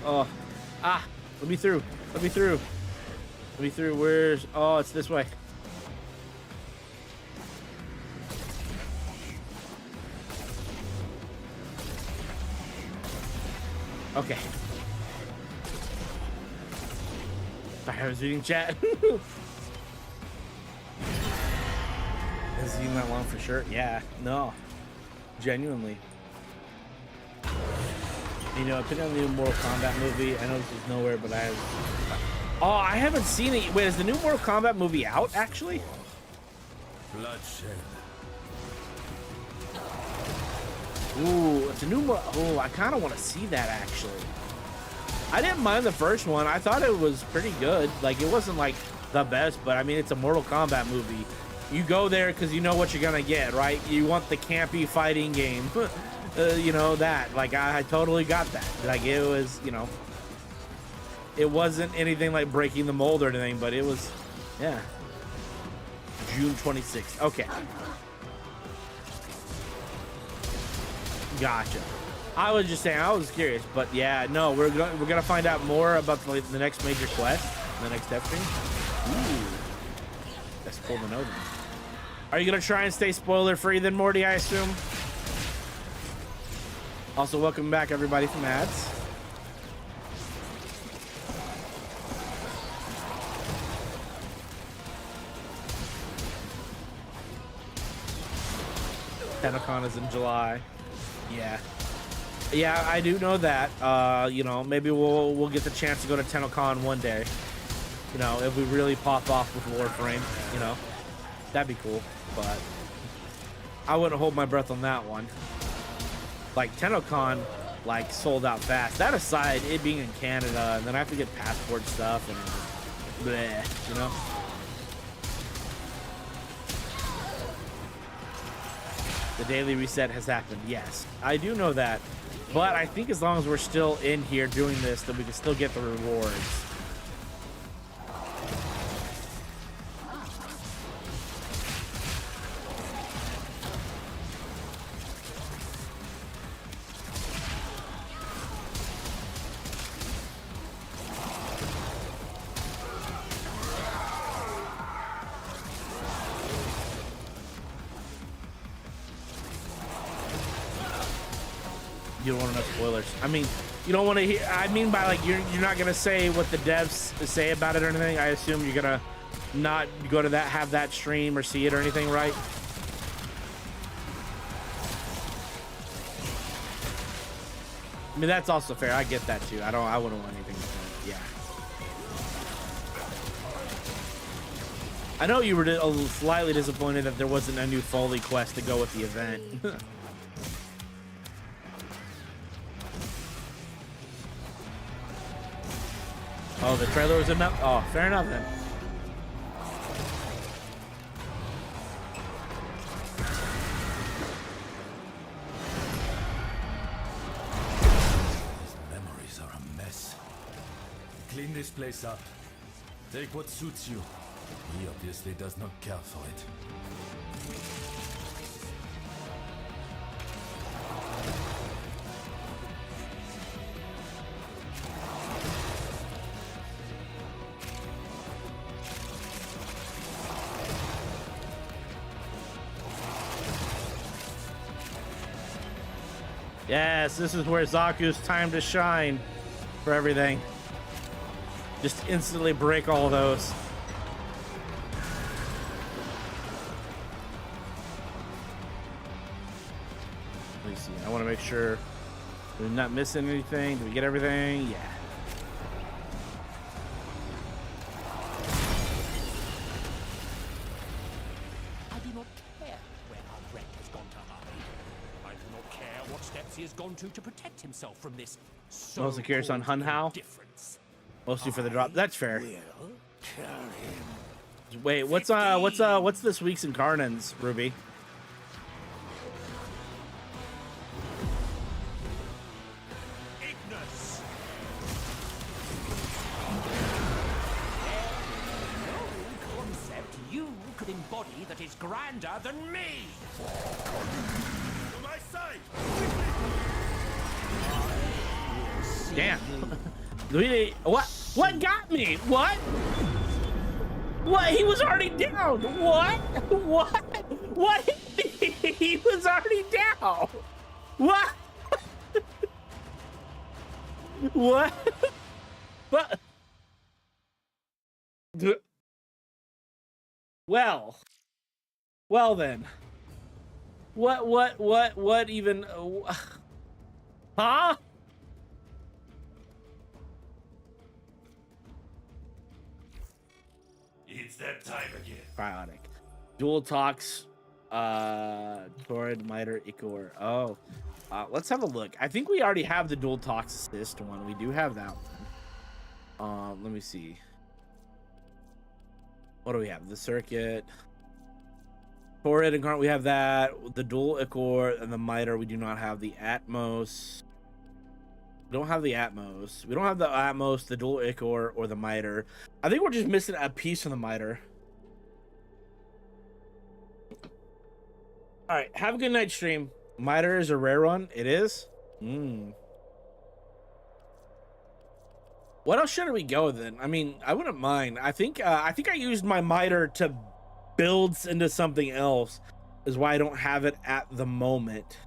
Oh, let me through. Where's? Oh, it's this way. Okay. Sorry, I was reading chat. Has it been that long for sure? Yeah. No. Genuinely. You know, putting on the new Mortal Kombat movie. I know this is nowhere, but I have. Oh, I haven't seen it. Wait, is the new Mortal Kombat movie out actually? Bloodshed. Ooh, it's a new Mortal. Oh, I kind of want to see that actually. I didn't mind the first one. I thought it was pretty good. Like, it wasn't like the best, but I mean, it's a Mortal Kombat movie. You go there because you know what you're gonna get, right? You want the campy fighting game. You know that. Like, I totally got that. Like, it was, you know, it wasn't anything like breaking the mold or anything, but it was, yeah. June 26th. Okay. Gotcha. I was just saying, I was curious, but yeah, no, we're gonna find out more about the next major quest, the next step stream. Ooh, that's cool to know. Then. Are you gonna try and stay spoiler free then, Morty? I assume. Also, welcome back everybody from ads. TennoCon is in July. Yeah. Yeah, I do know that. You know, maybe we'll get the chance to go to TennoCon one day. You know, if we really pop off with Warframe, you know, that'd be cool. But I wouldn't hold my breath on that one. Like TennoCon, like sold out fast. That aside, it being in Canada, and then I have to get passport stuff and bleh, you know. The daily reset has happened. Yes, I do know that. But I think as long as we're still in here doing this, then we can still get the rewards. You don't want enough spoilers. I mean, you don't want to hear. I mean by like you're not gonna say what the devs say about it or anything. I assume you're gonna not go to that, have that stream or see it or anything, right? I mean that's also fair. I get that too. I wouldn't want anything like that. Yeah. I know you were a little slightly disappointed that there wasn't a new Foley quest to go with the event. Oh, the trailer was enough? Oh, fair enough then. His memories are a mess. Clean this place up. Take what suits you. He obviously does not care for it. Yes, this is where Zaku's time to shine for everything. Just instantly break all those. Let me see. I want to make sure we're not missing anything. Do we get everything? Yeah. He has gone to protect himself from this. Mostly curious on Hunhow. Mostly for the drop. That's fair. Wait, what's this week's Incarnans, Ruby? Ignis. No concept you could embody that is grander than me. To my side. Damn. What got me? What? What? He was already down. What? What? He was already down. What? What? But well then. What even? Huh? that time again. Cryonic. Dual talks. Torrid, Miter, Ichor. Oh. Let's have a look. I think we already have the dual talks assist one. We do have that one. Let me see. What do we have? The circuit. Torrid and Garnt, we have that. The dual Ichor and the Miter. We do not have the Atmos. We don't have the Atmos. We don't have the Atmos, the dual Ichor, or the Miter. I think we're just missing a piece from the Miter. All right, have a good night, stream. Miter is a rare one. It is. What else should we go then? I mean, I wouldn't mind. I think I used my Miter to build into something else. Is why I don't have it at the moment.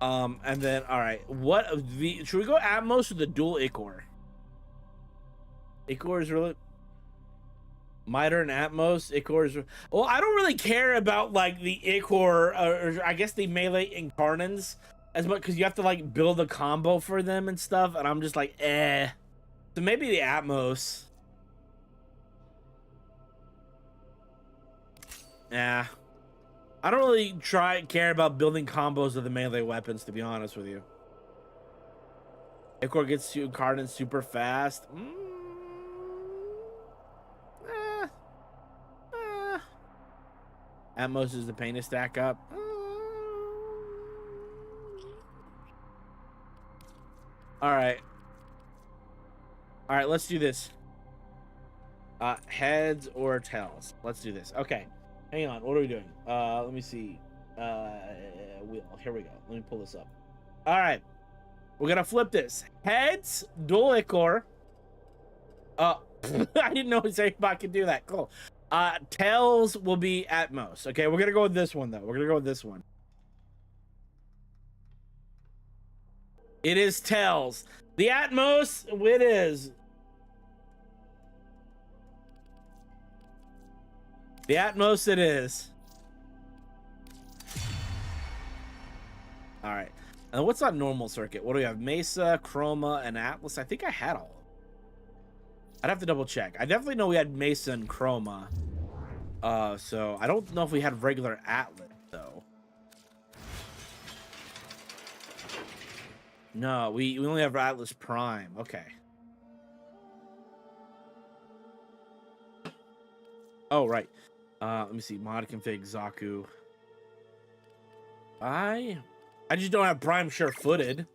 And then all right, should we go Atmos or the dual Ichor? Ichor is really. Miter and Atmos, Ichor is... Well, I don't really care about, like, the Ichor, or I guess the melee Incarnans, as much, because you have to, like, build a combo for them and stuff, and I'm just like, eh. So maybe the Atmos. Yeah. I don't really care about building combos of the melee weapons, to be honest with you. Ichor gets to Incarnans super fast. Atmos is the pain to stack up. All right, let's do this. Heads or tails? Let's do this. Okay, hang on. What are we doing? Let me see. Here we go. Let me pull this up. All right, we're gonna flip this. Heads, dual Ichor. I didn't know I could do that. Cool. Tails will be Atmos. Okay, we're gonna go with this one though. We're gonna go with this one. It is Tails. The Atmos, it is. The Atmos, it is. All right. And what's on normal circuit? What do we have? Mesa, Chroma, and Atlas. I think I had all of them. I'd have to double check. I definitely know we had Mesa and Chroma. So I don't know if we had regular Atlas though. No, we only have Atlas Prime. Okay. Oh right. Let me see. Mod config Zaku. I just don't have Prime sure-footed.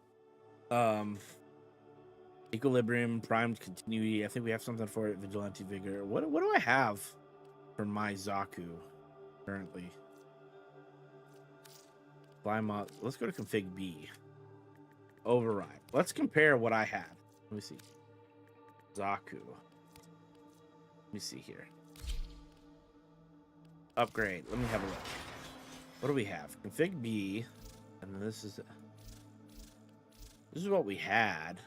Equilibrium, primed continuity. I think we have something for it. Vigilante vigor. What do I have for my Zaku currently? Fly mod. Let's go to config B. Override. Let's compare what I had. Let me see. Zaku. Let me see here. Upgrade. Let me have a look. What do we have? Config B. And then this is what we had.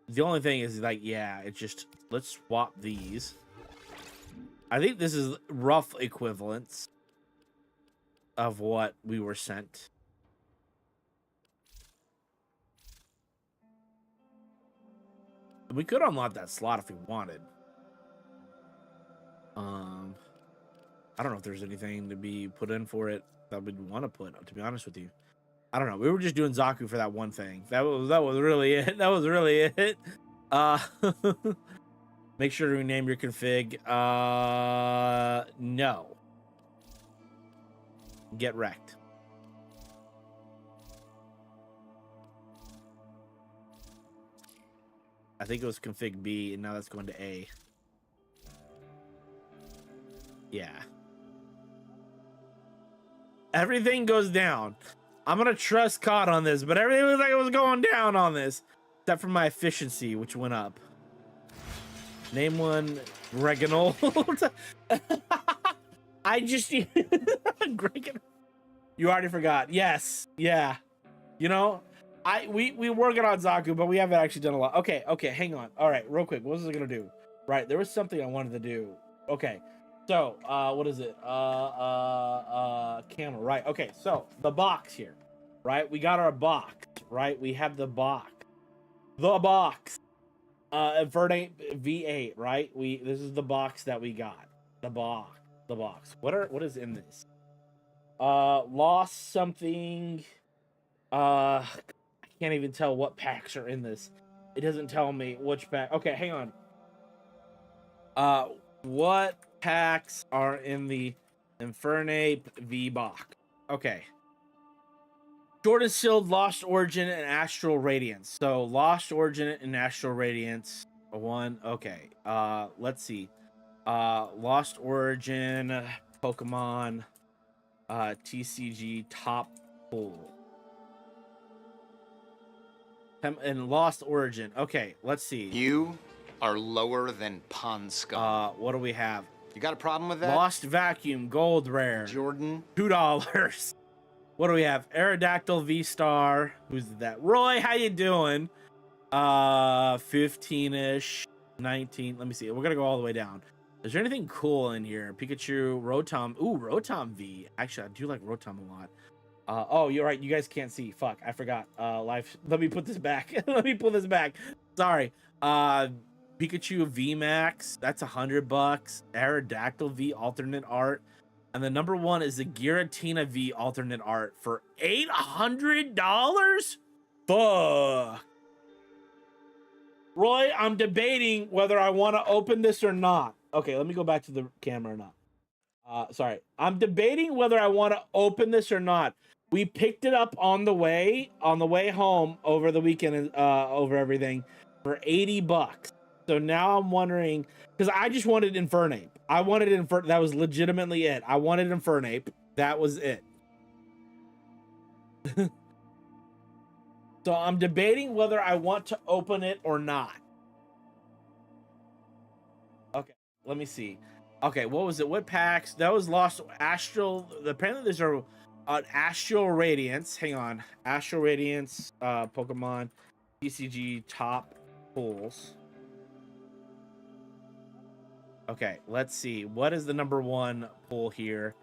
The only thing is, like, yeah, it's just, let's swap these. I think this is rough equivalents of what we were sent. We could unlock that slot if we wanted. I don't know if there's anything to be put in for it that we'd want to put, to be honest with you. I don't know. We were just doing Zaku for that one thing. That was really it. That was really it. Make sure to rename your config. No. Get wrecked. I think it was config B, and now that's going to A. Yeah. Everything goes down. I'm gonna trust COD on this, but everything was like it was going down on this, except for my efficiency, which went up. Name one Greganol. I just Greganol. You already forgot. Yes, yeah. You know, we working on Zaku, but we haven't actually done a lot. Okay, hang on. All right, real quick. What was I gonna do? Right, there was something I wanted to do. Okay. So, what is it? Camera, right. Okay, so the box here, right? We got our box, right? We have the box. The box. Infernape V8, right? This is the box that we got. The box. What is in this? Lost something. I can't even tell what packs are in this. It doesn't tell me which pack. Okay, hang on. What packs are in the Infernape V box? Okay. Jordan Shield, Lost Origin, and Astral Radiance. So Lost Origin and Astral Radiance. One. Okay. Let's see. Lost Origin, Pokemon, TCG top pull. And Lost Origin. Okay, let's see. You are lower than pond scum. What do we have? You got a problem with that? Lost Vacuum, gold rare. Jordan. $2. What do we have? Aerodactyl V-Star. Who's that? Roy, how you doing? 15-ish, 19. Let me see. We're gonna go all the way down. Is there anything cool in here? Pikachu, Rotom. Ooh, Rotom V. Actually, I do like Rotom a lot. Oh, you're right. You guys can't see. Fuck, I forgot. Life. Let me put this back. Let me pull this back. Sorry. Pikachu V Max. That's $100. Aerodactyl V alternate art. And the number one is the Giratina V alternate art for $800? Fuck. Roy, I'm debating whether I want to open this or not. Okay, let me go back to the camera or not. Sorry. I'm debating whether I want to open this or not. We picked it up on the way home over the weekend, over everything for $80. So now I'm wondering, because I just wanted Infernape. I wanted Infernape. That was legitimately it. I wanted Infernape. That was it. So I'm debating whether I want to open it or not. Okay, let me see. Okay, what was it? What packs? That was Lost Astral. Apparently there's an Astral Radiance. Hang on. Astral Radiance, Pokemon, TCG top pulls. Okay, let's see. What is the number one pull here?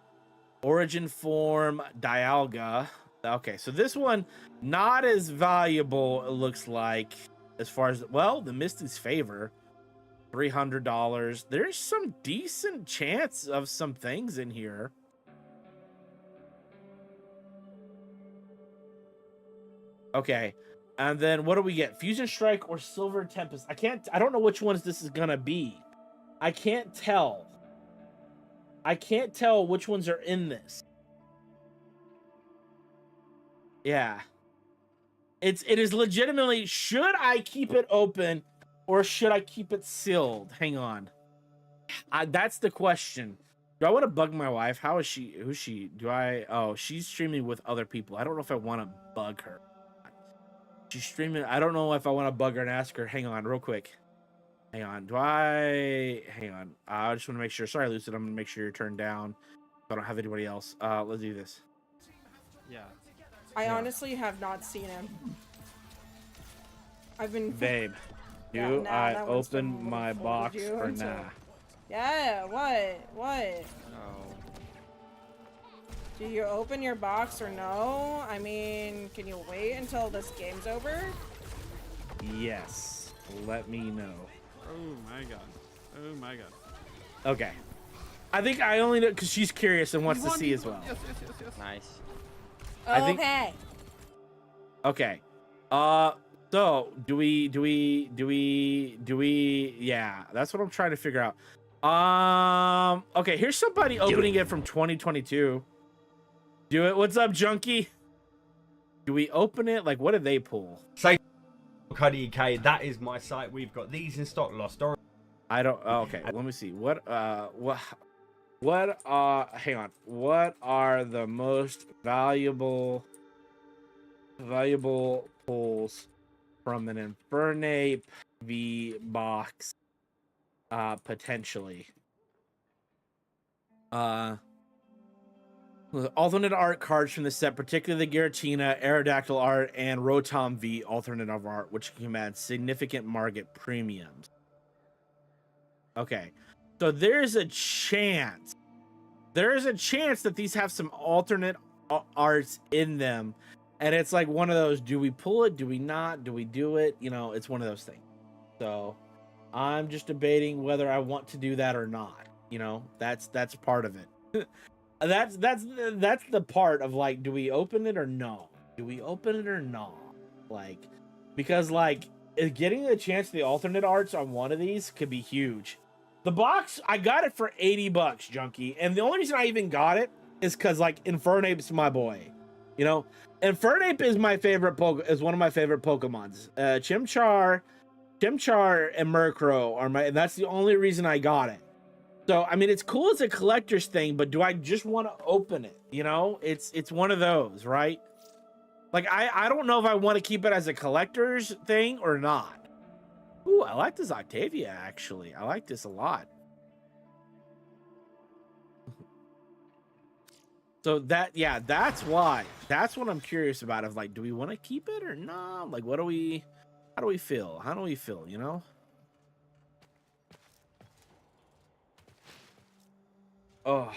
Origin Form, Dialga. Okay, so this one, not as valuable, it looks like, as far as, well, the Misty's Favor, $300. There's some decent chance of some things in here. Okay, and then what do we get? Fusion Strike or Silver Tempest? I don't know which ones this is gonna be. I can't tell. I can't tell which ones are in this. Yeah. It is legitimately, should I keep it open or should I keep it sealed? Hang on. That's the question. Do I want to bug my wife? How is she? Who's she? Oh, she's streaming with other people. I don't know if I want to bug her. She's streaming. I don't know if I want to bug her and ask her. Hang on, real quick. Hang on. Hang on. I just want to make sure. Sorry, Lucid. I'm going to make sure you're turned down. I don't have anybody else. Let's do this. Yeah. I honestly have not seen him. I've been... Babe, I open my box or nah? Yeah, what? No. Do you open your box or no? I mean, can you wait until this game's over? Yes. Let me know. Oh my god. Oh my god. Okay. I think I only know because she's curious and wants to see as well. Yes. Nice. Okay. Okay. So do we? Yeah, that's what I'm trying to figure out. Okay, here's somebody opening it from 2022. Do it. What's up, Junkie? Do we open it? Like, what did they pull? Say, UK. That is my site. We've got these in stock. Lost Origin. I don't. Okay, let me see. Hang on. What are the most valuable pulls from an Infernape V box? Potentially. Alternate art cards from the set, particularly the Giratina, Aerodactyl art, and Rotom V alternate art, which can command significant market premiums. Okay, so there's a chance that these have some alternate arts in them, and it's like one of those, do we pull it, do we not, do we do it, you know, it's one of those things. So I'm just debating whether I want to do that or not. You know, that's part of it. that's the part of like, do we open it or no? Do we open it or not? Like, because like getting a chance to the alternate arts on one of these could be huge. The box, I got it for $80, Junkie, and the only reason I even got it is because like Infernape's my boy. You know, Infernape is my favorite is one of my favorite Pokemons. Chimchar and Murkrow are and that's the only reason I got it. So I mean, it's cool as a collector's thing, but do I just want to open it? You know, it's one of those, right? Like I don't know if I want to keep it as a collector's thing or not. Ooh, I like this Octavia actually. I like this a lot. So that's why. That's what I'm curious about. Of like, do we want to keep it or not? Like, how do we feel? How do we feel? You know? Oh.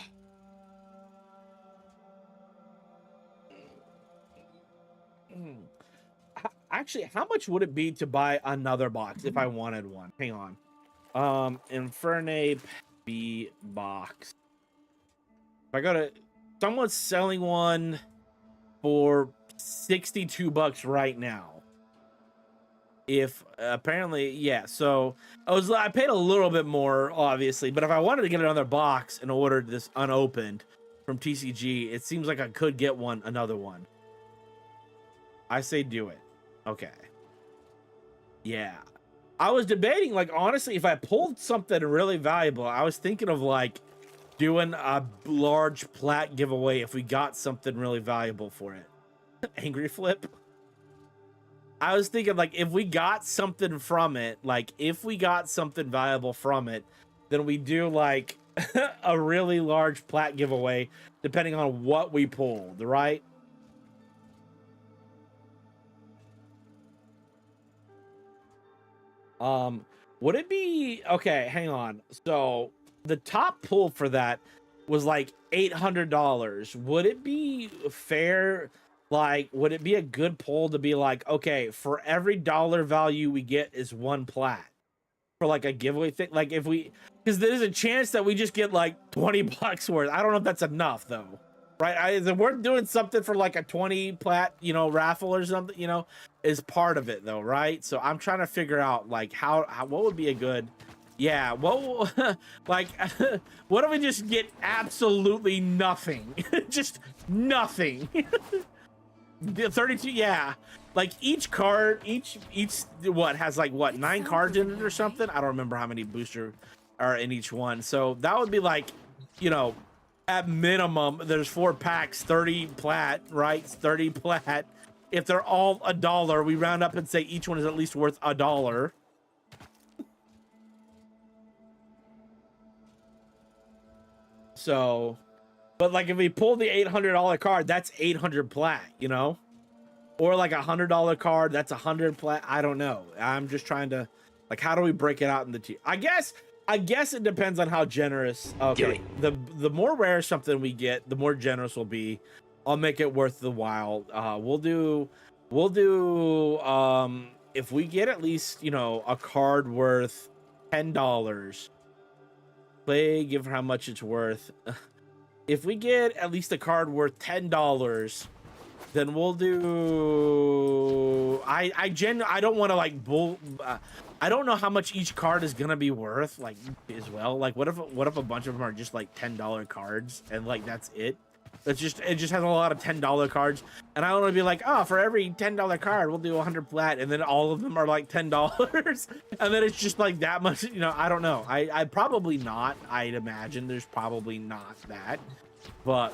Actually, how much would it be to buy another box if I wanted one? Hang on. Infernape B box. If I go to someone's selling one for $62 right now. If apparently, yeah, so I paid a little bit more, obviously, but if I wanted to get another box and ordered this unopened from TCG, it seems like I could get another one. I say do it. Okay. Yeah. I was debating, like, honestly, if I pulled something really valuable, I was thinking of like doing a large plat giveaway if we got something really valuable for it. Angry flip. I was thinking, like, if we got something from it, like, if we got something valuable from it, then we do, like, a really large plat giveaway, depending on what we pulled, right? Would it be... Okay, hang on. So, the top pull for that was, like, $800. Would it be fair... Like, would it be a good poll to be like, okay, for every dollar value we get is one plat for like a giveaway thing? Like if we, because there's a chance that we just get like $20 worth. I don't know if that's enough though, right? Is it worth doing something for like a 20 plat, you know, raffle or something, you know, is part of it though, right? So I'm trying to figure out like how what would be a good, yeah, what like what if we just get absolutely nothing, just nothing. The 32, yeah, like each card, each what has like what 9 cards in it or something. I don't remember how many booster are in each one. So that would be like, you know, at minimum there's 4 packs, 30 plat, right? 30 plat. If they're all $1, we round up and say each one is at least worth $1. So, but like if we pull the $800 card, that's 800 plat, you know, or like $100 card, that's 100 plat. I don't know. I'm just trying to, like, how do we break it out in the two? I guess it depends on how generous. Okay, the more rare something we get, the more generous we'll be. I'll make it worth the while. We'll do if we get at least, you know, a card worth $10. Play, give her how much it's worth. If we get at least a card worth $10, then we'll do. I don't want to like I don't know how much each card is gonna be worth, like, as well. Like, what if a bunch of them are just like $10 cards and like that's it? It just has a lot of $10 cards, and I want to be like, oh, for every $10 card, we'll do 100 plat, and then all of them are like $10, and then it's just like that much. You know, I don't know. I probably not. I'd imagine there's probably not that, but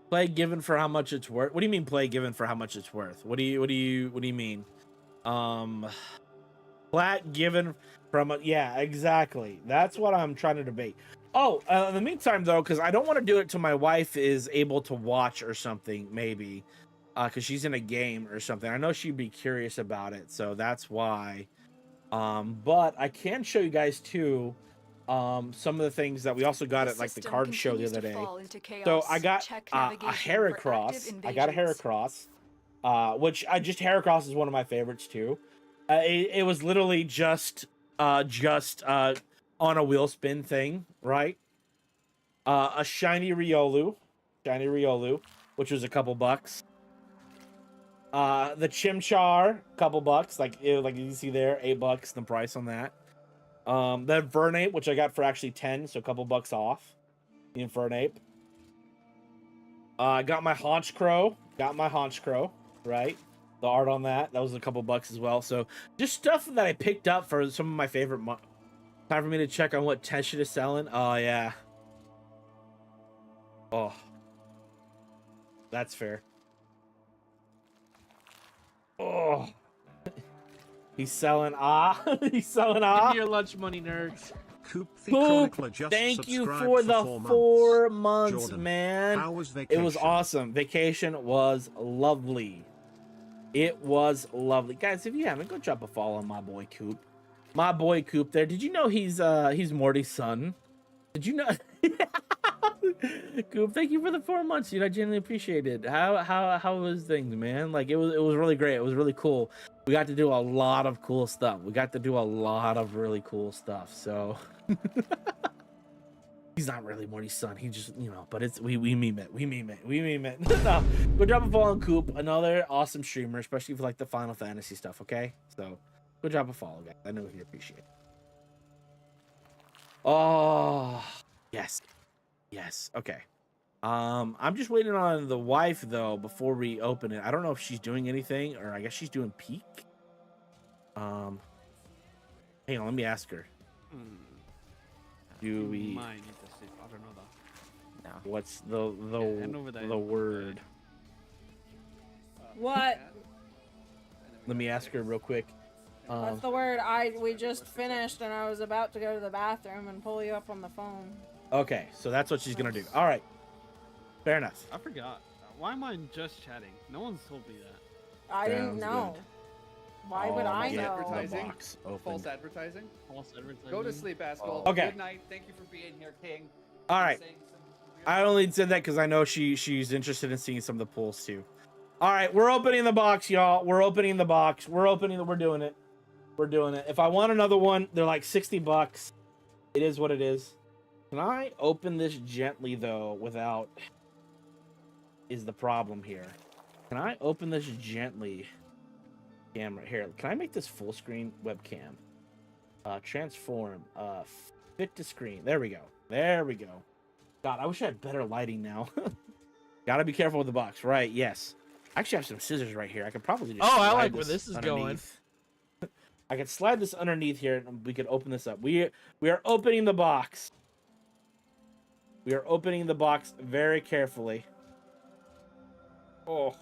play given for how much it's worth. What do you mean play given for how much it's worth? What do you mean? Plat given from yeah, exactly. That's what I'm trying to debate. Oh, in the meantime, though, because I don't want to do it till my wife is able to watch or something, maybe, because she's in a game or something. I know she'd be curious about it, so that's why. But I can show you guys, too, some of the things that we also got at, like, the card show the other day. So I got a Heracross. I got a Heracross, which Heracross is one of my favorites, too. It was literally just on a wheel spin thing, right? A shiny Riolu, which was a couple bucks. The Chimchar, couple bucks, like you see there, $8 the price on that. The Infernape, which I got for actually 10, so a couple bucks off. The Infernape. I got my Haunch Crow, right? The art on that was a couple bucks as well. So just stuff that I picked up for some of my favorite. Time for me to check on what Teshin is selling. Oh yeah. Oh, that's fair. Oh, he's selling he's selling Give me your lunch money, nerds. Coop, thank you for the 4 months, Jordan, man. how was vacation? It was awesome. Vacation was lovely. It was lovely, guys. If you haven't, go drop a follow on my boy Coop. My boy Coop there. Did you know he's Morty's son? Did you know? Coop, thank you for the 4 months, dude. I genuinely appreciate it. How was things, man? Like it was really great. It was really cool. We got to do a lot of cool stuff. We got to do a lot of really cool stuff. So he's not really Morty's son. He just, but it's we meme it. We meme it. No, go drop a follow on Coop, another awesome streamer, especially for like the Final Fantasy stuff. Okay, so go drop a follow, guys. I know he appreciate it. Oh yes. Okay. I'm just waiting on the wife though before we open it. I don't know if she's doing anything, or I guess she's doing peak. Hang on, let me ask her. Do we? Might need to see. I don't know though. No. What's the word? What? Let me ask her real quick. What's the word? We just finished, and I was about to go to the bathroom and pull you up on the phone. Okay, so that's what she's gonna do. All right, fair enough. I forgot. Why am I just chatting? No one's told me that. I didn't know. Good. Why would I know? Advertising. False advertising. Go to sleep, Asshole. Okay. Good night. Thank you for being here, King. All right. I only said that because I know she's interested in seeing some of the pulls too. All right, we're opening the box, y'all. We're opening the box. We're doing it. We're doing it. If I want another one, they're like $60. It is what it is. Can I open this gently though without is the problem here? Can I open this gently? Camera here. Can I make this full screen webcam? Transform. Fit to screen. There we go. God, I wish I had better lighting now. Gotta be careful with the box, right? Yes. I actually have some scissors right here. I could probably just I like where this is going. I could slide this underneath here and we could open this up. We are opening the box. We are opening the box very carefully. Oh.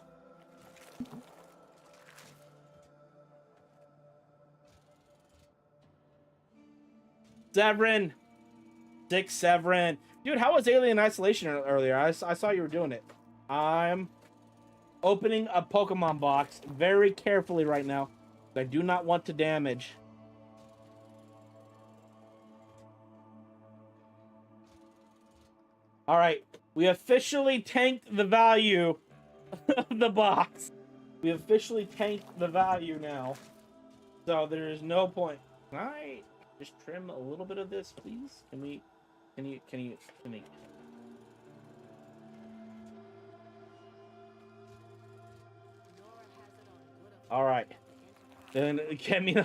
Severin. 6 Severin. Dude, how was Alien Isolation earlier? I saw you were doing it. I'm opening a Pokemon box very carefully right now. I do not want to damage. All right. We officially tanked the value of the box. We officially tanked the value now. So there is no point. Can I just trim a little bit of this, please? Can you? All right. Then can me.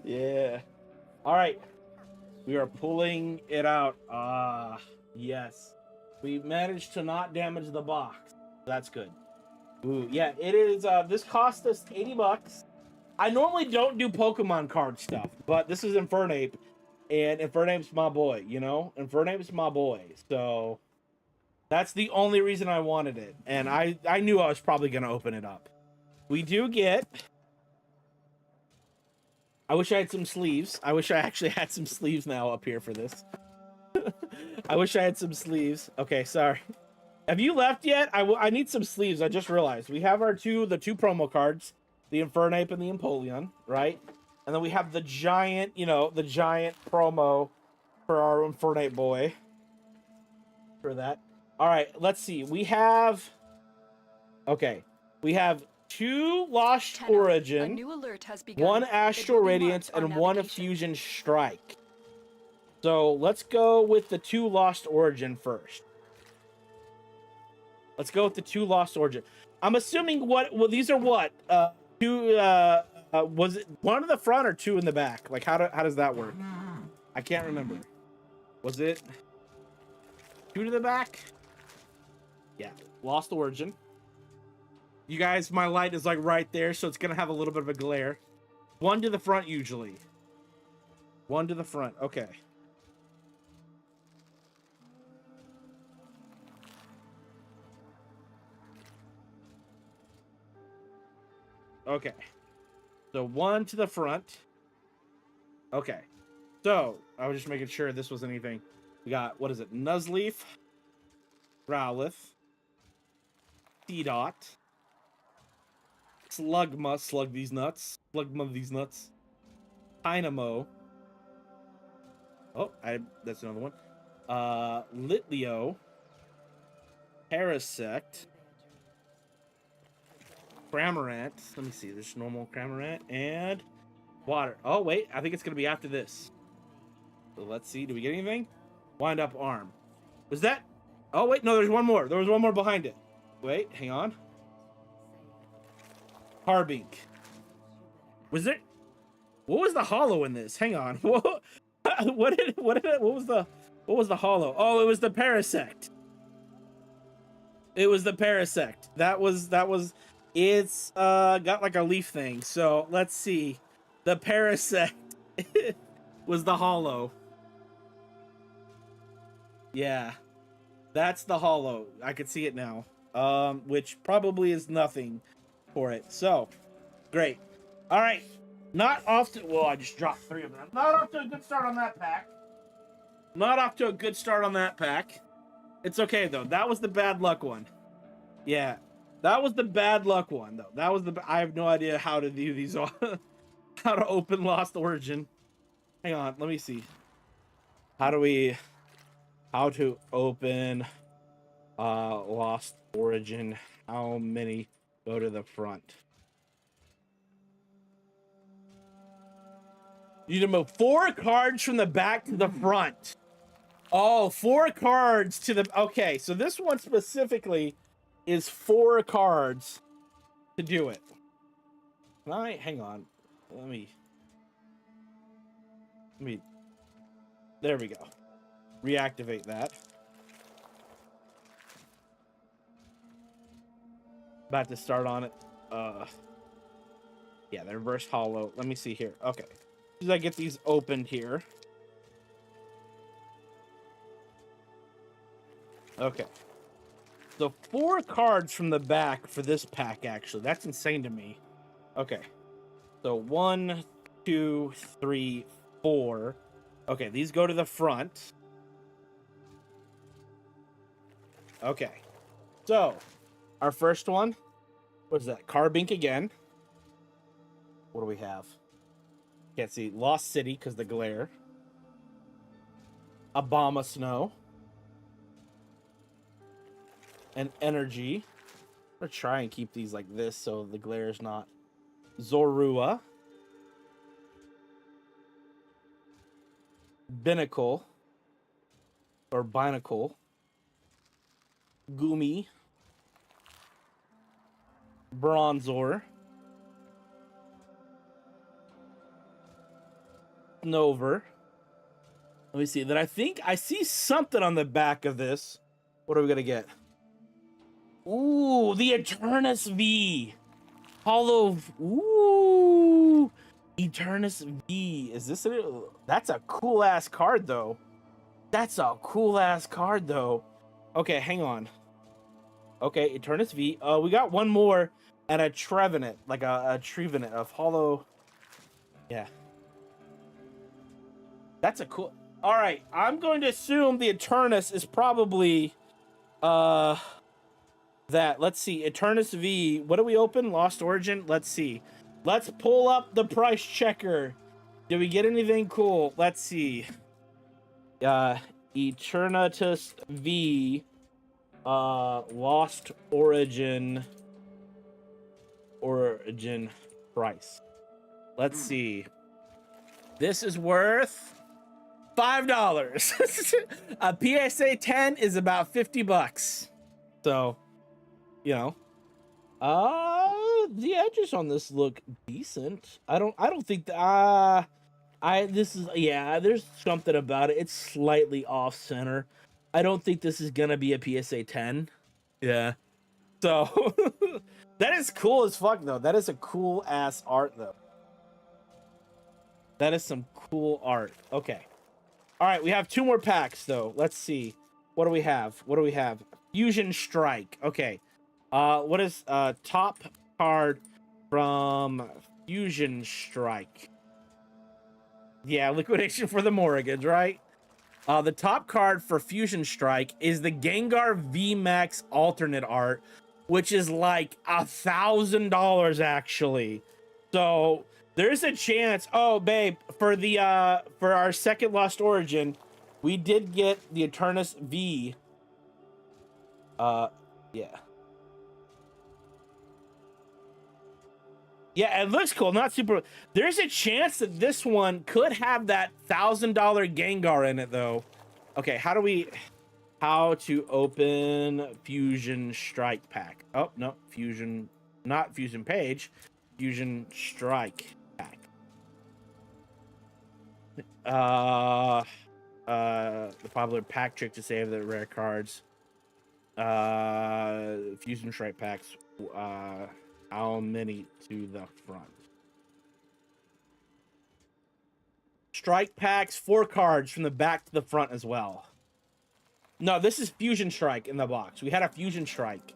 Yeah. All right. We are pulling it out. Yes. We managed to not damage the box. That's good. Ooh, yeah, it is. This cost us $80. I normally don't do Pokemon card stuff, but this is Infernape, and Infernape's my boy, Infernape's my boy. So that's the only reason I wanted it. And I knew I was probably going to open it up. We do get... I wish I had some sleeves. I wish I actually had some sleeves now up here for this. I wish I had some sleeves. Okay, sorry. Have you left yet? I need some sleeves. I just realized. We have the two promo cards. The Infernape and the Empoleon, right? And then we have the giant, the giant promo for our Infernape boy. For that. All right, let's see. We have... Okay. We have 2 Lost Origin, A new alert has begun. 1 It Astral will be Radiance, marked on and 1 navigation. Fusion Strike. So let's go with the 2 Lost Origin first. Let's go with the 2 Lost Origin. I'm assuming well, these are what? 2, was it 1 in the front or 2 in the back? Like, how does that work? I can't remember. Was it 2 to the back? Yeah, Lost Origin. You guys, my light is like right there, so it's gonna have a little bit of a glare. 1 to the front usually. 1 to the front, okay. Okay. So 1 to the front. Okay. So, I was just making sure this was anything. We got, what is it? Nuzleaf. Growlithe. T-Dot. Slugma. Slug these nuts. Slugma these nuts. Dynamo. Oh, that's another one. Litleo. Parasect. Cramorant. Let me see. There's normal Cramorant and water. Oh, wait. I think it's going to be after this. So let's see. Do we get anything? Wind up arm. Was that? Oh, wait. No, there's one more. There was one more behind it. Wait. Hang on. Harbink. Was there? What was the hollow in this? Hang on. What was the hollow? Oh, it was the Parasect. It was the Parasect. That was it's got like a leaf thing. So let's see. The Parasect was the hollow. Yeah. That's the hollow. I could see it now. Which probably is nothing for it. So great. All right. Not off to, well, I just dropped 3 of them. Not off to a good start on that pack. Not off to a good start on that pack. It's okay though. That was the bad luck one. Yeah. That was the bad luck one though. That was the, I have no idea how to do these all. How to open Lost Origin. Hang on, let me see. How to open Lost Origin. How many go to the front? You need to move 4 cards from the back to the front. Oh, 4 cards to the... Okay, so this one specifically is 4 cards to do it. Hang on. Let me... There we go. Reactivate that. About to start on it. Yeah, the reverse hollow. Let me see here. Okay. As soon as I get these opened here. Okay. So 4 cards from the back for this pack, actually. That's insane to me. Okay. So 1, 2, 3, 4. Okay, these go to the front. Okay. So, our first one. What is that? Carbink again. What do we have? Can't see. Lost City because the glare. Obama Snow. And Energy. I'm going to try and keep these like this so the glare is not. Zorua. Binacle. Or Binacle. Gumi. Bronzor. Snover. Let me see. Then I think I see something on the back of this. What are we gonna get? Ooh, the Eternus V. Hollow. Ooh, Eternus V. Is this it? That's a cool ass card though. That's a cool ass card though. Okay, hang on. Okay, Eternus V. We got one more and a Trevenant, like a Trevenant of Hollow. Yeah. That's a cool... Alright, I'm going to assume the Eternus is probably... that. Let's see. Eternus V. What do we open? Lost Origin? Let's see. Let's pull up the price checker. Did we get anything cool? Let's see. Eternatus V. Lost Origin. origin price. Let's see. This is worth $5. A PSA 10 is about $50. So, you know, the edges on this look decent. I don't think that, there's something about it. It's slightly off center. I don't think this is gonna be a PSA 10. Yeah. So that is cool as fuck though. That is a cool ass art though. That is some cool art. Okay. All right, we have 2 more packs though. Let's see. What do we have? Fusion Strike. Okay. What is top card from Fusion Strike? Yeah, liquidation for the Morrigans, right? The top card for Fusion Strike is the Gengar VMAX alternate art, which is like $1,000 actually. So there's a chance. Oh, babe, for the for our second Lost Origin, we did get the Eternus V. Yeah. Yeah, it looks cool. Not super. There's a chance that this one could have that $1,000 Gengar in it, though. Okay, how to open Fusion Strike pack? Oh no, Fusion, not Fusion Page, Fusion Strike pack. The popular pack trick to save the rare cards. Fusion Strike packs. How many to the front? Strike packs, 4 cards from the back to the front as well. No, this is Fusion Strike in the box. We had a Fusion Strike.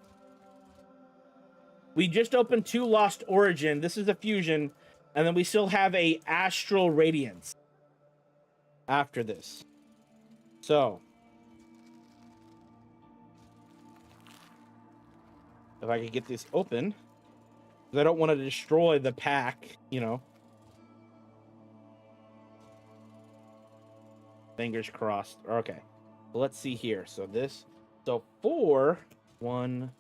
We just opened 2 Lost Origin. This is a Fusion. And then we still have a Astral Radiance after this. So if I could get this open, because I don't want to destroy the pack, you know. Fingers crossed. Okay. Let's see here. So 4, 1,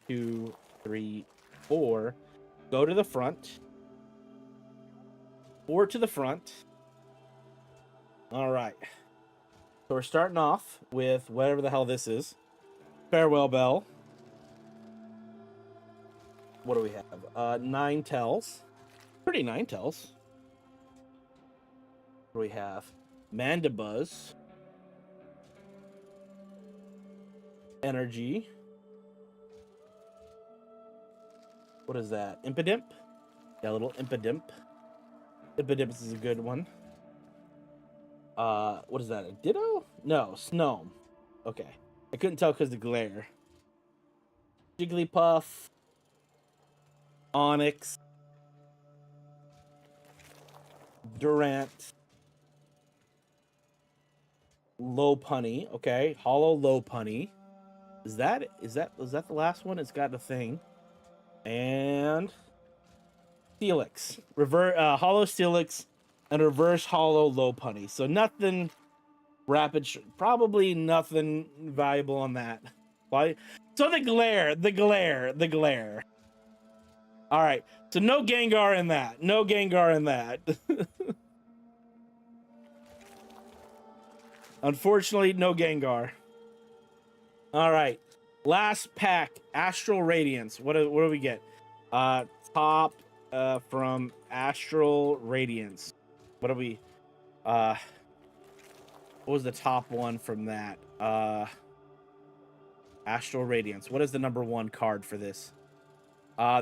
2, 3, 4. Go to the front. 4 to the front. All right. So we're starting off with whatever the hell this is. Farewell Bell. What do we have? 9 Tells. Pretty 9 Tells. What do we have? Mandibuzz. Energy. What is that? Impidimp? Yeah, a little Impidimp. Impidimp is a good one. What is that? A Ditto? No, Snow. Okay. I couldn't tell because of the glare. Jigglypuff. Onyx. Durant. Lopunny. Okay. Hollow Lopunny. Was that the last one? It's got a thing. And Steelix. Hollow Steelix and reverse hollow Lopunny. So nothing rapid, probably nothing valuable on that. Why? So the glare. All right. So no Gengar in that. No Gengar in that. Unfortunately, no Gengar. All right. Last pack, Astral Radiance. What do we get? Top from Astral Radiance. What do we what was the top one from that? Astral Radiance. What is the number 1 card for this?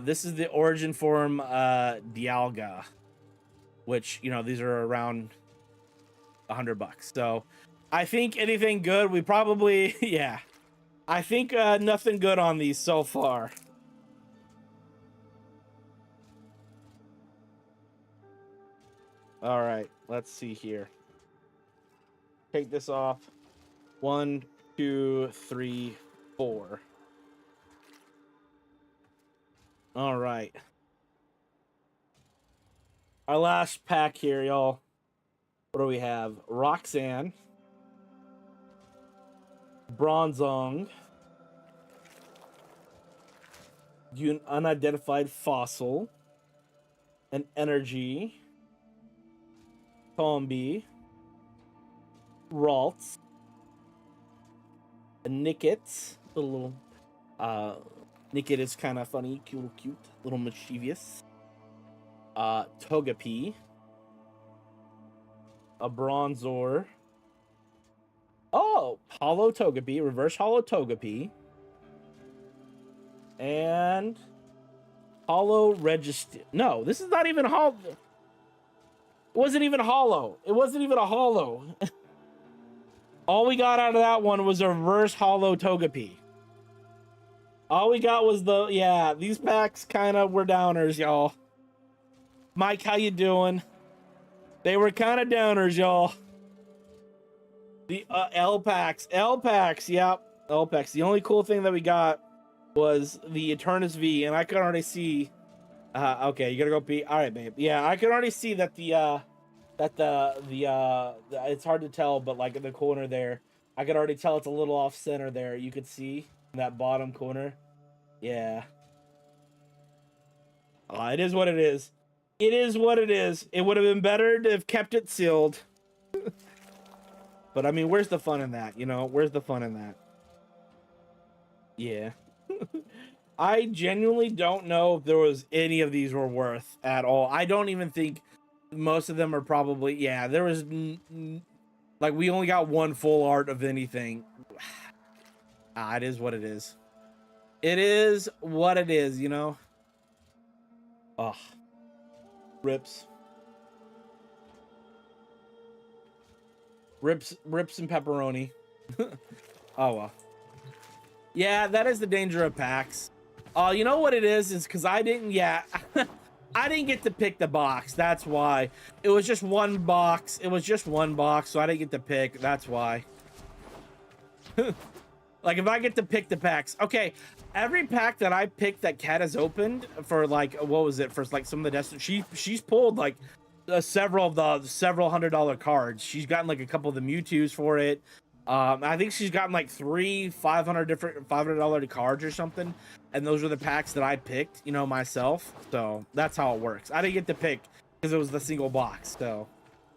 This is the origin form Dialga, which, you know, these are around $100. So I think anything good, we probably, yeah. I think nothing good on these so far. All right, let's see here. Take this off. 1, 2, 3, 4. All right. Our last pack here, y'all. What do we have? Roxanne. Bronzong. unidentified fossil, an energy, Combi, Ralts, a Nickit, little Nickit is kind of funny, cute, little mischievous. Togepi, a Bronzor. Oh, Hollow Togepi, Reverse Hollow Togepi, and Hollow Register. No, this is not even hollow. It wasn't even hollow. It wasn't even a hollow. All we got out of that one was a Reverse Hollow Togepi. All we got was these packs kind of were downers, y'all. Mike, how you doing? They were kind of downers, y'all. The L packs, yep, L packs. The only cool thing that we got was the Eternus V, and I could already see. Okay, you gotta go pee. All right, babe. Yeah, I could already see that it's hard to tell, but like in the corner there, I could already tell it's a little off center there. You could see in that bottom corner. Yeah. It is what it is. It is what it is. It would have been better to have kept it sealed. But I mean, where's the fun in that? You know, where's the fun in that? Yeah. I genuinely don't know if there was any of these were worth at all. I don't even think most of them are probably, yeah, there was like, we only got one full art of anything. It is what it is. It is what it is, you know? Oh, rips and pepperoni. Oh well. Yeah, that is the danger of packs. You know what it is because I didn't I didn't get to pick the box. That's why. It was just one box. So I didn't get to pick. That's why. Like, if I get to pick the packs. Okay, every pack that I picked that Kat has opened for, like, what was it? For, like, some of the destiny, she's pulled, like, several $100 cards. She's gotten, like, a couple of the Mewtwo's for it. I think she's gotten, like, 3 $500 cards or something. And those were the packs that I picked, you know, myself. So, that's how it works. I didn't get to pick because it was the single box. So,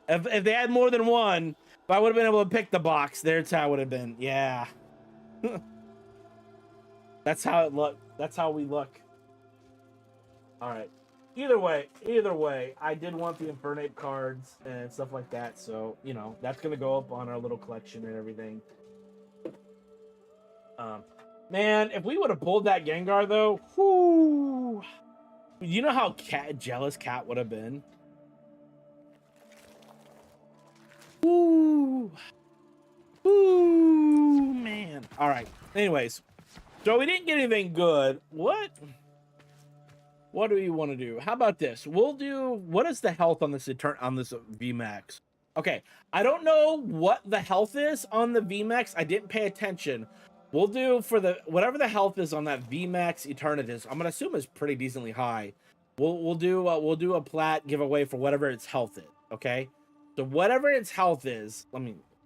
if they had more than one, if I would have been able to pick the box, that's how it would have been. Yeah. That's how it looked. That's how we look. All right. Either way, I did want the Infernape cards and stuff like that. So, you know, that's going to go up on our little collection and everything. Man, if we would have pulled that Gengar, though, whoo, you know how jealous Cat would have been? Woo. Ooh, man. All right. Anyways, so we didn't get anything good. What do we want to do? How about this? We'll do, what is the health on this VMAX? Okay, I don't know what the health is on the VMAX. I didn't pay attention. We'll do for the whatever the health is on that VMAX Eternatus. I'm gonna assume it's pretty decently high. We'll do a plat giveaway for whatever its health is. Okay, so whatever its health is,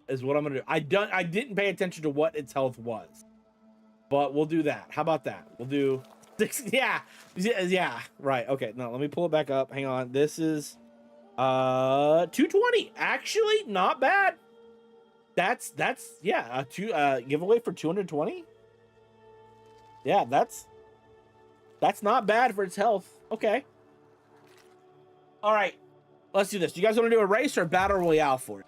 is what I'm gonna do. I didn't pay attention to what its health was, but we'll do that. How about that? We'll do 6. Yeah, right. Okay, no, let me pull it back up. Hang on. This is 220. Actually, not bad. That's yeah, a giveaway for 220. Yeah, that's not bad for its health. Okay. All right, let's do this. You guys want to do a race or a battle royale for it?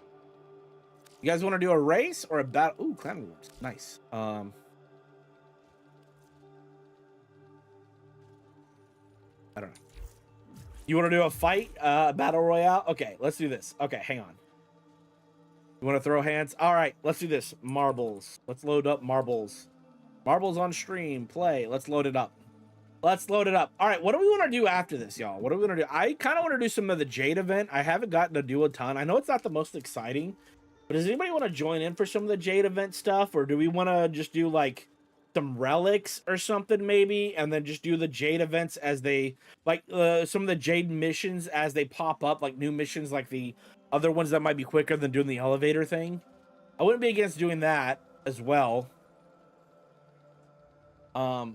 You guys want to do a race or a battle? Ooh, climbing works. Nice. I don't know. You want to do a fight, battle royale? Okay, let's do this. Okay, hang on. You want to throw hands? All right, let's do this. Marbles. Let's load up marbles. Marbles on stream. Play. Let's load it up. Let's load it up. All right, what do we want to do after this, y'all? What are we going to do? I kind of want to do some of the Jade event. I haven't gotten to do a ton. I know it's not the most exciting, but does anybody want to join in for some of the Jade event stuff? Or do we want to just do, like, some relics or something maybe, and then just do the Jade events as they, like, some of the Jade missions as they pop up, like new missions, like the other ones that might be quicker than doing the elevator thing? I wouldn't be against doing that as well. So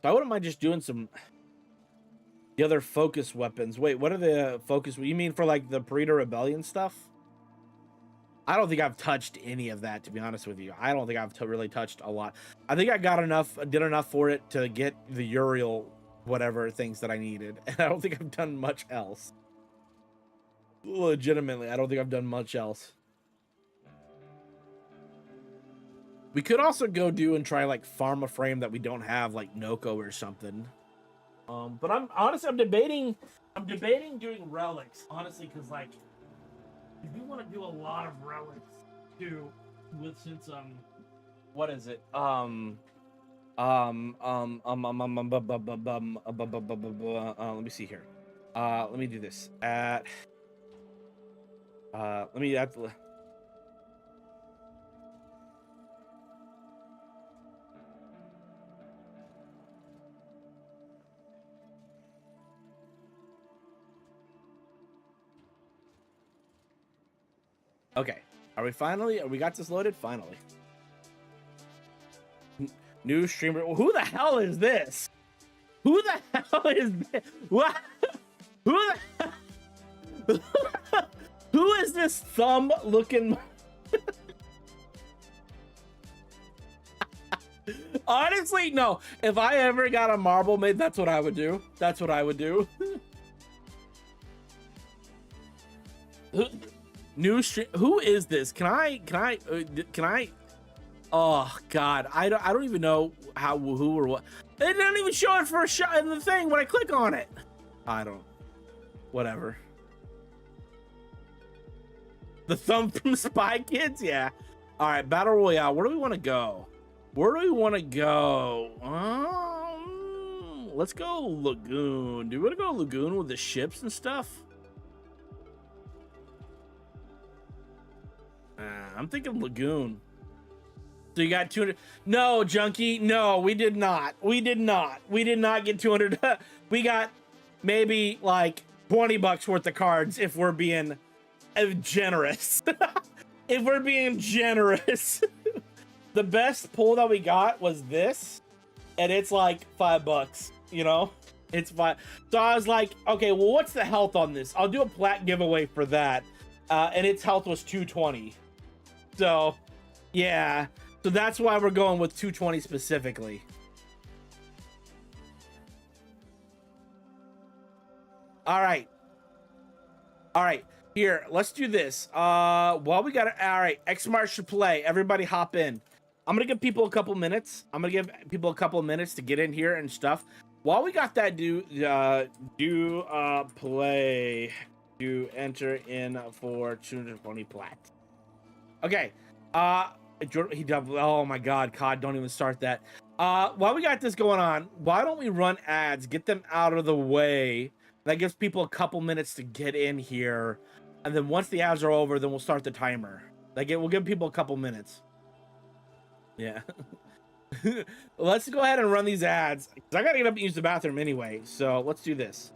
I wouldn't mind just doing the other focus weapons. Wait, what are the focus? You mean for like the Predator Rebellion stuff? I don't think I've touched any of that, to be honest with you. I don't think I've really touched a lot. I think I did enough for it to get the Uriel whatever things that I needed. And I don't think I've done much else. Legitimately, I don't think I've done much else. We could also go do and try like farm a frame that we don't have, like Noko or something. But I'm debating doing relics, honestly, because like if you want to do a lot of relics too, since what is it? Let me see here. Let me do this at okay. We got this loaded? Finally. New streamer. Who the hell is this? Who the hell is this? What? Who is this thumb looking? Honestly, no. If I ever got a marble made, that's what I would do. That's what I would do. New stream. Who is this? Can I? Oh God, I don't even know who or what. It doesn't even show it for a shot in the thing when I click on it. I don't. Whatever. The thumb from Spy Kids, yeah. All right, Battle Royale. Where do we want to go? Let's go Lagoon. Do we want to go Lagoon with the ships and stuff? I'm thinking Lagoon. So you got 200. No, Junkie. No, we did not. We did not get 200. We got maybe like $20 worth of cards if we're being generous. If we're being generous. The best pull that we got was this, and it's like $5, you know? It's fine. So I was like, okay, well, what's the health on this? I'll do a plat giveaway for that. And its health was 220. So, yeah. So that's why we're going with 220 specifically. All right. Here, let's do this. While we got it. All right. Xmart should play. Everybody hop in. I'm going to give people a couple minutes. To get in here and stuff. While we got that, play. Do enter in for 220 plat. Okay. Oh my God, COD, don't even start that. While we got this going on, why don't we run ads, get them out of the way? That gives people a couple minutes to get in here. And then once the ads are over, then we'll start the timer. We'll give people a couple minutes. Yeah. Let's go ahead and run these ads. I gotta get up and use the bathroom anyway. So let's do this.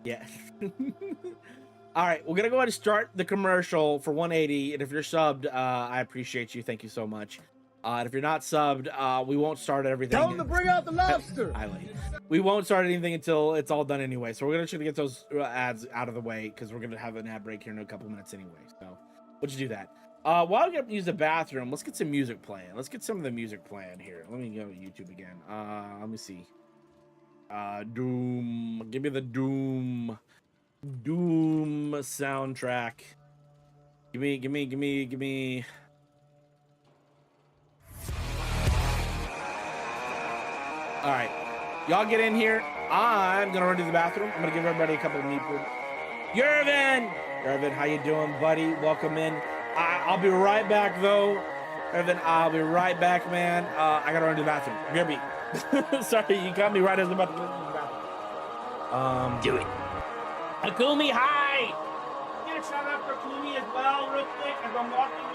Yeah. All right, we're gonna go ahead and start the commercial for 180. And if you're subbed, I appreciate you. Thank you so much. And if you're not subbed, we won't start everything. Tell them to bring out the lobster. We won't start anything until it's all done anyway. So we're gonna try to get those ads out of the way because we're gonna have an ad break here in a couple minutes anyway. So we'll just do that. While I use the bathroom, let's get some music playing. Let's get some of the music playing here. Let me go to YouTube again. Let me see. Doom. Give me the Doom soundtrack. Give me. All right, y'all get in here. I'm gonna run to the bathroom. I'm gonna give everybody a couple of people. Yervin, how you doing, buddy? Welcome in. I'll be right back though. Irvin, I'll be right back, man. I gotta run to the bathroom. Gerby. Sorry, you got me right as I'm about to go to the bathroom. Do it. Akumi, hi! Get a shout out for Akumi as well, real quick, as I'm walking away.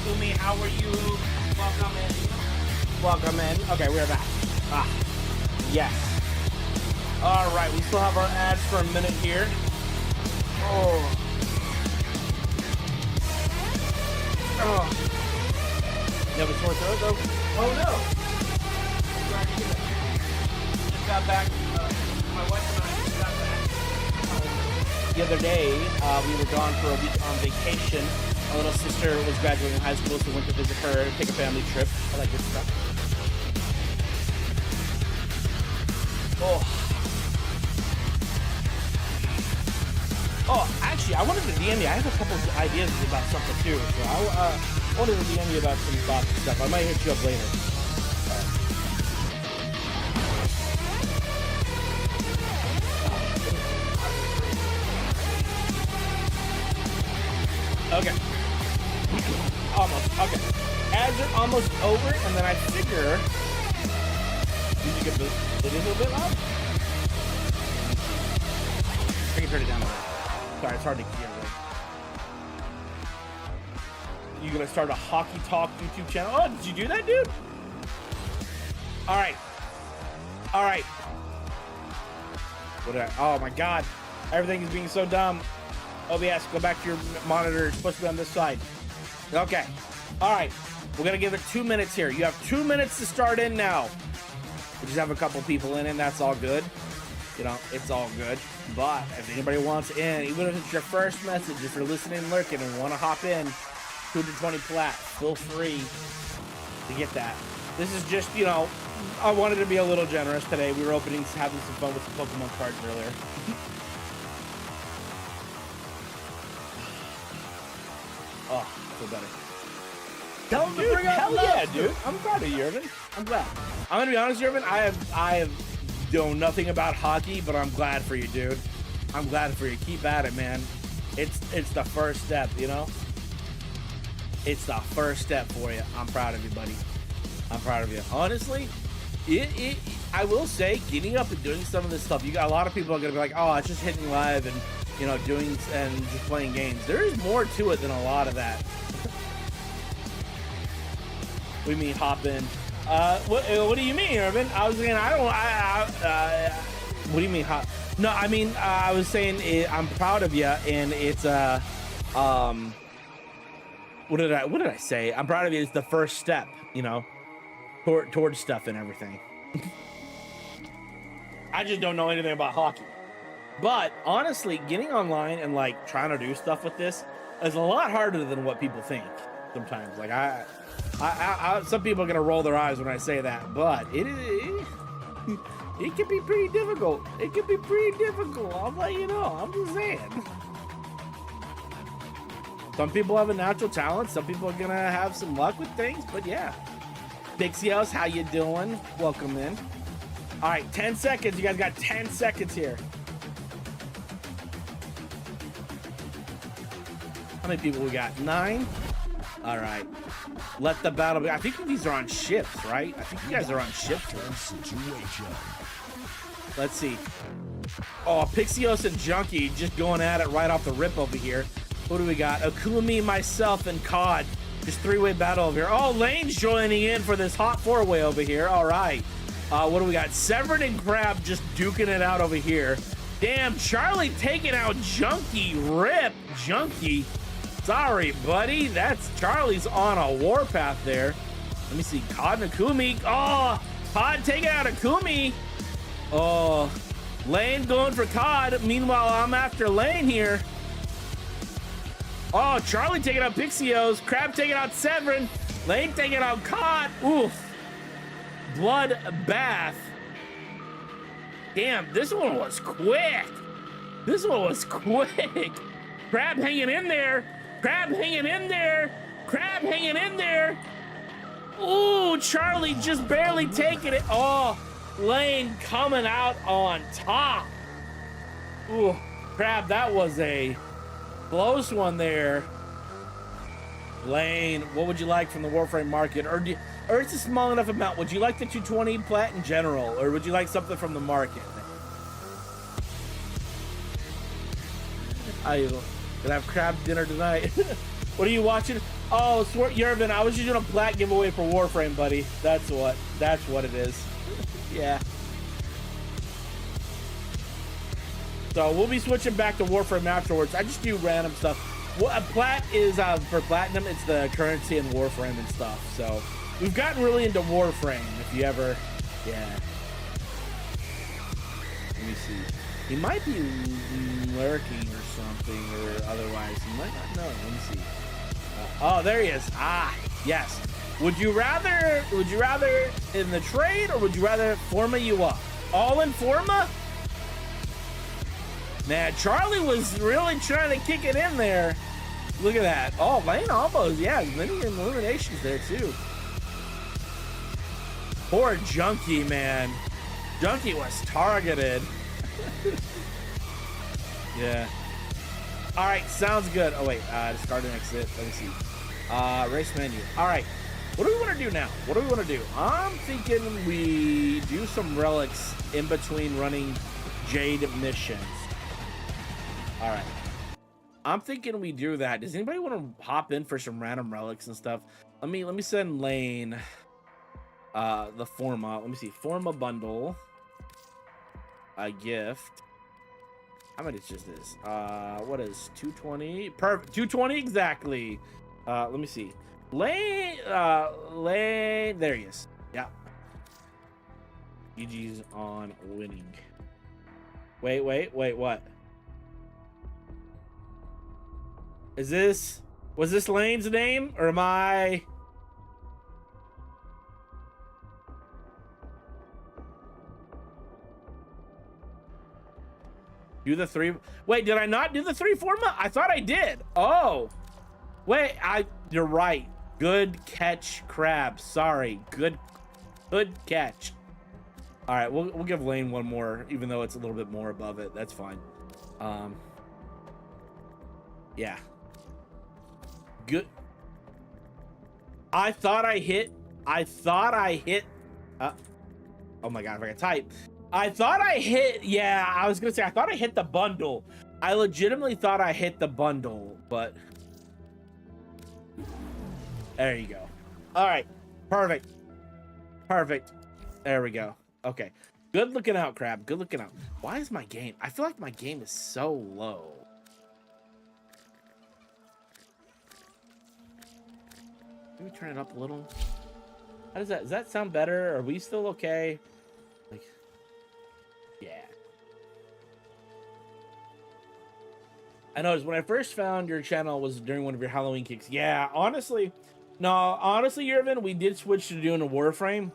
Umi, how are you? Welcome in. Welcome in. Okay, we're back. Yes. All right, we still have our ads for a minute here. Oh. You have a sore throat though? Oh no. Just got back. My wife and I just got back. The other day, we were gone for a week on vacation. My little sister was graduating high school, so we went to visit her, take a family trip. I like this stuff. Oh, actually, I wanted to DM you. I have a couple of ideas about something too. So I wanted to DM you about some thoughts and stuff. I might hit you up later. Okay. Almost. Okay. Ads are almost over, and then I figure. Did you get it is a little bit loud? I can turn it down a little. Sorry, it's hard to hear. You gonna start a Hockey Talk YouTube channel? Oh, did you do that, dude? All right. All right. What did I? Oh my God! Everything is being so dumb. OBS, go back to your monitor. It's supposed to be on this side. Okay. All right. We're gonna give it 2 minutes here. You have 2 minutes to start in now. We just have a couple people in, and that's all good. You know, it's all good. But if anybody wants in, even if it's your first message, if you're listening, lurking, and want to hop in, 220 plat, feel free to get that. This is just, you know, I wanted to be a little generous today. We were having some fun with some Pokemon cards earlier. Oh, I feel better. Tell him to Dude, bring up hell the yeah, love. dude. I'm proud of you, Irvin. I'm glad. I'm gonna be honest, Irvin. I have know nothing about hockey, but I'm glad for you, dude. I'm glad for you. Keep at it, man. It's the first step, you know? It's the first step for you. I'm proud of you, buddy. I'm proud of you. Honestly, I will say, getting up and doing some of this stuff, you got a lot of people are gonna be like, oh, it's just hitting live and, you know, doing and just playing games. There is more to it than a lot of that. We mean hop in. What do you mean, Irvin? I was saying what do you mean hop? No, I mean I was saying I'm proud of you, and it's what did I say? I'm proud of you. It's the first step, you know, towards stuff and everything. I just don't know anything about hockey, but honestly, getting online and like trying to do stuff with this is a lot harder than what people think sometimes. Like some people are gonna roll their eyes when I say that, but it can be pretty difficult. It can be pretty difficult. I'll let you know. I'm just saying. Some people have a natural talent. Some people are gonna have some luck with things, but yeah. Pixie House, how you doing? Welcome in. All right, 10 seconds. You guys got 10 seconds here. How many people we got? 9? All right. Let the battle be. I think these are on ships, right? I think you guys are on ships. Let's see. Oh, Pixios and Junkie just going at it right off the rip over here. What do we got? Akumi, myself, and Cod. Just three-way battle over here. Oh, Lane's joining in for this hot four-way over here. All right. What do we got? Severed and Crab just duking it out over here. Damn, Charlie taking out Junkie. Rip, Junkie. Sorry, buddy. That's Charlie's on a warpath there. Let me see. Cod and Akumi. Oh, Cod taking out Akumi. Oh, Lane going for Cod. Meanwhile, I'm after Lane here. Oh, Charlie taking out Pixios. Crab taking out Severin. Lane taking out Cod. Oof. Blood bath. Damn, this one was quick. This one was quick. Crab hanging in there. Crab hanging in there. Crab hanging in there. Ooh, Charlie just barely taking it. Oh, Lane coming out on top. Ooh, Crab, that was a close one there. Lane, what would you like from the Warframe market? Or it's a small enough amount. Would you like the 220 plat in general? Or would you like something from the market? Gonna have crab dinner tonight. What are you watching? Oh, Yervin, I was just doing a plat giveaway for Warframe, buddy. That's what it is. Yeah. So we'll be switching back to Warframe afterwards. I just do random stuff. Well, a plat is for platinum. It's the currency in Warframe and stuff. So we've gotten really into Warframe. If you ever, yeah. Let me see. He might be lurking or something, or otherwise he might not know. Let me see. Oh, there he is. Ah, yes. Would you rather in the trade, or would you rather Forma you up? All in Forma? Man, Charlie was really trying to kick it in there. Look at that. Oh, Lane almost, yeah, many eliminations there too. Poor Junkie, man. Junkie was targeted. Yeah. All right, sounds good. Oh wait, discard and exit. Let me see. Race menu. All right. What do we want to do now? What do we want to do? I'm thinking we do some relics in between running Jade missions. All right. I'm thinking we do that. Does anybody want to hop in for some random relics and stuff? Let me send Lane the Forma. Let me see. Forma bundle. A gift. How much is this? What is 220? Perfect. 220 exactly. Let me see. Lane, there he is. Yeah. GG's on winning. Wait, what? Was this Lane's name, or am I? Do the 3. Wait, did I not do the 3 Forma? I thought I did. Oh, wait, you're right. Good catch, Crab. Sorry, good catch. All right, we'll give Lane one more, even though it's a little bit more above it. That's fine. Yeah. Good. I thought I hit. Oh my God, if I can type. I thought I hit. Yeah, I was gonna say I thought I hit the bundle. I legitimately thought I hit the bundle, but there you go. All right, perfect. There we go. Okay, good looking out, Crab. Good looking out. Why is my game? I feel like my game is so low. Let me turn it up a little. How does that? Does that sound better? Are we still okay? Like, yeah. I noticed when I first found your channel was during one of your Halloween kicks. Yeah, honestly, Yervin, we did switch to doing a Warframe.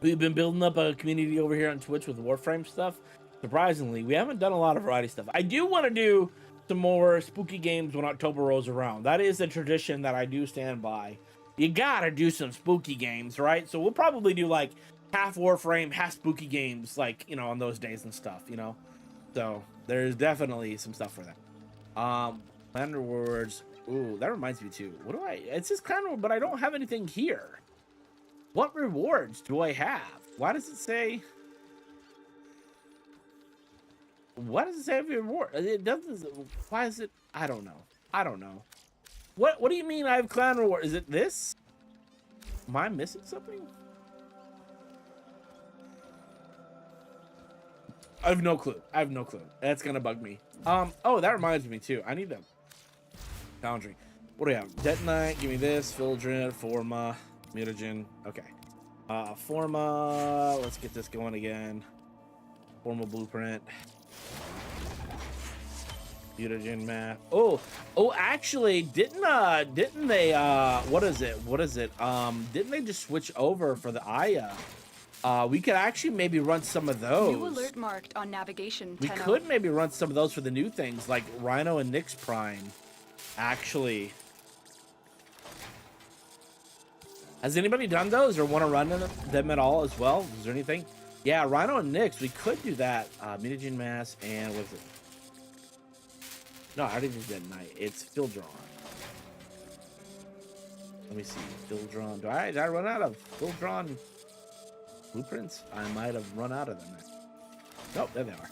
We've been building up a community over here on Twitch with Warframe stuff. Surprisingly, we haven't done a lot of variety stuff. I do want to do some more spooky games when October rolls around. That is a tradition that I do stand by. You gotta do some spooky games, right? So we'll probably do like half Warframe, half spooky games, like, you know, on those days and stuff, you know? So there's definitely some stuff for that. Plan rewards. Ooh, that reminds me too. What do it says clan reward, but I don't have anything here. What rewards do I have? Why does it say? What does it say every reward? It doesn't. Why is it? I don't know. What do you mean I have clan reward? Is it this? Am I missing something? I have no clue. That's gonna bug me. Oh, that reminds me too. I need that foundry. What do we have? Detonite, give me this. Fildred, Forma, Mutagen. Okay. Forma, let's get this going again. Forma blueprint. Mutagen map. Oh, actually, didn't they what is it? Didn't they just switch over for the Aya? We could actually maybe run some of those. New alert marked on navigation. We could maybe run some of those for the new things, like Rhino and Nyx Prime. Actually, has anybody done those or want to run them at all as well? Is there anything? Yeah, Rhino and Nyx, we could do that. Mutagen mass and what's it? No, I already did that night. It's Fildron. Let me see. Fildron. Did I run out of Fildron blueprints? I might have run out of them. Nope, there they are.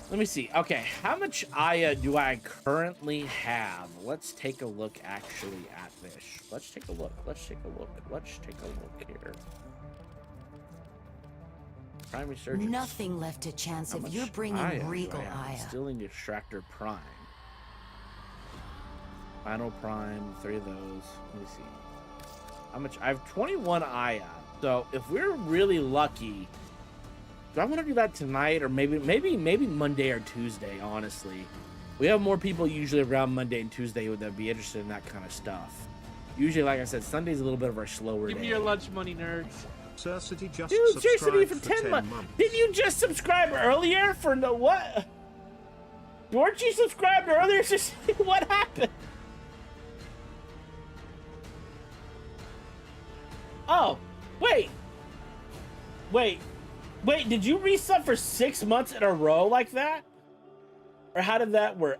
Let me see. Okay, how much Aya do I currently have? Let's take a look actually at this. Let's take a look. Let's take a look. Let's take a look here. Prime Resurgence. Nothing left to chance if you're bringing Regal Aya. Stealing the Extractor Prime. Final Prime, 3 of those. Let me see. How much? I have 21 Aya. So if we're really lucky, do I want to do that tonight or maybe Monday or Tuesday? Honestly, we have more people usually around Monday and Tuesday that would be interested in that kind of stuff. Usually, like I said, Sunday's a little bit of our slower day. Give me your lunch money, nerds. Cersei just Dude, subscribed for 10 months. Did you just subscribe earlier for no what? Weren't you subscribed earlier? What happened? Oh, wait. Did you resub for 6 months in a row like that? Or how did that work?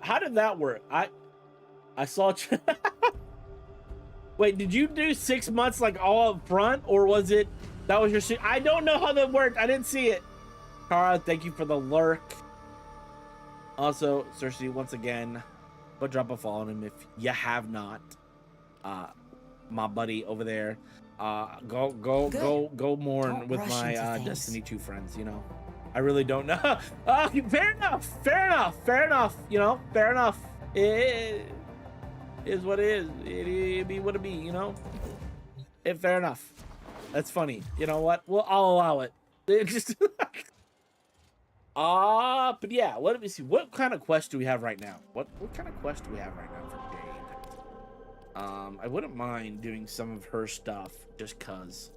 I saw. Wait, did you do 6 months like all up front, or was it that was your? I don't know how that worked. I didn't see it. Kara, thank you for the lurk. Also, Cersei, once again, go drop a follow on him if you have not. My buddy over there. Go mourn Don't with rush my into things. Destiny 2 friends. You know, I really don't know. Fair enough. You know, fair enough. It is what it is. It be what it be. You know, fair enough. That's funny. You know what? Well, I'll allow it. It just. But yeah, let me see. What kind of quest do we have right now? What kind of quest do we have right now for Jade? I wouldn't mind doing some of her stuff just cause.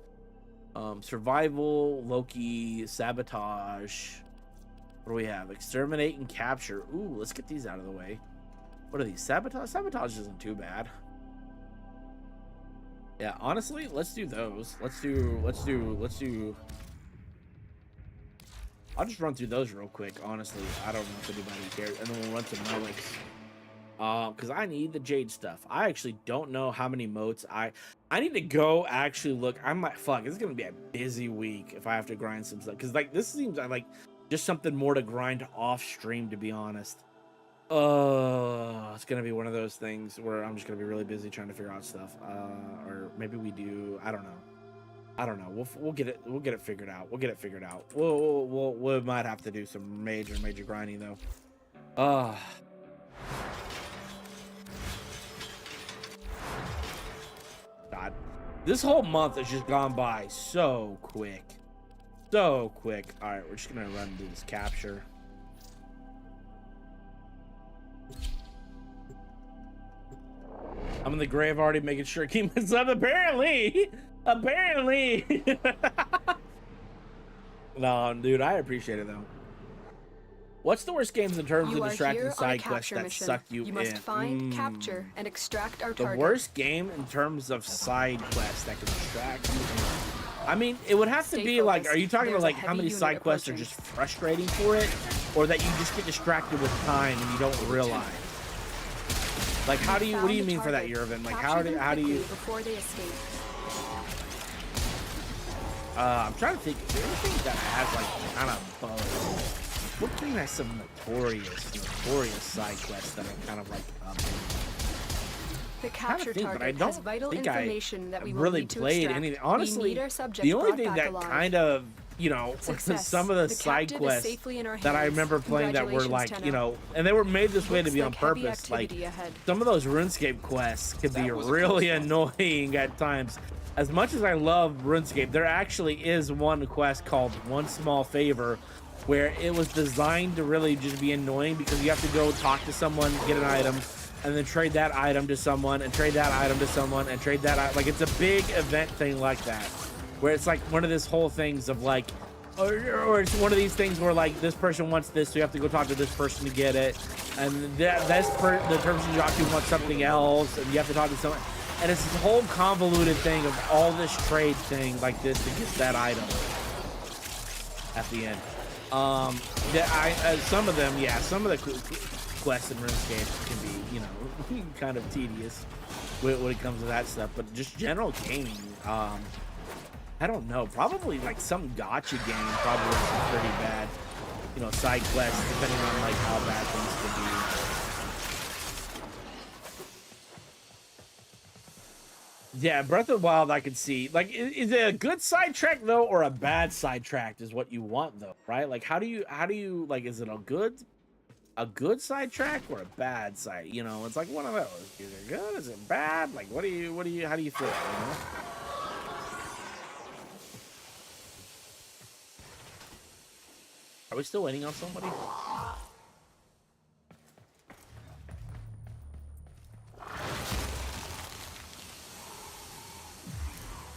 Survival, Loki, sabotage. What do we have? Exterminate and capture. Ooh, let's get these out of the way. What are these? Sabotage? Sabotage isn't too bad. Yeah, honestly, let's do those. Let's do. I'll just run through those real quick. Honestly, I don't know if anybody cares, and then we'll run through Relics. Because I need the Jade stuff. I actually don't know how many motes I need to go actually look. I'm like, fuck, it's gonna be a busy week if I have to grind some stuff. Because like this seems like just something more to grind off stream, to be honest. It's gonna be one of those things where I'm just gonna be really busy trying to figure out stuff. Or maybe we do. I don't know. We'll get it figured out. We might have to do some major grinding though. God, this whole month has just gone by so quick. All right, we're just gonna run through this capture. I'm in the grave already, making sure keep this up. Apparently. No, dude, I appreciate it though. What's the worst games in terms of distracting side quests that suck you in? You must find, capture, and extract our target. The worst game in terms of side quests that can distract you. I mean, it would have to be like, are you talking about like how many side quests are just frustrating for it, or that you just get distracted with time and you don't realize? Like, what do you mean for that, Yervin? Like, how do you? Before they escape. I'm trying to think. Is there anything that has like kind of bugs? What game has some notorious side quests that are kind of like The capture target has vital information that we will really need to played extract. anything. Honestly, the only thing that kind of, you know, some of the side quests that I remember playing that were like, you know, and they were made this way to be on purpose. Like some of those RuneScape quests could be really annoying at times. As much as I love RuneScape, there actually is one quest called One Small Favor, where it was designed to really just be annoying because you have to go talk to someone, get an item, and then trade that item to someone, and trade that item to someone, and trade that like it's a big event thing like that, where it's like one of this whole things of like, or it's one of these things where like this person wants this, so you have to go talk to this person to get it, and the person you talk to wants something else, and you have to talk to someone, and it's this whole convoluted thing of all this trade thing like this to get that item at the end. Some of them, yeah, some of the quests in RuneScape can be, you know, kind of tedious when it comes to that stuff. But just general gaming, I don't know. Probably like some gacha game probably is pretty bad. you know, side quests depending on like how bad things could be. Yeah, Breath of the Wild, I could see. Like, is it a good sidetrack though, or a bad sidetrack is what you want though, right? Like, how do you like? Is it a good sidetrack or a bad side? You know, it's like one of those. Is it good? Is it bad? Like, how do you feel? You know? Are we still waiting on somebody?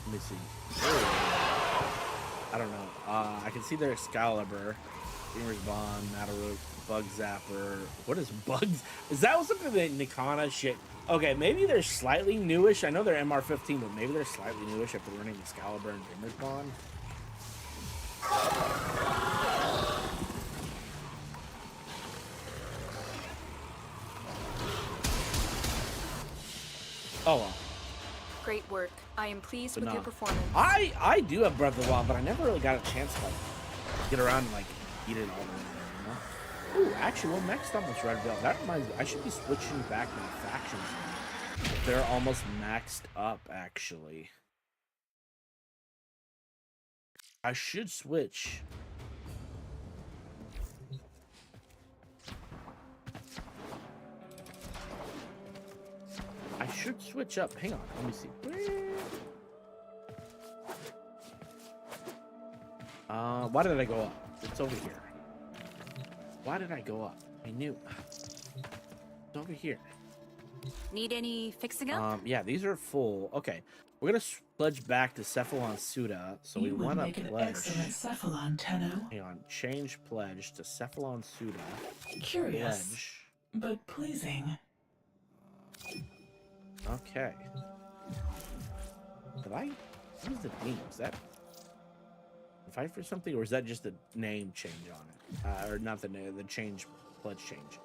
Let me see. I don't know. I can see their Excalibur, Dreamer's Bond, Mataruk, Bug Zapper. What is Bugs? Is that something that Nikana shit? Okay, maybe they're slightly newish. I know they're MR15, but maybe they're slightly newish after learning Excalibur and Dreamer's Bond. Oh well. Great work. I am pleased with your performance. I do have Breath of the Wild, but I never really got a chance to like get around and like eat it all the way there, you know? Ooh, actually, well, next almost red belt. That reminds me, I should be switching back my factions. They're almost maxed up, actually. I should switch. I should switch up. Hang on, let me see. Why did I go up? It's over here. Why did I go up? I knew. It's over here. Need any fixing up? Yeah, these are full. Okay, we're gonna pledge back to Cephalon Suda. So we want to pledge. Excellent Cephalon, Tenno. Hang on, change pledge to Cephalon Suda. Curious, pledge. but pleasing. Okay. Did I use the name? Is that fight for something, or is that just a name change on it? Or not the name, the change, pledge change.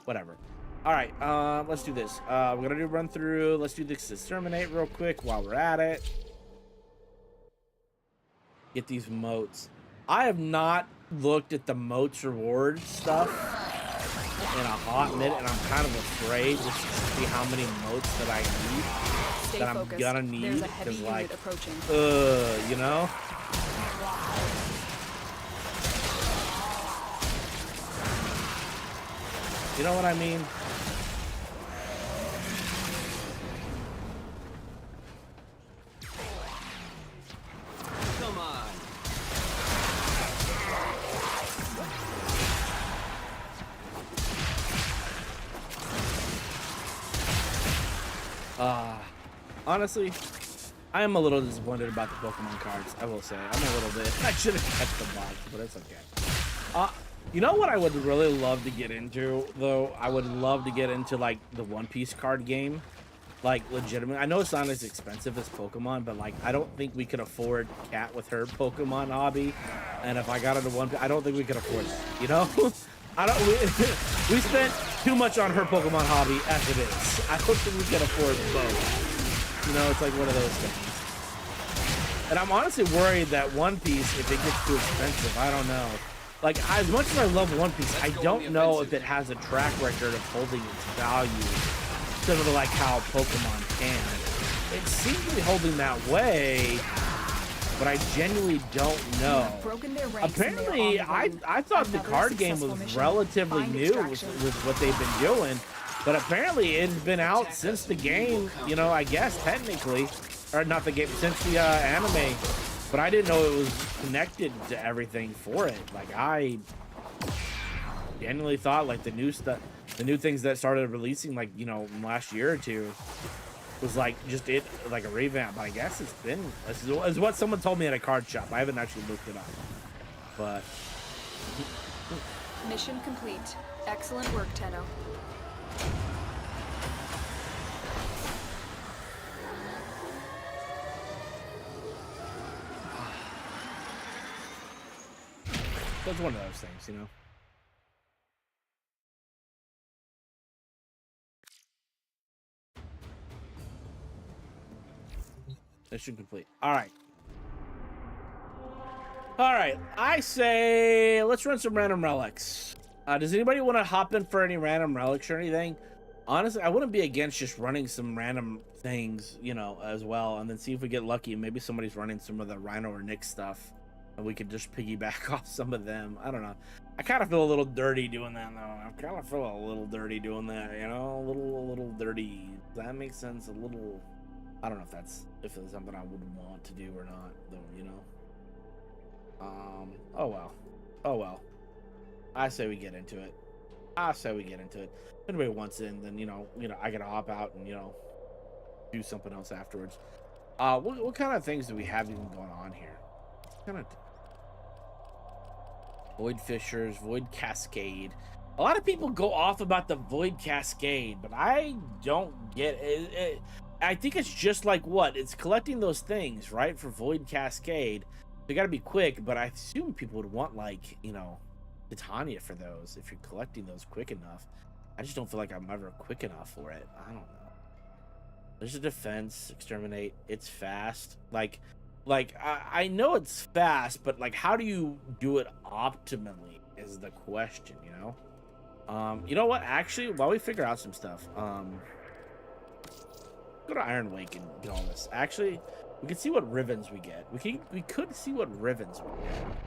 Whatever. All right, let's do this. We're gonna do run through. Let's do this exterminate real quick while we're at it. Get these moats. I have not looked at the moats reward stuff in a hot minute, and I'm kind of afraid just to see how many moats that I need. Stay that I'm focused. gonna need. There's a heavy Because like, unit approaching. you know. You know what I mean? Come on. Honestly, I am a little disappointed about the Pokemon cards. I will say, I'm a little bit. I should have kept the box, but it's okay. You know what I would really love to get into, though? I would love to get into, like, the One Piece card game. Like, legitimate. I know it's not as expensive as Pokemon, but, like, I don't think we could afford Kat with her Pokemon hobby. And if I got into One Piece, I don't think we could afford it, you know? We spent too much on her Pokemon hobby as it is. I don't think we can afford both. You know, it's like one of those things. And I'm honestly worried that One Piece, if it gets too expensive, I don't know. Like, as much as I love One Piece, I don't know if it has a track record of holding its value, similar to like how Pokemon can. It seems to be holding that way, but I genuinely don't know. Apparently, I thought the card game was relatively new with what they've been doing, but apparently it's been out since the game, you know, I guess technically, or not the game, since the anime. But I didn't know it was connected to everything for it. Like, I genuinely thought like the new stuff, the new things that started releasing, like, you know, last year or two, was like just it, like a revamp. But I guess it's been, is what someone told me at a card shop. I haven't actually looked it up, but Mission complete. Excellent work, Tenno. it's one of those things, you know. Mission complete. All right. All right, I say let's run some random relics. Does anybody want to hop in for any random relics or anything? Honestly, I wouldn't be against just running some random things, you know, as well, and then see if we get lucky. Maybe somebody's running some of the Rhino or Nick stuff, and we could just piggyback off some of them. I don't know. I kind of feel a little dirty doing that, though. I kind of feel a little dirty doing that, you know, a little dirty. Does that make sense? A little. I don't know if it's something I would want to do or not, though. You know. Oh well. Oh well. I say we get into it. If anybody wants in, then you know, I gotta hop out and do something else afterwards. What kind of things do we have even going on here? Kind of Void Fissures, Void Cascade. A lot of people go off about the Void Cascade, but I don't get it. I think it's just like what? It's collecting those things, right? For Void Cascade. You gotta be quick, but I assume people would want, like, Titania for those if you're collecting those quick enough. I just don't feel like I'm ever quick enough for it. I don't know. There's a defense, exterminate. It's fast. Like I know it's fast, but like, how do you do it optimally is the question, you know? You know what? Actually, while we figure out some stuff, go to Iron Wake and get all this. Actually, we can see what Rivens we get. We could see what Rivens we get.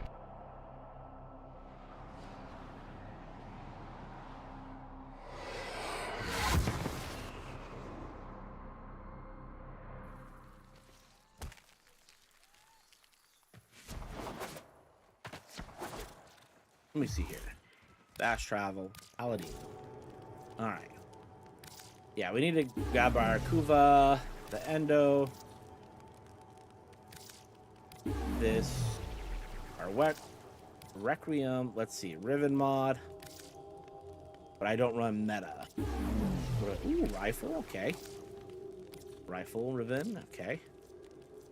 Let me see here. Fast travel. Paladin. Alright. Yeah, we need to grab our Kuva, the Endo. This. Our Requiem. Let's see. Riven mod. But I don't run meta. Ooh, rifle. Okay. Rifle, Riven. Okay.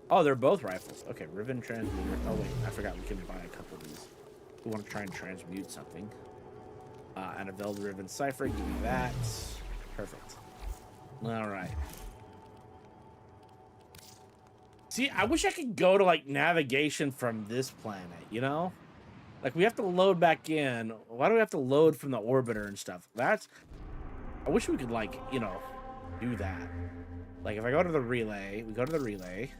Oh, they're both rifles. Okay, Riven transmuter. Oh, wait. I forgot we can buy a couple of these. We want to try and transmute something. And a Velvet Riven Cipher. Give me that. Perfect. All right. See, I wish I could go to, like, navigation from this planet, you know? Like, we have to load back in. Why do we have to load from the orbiter and stuff? I wish we could, like, do that. Like, if I go to the relay, we go to the relay.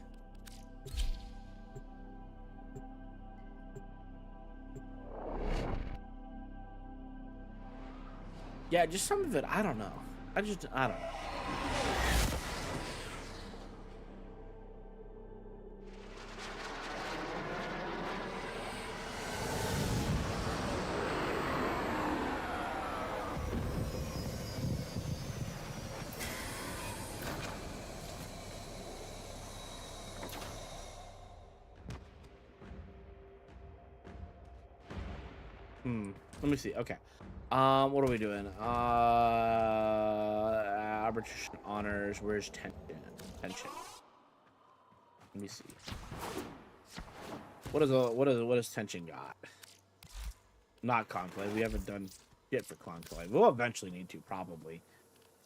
Yeah, just some of it, I don't know. I don't know. Let me see. Okay. What are we doing? Arbitration honors. Where's tension? Tension. Let me see. What does tension got? Not conclave. We haven't done shit for conclave. We'll eventually need to, probably.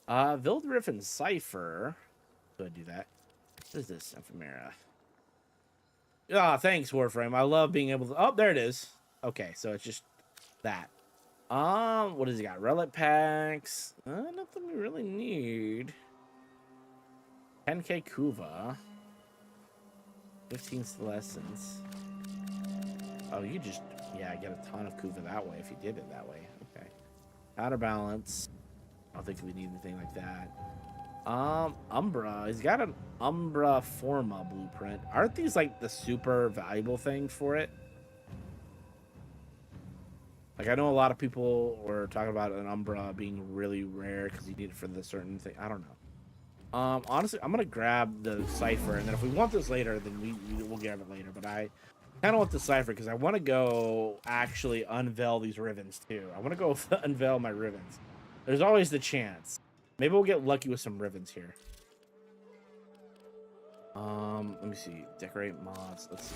Vildriff and Cipher. Go ahead and do that. What is this? Ephemera. Ah, thanks, Warframe. I love being able to. Oh, there it is. Okay, so it's just that. What does he got? Relic packs. Nothing we really need. 10k Kuva. 15 Celestins. Oh, you just, yeah, get a ton of Kuva that way if you did it that way. Okay. Counterbalance. I don't think we need anything like that. Umbra. He's got an Umbra Forma blueprint. Aren't these like the super valuable things for it? Like, I know a lot of people were talking about an Umbra being really rare because you need it for the certain thing. I don't know. Honestly, I'm going to grab the Cipher, and then if we want this later, then we'll grab it later. But I kind of want the Cipher because I want to go actually unveil these Rivens, too. I want to go unveil my Rivens. There's always the chance. Maybe we'll get lucky with some Rivens here. Let me see. Decorate mods. Let's see.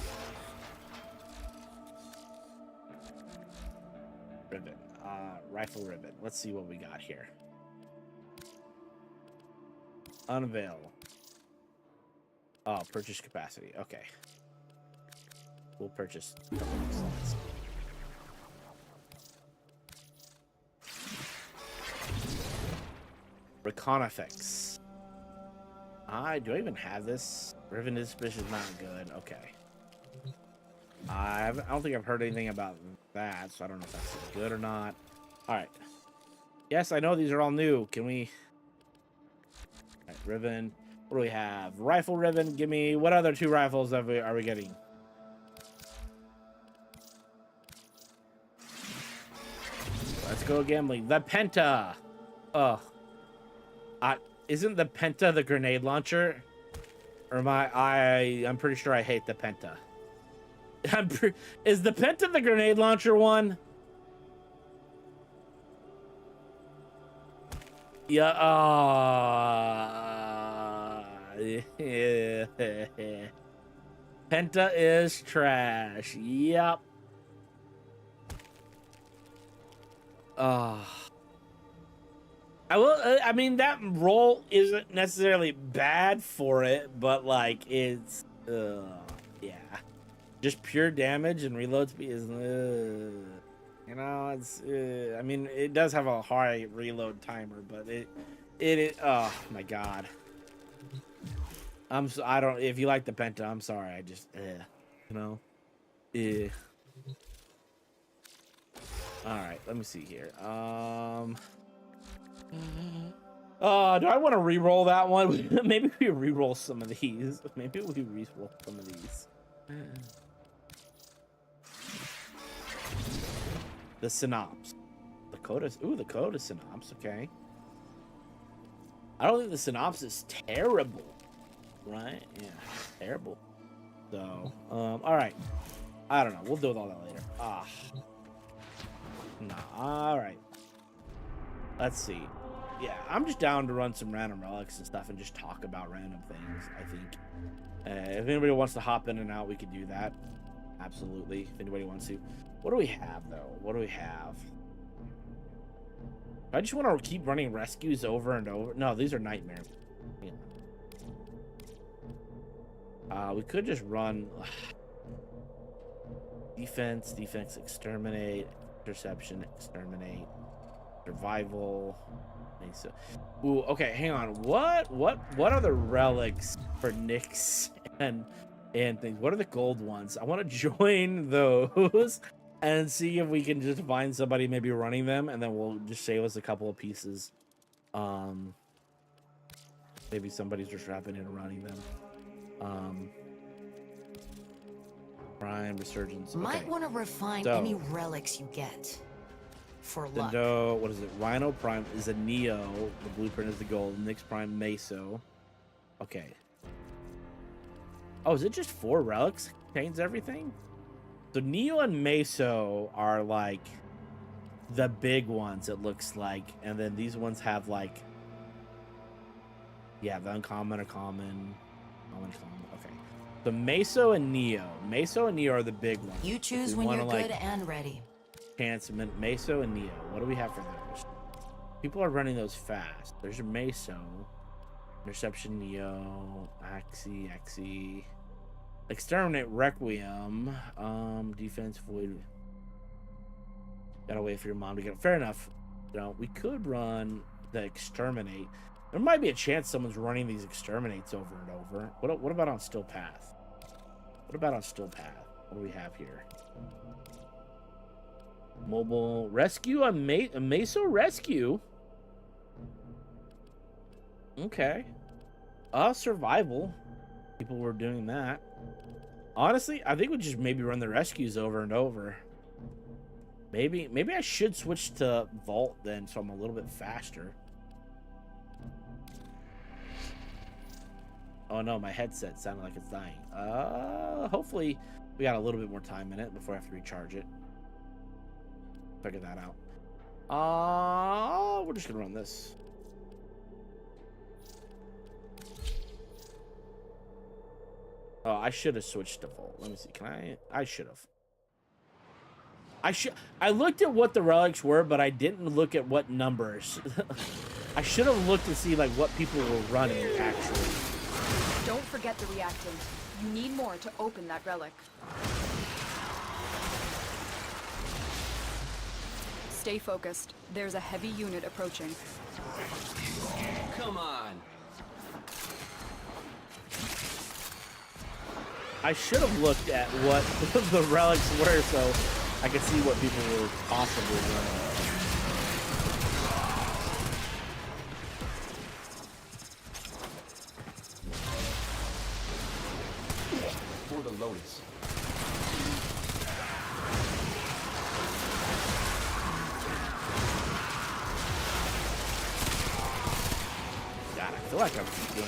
Ribbon. Rifle ribbon. Let's see what we got here. Unveil. Oh, purchase capacity. Okay. we'll purchase a couple of slots. Reconifex. Do I even have this? Riven Disposition is not good. Okay. I don't think I've heard anything about that, so I don't know if that's good or not. All right. Yes, I know these are all new. Can we? All right, Riven. What do we have? Rifle Riven. Give me what other 2 rifles are we getting? Let's go gambling. The Penta. Oh. Isn't the Penta the grenade launcher? Or am I'm pretty sure I hate the Penta. Is the Penta the grenade launcher one? Yeah. Penta is trash. Yep. I mean, that roll isn't necessarily bad for it, but like it's yeah, just pure damage and reload speed is you know, it's I mean, it does have a high reload timer, but it oh my god. I don't, if you like the Penta, I'm sorry, I just you know. All right, let me see here. Do I want to re-roll that one? Maybe we re-roll some of these. Maybe we re-roll some of these. The Synops. The Coda. Ooh, the Coda Synops. Okay. I don't think the Synops is terrible. Right? Yeah. Terrible. So, all right. I don't know. We'll deal with all that later. Nah. All right. Let's see. Yeah, I'm just down to run some random relics and stuff and just talk about random things, I think. If anybody wants to hop in and out, we could do that. Absolutely, if anybody wants to. What do we have, though? What do we have? I just want to keep running rescues over and over. No, these are nightmares. We could just run defense, exterminate, interception, exterminate, survival. So, ooh, okay, hang on. What are the relics for Nyx and things? What are the gold ones? I want to join those and see if we can just find somebody maybe running them, and then we'll just save us a couple of pieces. Maybe somebody's just wrapping in and running them. Prime Resurgence. Okay. Might want to refine any relics you get. For luck. No, what is it? Rhino Prime is a Neo. The blueprint is the gold. Nyx Prime Meso. Okay. Oh, is it just 4 relics? Contains everything? So Neo and Meso are like the big ones, it looks like. And then these ones have like, yeah, the uncommon or common. Okay. So Meso and Neo. Meso and Neo are the big ones. You choose when you're good and ready. Chance, Meso and Neo. What do we have for those? People are running those fast. There's your Meso. Interception Neo. Axie. Exterminate Requiem. Defense Void. Gotta wait for your mom to get it. Fair enough. You know, we could run the Exterminate. There might be a chance someone's running these Exterminates over and over. What about on Still Path? What do we have here? Mobile rescue, a Meso rescue. Okay. Survival. People were doing that. Honestly, I think we just maybe run the rescues over and over. Maybe I should switch to Vault then, so I'm a little bit faster. Oh no, my headset sounded like it's dying. Hopefully we got a little bit more time in it before I have to recharge it. Figure that out. We're just gonna run this. Oh, I should have switched to Vault. Let me see. Can I should have. I looked at what the relics were, but I didn't look at what numbers. I should have looked to see like what people were running actually. Don't forget the reactant. You need more to open that relic. Stay focused. There's a heavy unit approaching. Come on. I should have looked at what the relics were so I could see what people were possibly running. For the Lotus. God, I feel like I'm doing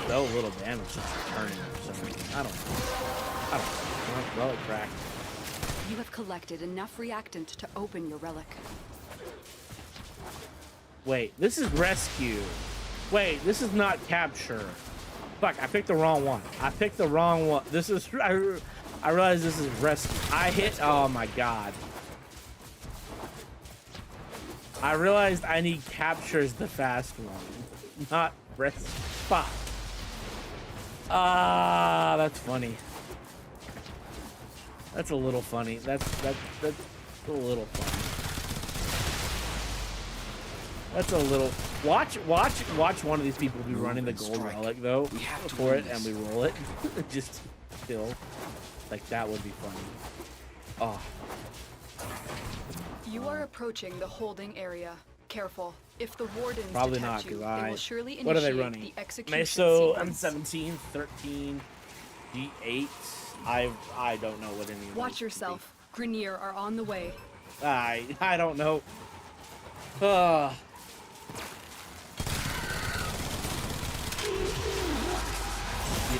so little damage since turning for some reason. I don't know. Relic crack. You have collected enough reactant to open your relic. Wait, this is rescue. Wait, this is not capture. Fuck, I picked the wrong one. I picked the wrong one. This is, I realize this is rescue. I hit, oh my God. I realized I need captures the fast one, not rescue. Fuck. Ah, that's funny. That's a little funny. That's a little funny. That's a little. Watch one of these people be running the gold relic though for it, and we roll it. Just kill. Like that would be funny. Oh. You are approaching the holding area. Careful. If the wardens Probably detect not, you, because they will surely initiate what are they running? the execution Meso sequence. M17, 13, D8. I don't know what any of Watch yourself. Grenier are on the way. I don't know. You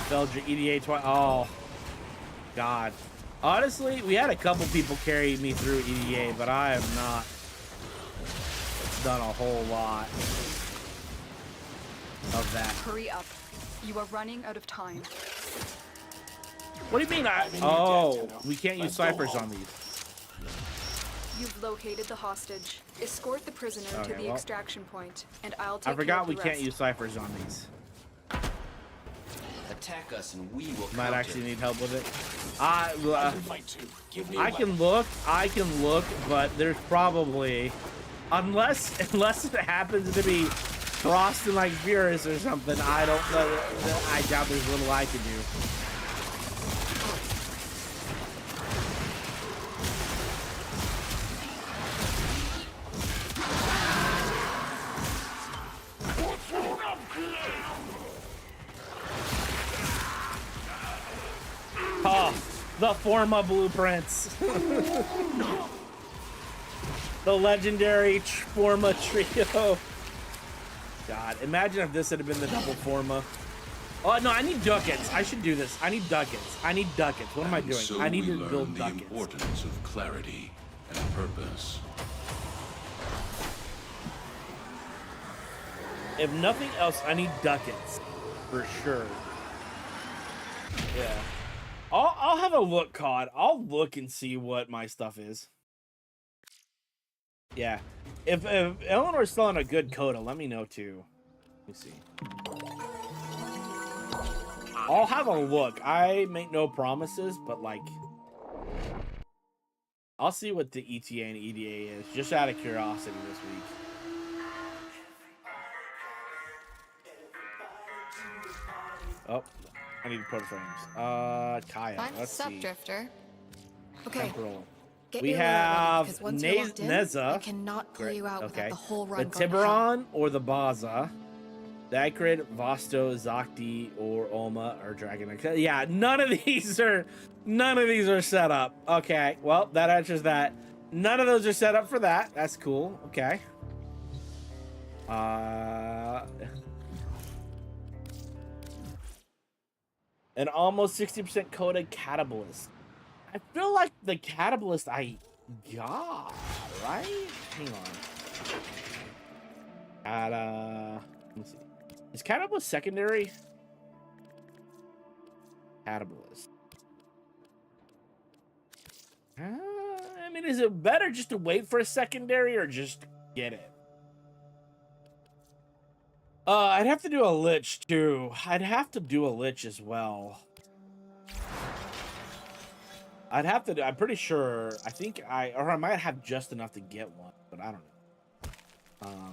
failed your EDA twice. Oh, God. Honestly, we had a couple people carry me through EDA, but I have not done a whole lot of that. Hurry up. You are running out of time. What do you mean? Oh, we can't use ciphers on these. You've located the hostage. Escort the prisoner to Okay, the well, extraction point, and I'll take I forgot care of we the can't rest. use ciphers on these. Attack us and we will Might counter. actually need help with it. I can fight too. Give me a I can look, but there's probably, unless it happens to be Frost and like Furious or something, I don't know. I doubt there's little I can do. Oh, the Forma blueprints. The legendary Forma trio. God, imagine if this had been the double Forma. Oh, no, I need ducats. I should do this. I need ducats. What am I doing? So I need we to learn build the ducats. importance of clarity and purpose. If nothing else, I need ducats. For sure. Yeah. I'll have a look, COD. I'll look and see what my stuff is. Yeah. If Eleanor's still on a good coda, let me know too. Let me see. I'll have a look. I make no promises, but like, I'll see what the ETA and EDA is, just out of curiosity this week. Oh, I need to put frames. Kaya, let's see. Drifter. Okay. Temporal. Get We your layout ready, have because once you're locked in, Neza. I cannot pull you out without the whole The run going to hell. Tiburon or the Baza. The Acrid, Vosto, Zakti, or Oma or Dragon. Yeah, none of these are set up. Okay, well, that answers that. None of those are set up for that. That's cool. Okay. An almost 60% coda Catabalist. I feel like the Catabalist I got, right? Hang on. Let me see. Is Catabalist secondary? Catabalist. I mean, is it better just to wait for a secondary or just get it? I'd have to do a lich too. I'd have to do a lich as well. I'd have to. I'm pretty sure. I think I might have just enough to get one, but I don't know.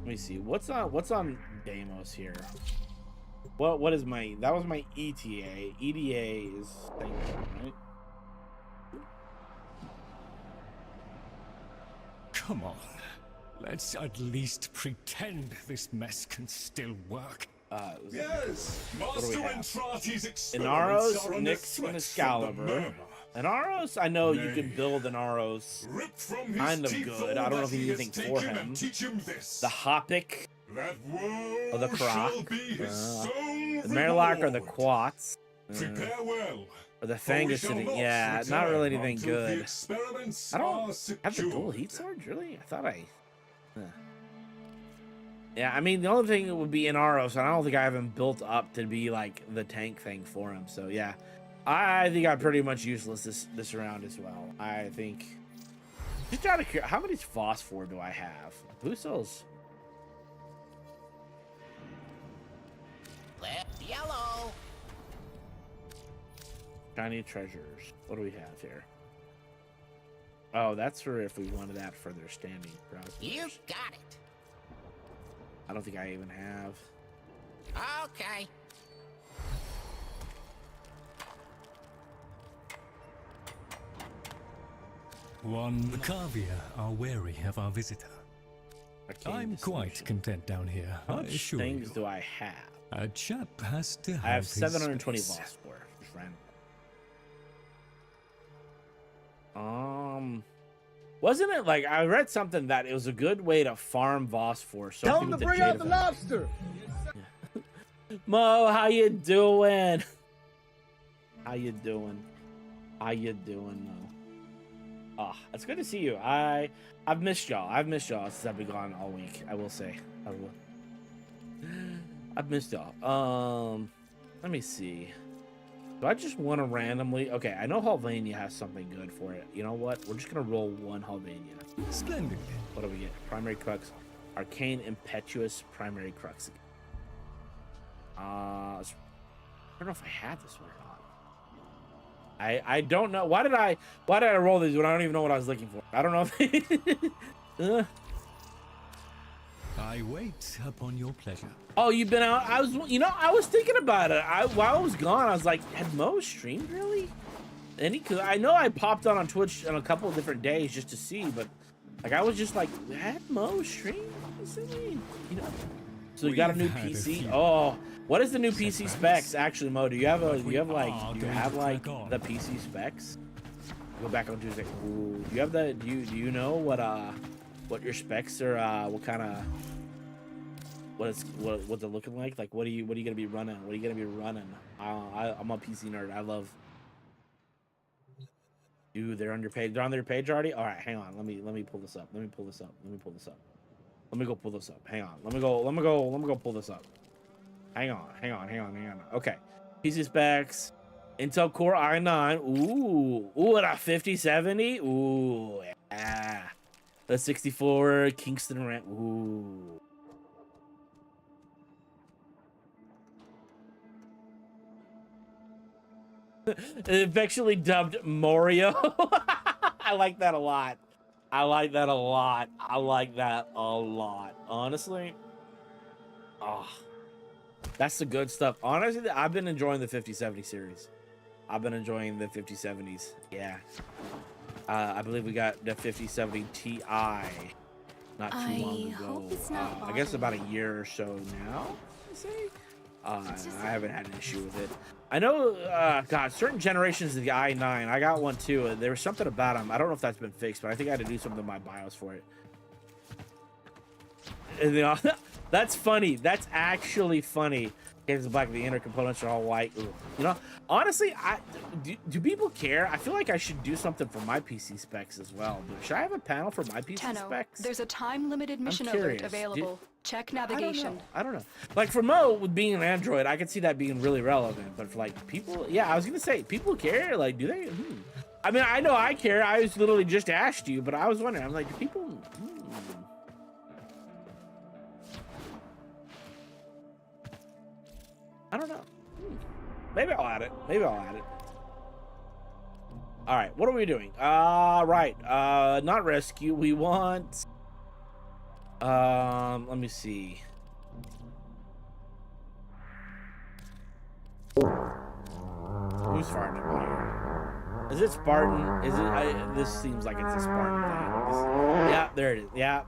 Let me see. What's on Deimos here? What is my? That was my ETA. EDA is right. Come on. Let's at least pretend this mess can still work. Yes, Master Entrati's experiments Inaros, are under Nyx, and threat Excalibur. Inaros, I know you can build Inaros kind of good. I don't know if you need anything for him. The Hopic, or the Croc, the Merlock, or the Quats, or the Fangus. Yeah, not really anything good. I don't have the dual heat swords, really? I thought I. Yeah, I mean, the only thing would be Inaros, and I don't think I have him built up to be like the tank thing for him. So yeah, I think I'm pretty much useless this round as well. I think. Just out of curiosity, how many phosphor do I have? Who sells? Left yellow. Shiny treasures. What do we have here? Oh, that's for if we wanted that for their standing browsers. You got it. I don't think I even have. Okay. The Cavia are wary of our visitor. I'm quite content down here. How much things do I have? A chap has to have I have his 720 space. phosphor. Just random. Wasn't it like I read something that it was a good way to farm phosphor? So Tell them to bring out the lobster. Mo, how you doing? How you doing? How you doing, Mo? Oh, it's good to see you. I've missed y'all. I've missed y'all since I've been gone all week. I will say. I've missed y'all. Let me see. Do I just want to randomly? Okay, I know Halvania has something good for it. You know what? We're just gonna roll one Halvania. Splendid. What do we get? Primary Crux, Arcane Impetuous, Primary Crux. I don't know if I had this one or not. I don't know. Why did I roll these when I don't even know what I was looking for? I don't know if I wait upon your pleasure. Oh, you've been out. I was thinking about it. While I was gone, I was like, had Mo streamed really? Cause I know I popped on Twitch on a couple of different days just to see, but like I was just like, had Mo streamed recently? You know. So you got a new PC? Oh, what is the new PC specs actually, Mo? Do you have the PC specs? Go back on Tuesday. Ooh, do you have the? Do you know what your specs are? What kind of? What's it looking like? Like what are you gonna be running? What are you gonna be running? I'm a PC nerd. I love. Dude, they're on your page. They're on their page already. All right, hang on. Let me pull this up. Let me go pull this up. Hang on. Let me go pull this up. Hang on. Okay. PC specs. Intel Core i9. Ooh, at a 5070. Ooh, yeah. The 64 Kingston RAM. Ooh. Affectionately dubbed Mario. I like that a lot. Honestly. Oh, that's the good stuff. Honestly, I've been enjoying the 5070 series. I've been enjoying the 5070s. Yeah. I believe we got the 5070 Ti not too long ago. I guess about a year or so now, I say. I haven't had an issue with it. I know, God, certain generations of the i9, I got one too. There was something about them. I don't know if that's been fixed, but I think I had to do something in my BIOS for it. And, that's funny. That's actually funny. It's black. The inner components are all white. Ooh. You know, honestly, do people care? I feel like I should do something for my PC specs as well. Should I have a panel for my PC specs? There's a time-limited mission alert available. Check navigation. I don't know. Like for Mo, with being an Android, I could see that being really relevant. But for like people, yeah, I was gonna say, people care. Like, do they? I mean, I know I care. I was literally just asked you, but I was wondering. I'm like, do people? I don't know. Maybe I'll add it. Maybe I'll add it. All right, what are we doing? Right. Not rescue. We want. Let me see. Who's firing at me here? Is it Spartan? Is it? This seems like it's a Spartan thing. Yeah, there it is. Yeah,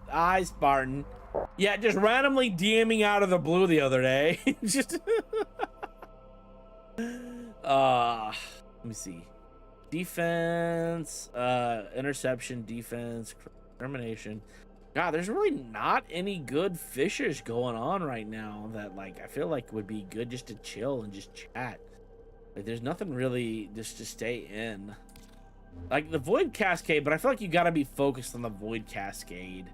Spartan. Yeah, just randomly DMing out of the blue the other day. Just. Let me see. Defense, interception, defense, termination. God, there's really not any good fishes going on right now that like I feel like would be good just to chill and just chat. Like there's nothing really just to stay in. Like the Void Cascade, but I feel like you gotta be focused on the Void Cascade.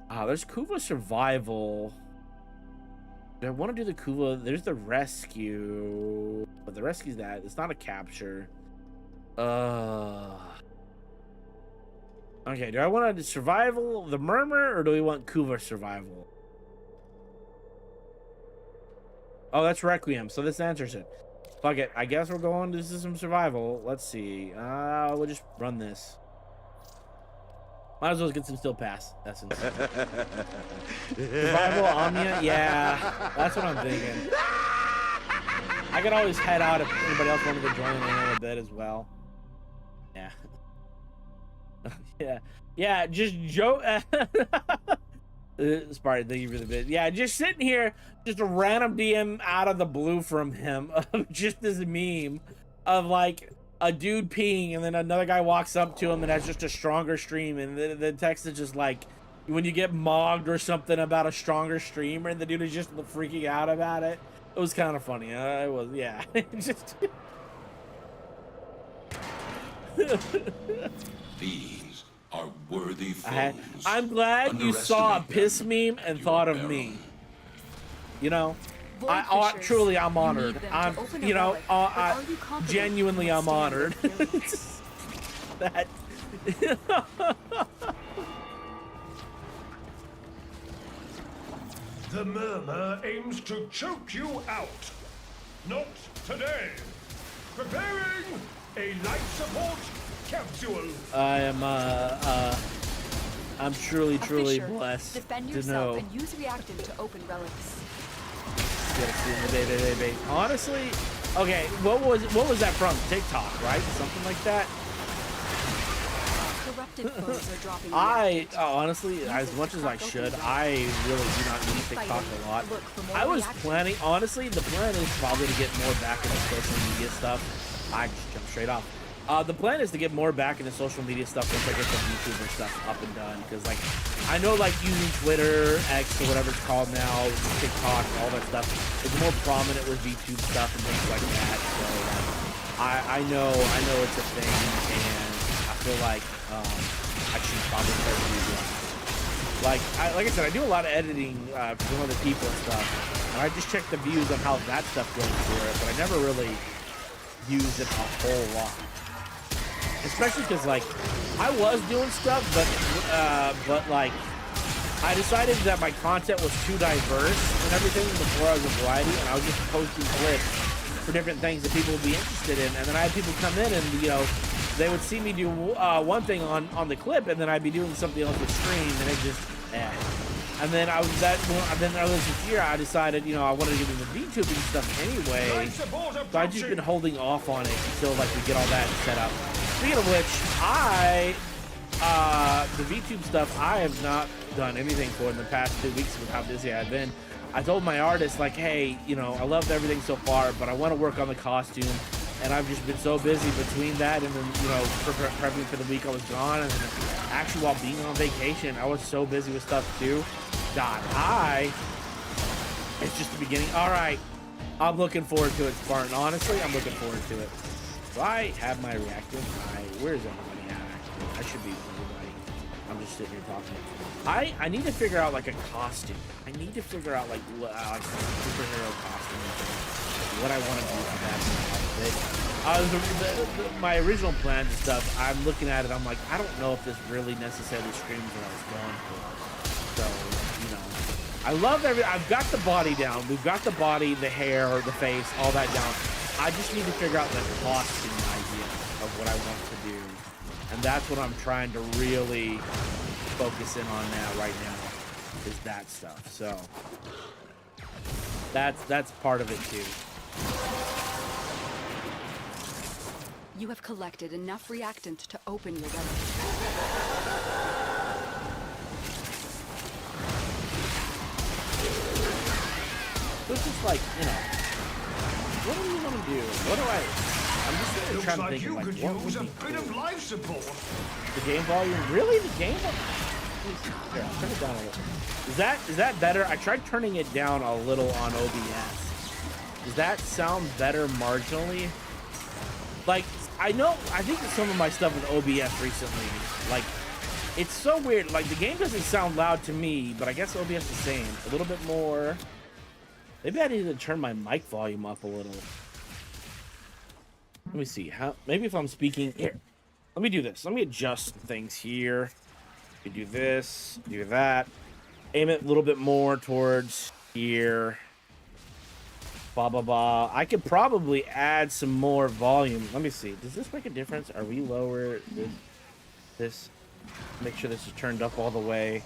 There's Kuva Survival. Do I want to do the Kuva? There's the Rescue. But the Rescue's that. It's not a capture. Okay, do I want to Survival the Murmur or do we want Kuva Survival? Oh, that's Requiem, so this answers it. Fuck it. I guess we're going to some survival. Let's see. We'll just run this. Might as well get some still pass essence. Survival Omnia? Yeah, that's what I'm thinking. I could always head out if anybody else wanted to join in a little bit as well. Yeah. Yeah, just joke. Spartan, thank you for the bit. Yeah, just sitting here, just a random DM out of the blue from him of just this meme of like a dude peeing and then another guy walks up to him and has just a stronger stream, and the text is just like, when you get mogged or something about a stronger streamer, and the dude is just freaking out about it. It was kind of funny. It was, yeah. Just These are worthy foes. I'm glad you saw a piss meme and thought of me. You know, truly, I'm honored. I'm, you know, genuinely, I'm honored. That. The Murmur aims to choke you out. Not today. Preparing a life support capsule. I'm truly blessed Defend to know. and use reactant to open relics. Honestly, okay, what was that from? TikTok, right? Something like that. Honestly, as much as I should, I really do not use TikTok a lot. I was planning, honestly, the plan is probably to get more back into social media stuff. I just jumped straight off. The plan is to get more back into social media stuff once I get the YouTuber stuff up and done. Because, like, I know, like, using Twitter, X, or whatever it's called now, TikTok, all that stuff, is more prominent with VTube stuff and things like that. So, like, I know it's a thing, and I feel like I should probably start using it. Like I said, I do a lot of editing for some other people and stuff, and I just check the views on how that stuff goes for it, but I never really use it a whole lot. Especially because, like, I was doing stuff, but like, I decided that my content was too diverse and everything before I was a variety, and I was just posting clips for different things that people would be interested in, and then I had people come in and, you know, they would see me do one thing on the clip, and then I'd be doing something else with stream, and it just, And then then earlier this year, I decided, you know, I wanted to get into VTubing stuff anyway, so I've just been holding off on it until, like, we get all that set up. Speaking of which, the VTube stuff, I have not done anything for in the past 2 weeks with how busy I've been. I told my artist, like, hey, you know, I loved everything so far, but I want to work on the costume. And I've just been so busy between that and then, you know, prepping for the week I was gone. And actually, while being on vacation, I was so busy with stuff too. It's just the beginning. All right. I'm looking forward to it, Spartan. Honestly, I'm looking forward to it. So I have my reactive. Where's everybody at, actually? I should be with everybody. I'm just sitting here talking. I need to figure out, like, a costume. I need to figure out, like a superhero costume. What I want to do for that outfit. My original plans and stuff, I'm looking at it, I'm like, I don't know if this really necessarily screams what I was going for. So, you know, I love I've got the body down. We've got the body, the hair, the face, all that down. I just need to figure out the costing idea of what I want to do. And that's what I'm trying to really focus in on now, right now, is that stuff. So that's part of it too. You have collected enough reactant to open your relic. It's just like, you know, what do you want to do? What do I'm just really trying to think like of, you like, could what use would a be bit cool? of life support. The game volume? Really? The game volume? Here, I'll turn it down a little. Is that better? I tried turning it down a little on OBS. Does that sound better marginally? Like, I think that some of my stuff with OBS recently, like, it's so weird. Like, the game doesn't sound loud to me, but I guess OBS is the same. A little bit more. Maybe I need to turn my mic volume up a little. Let me see. Maybe if I'm speaking here. Let me do this. Let me adjust things here. We do this, do that. Aim it a little bit more towards here. Blah, blah, blah. I could probably add some more volume. Let me see. Does this make a difference? Are we lower this? Make sure this is turned up all the way.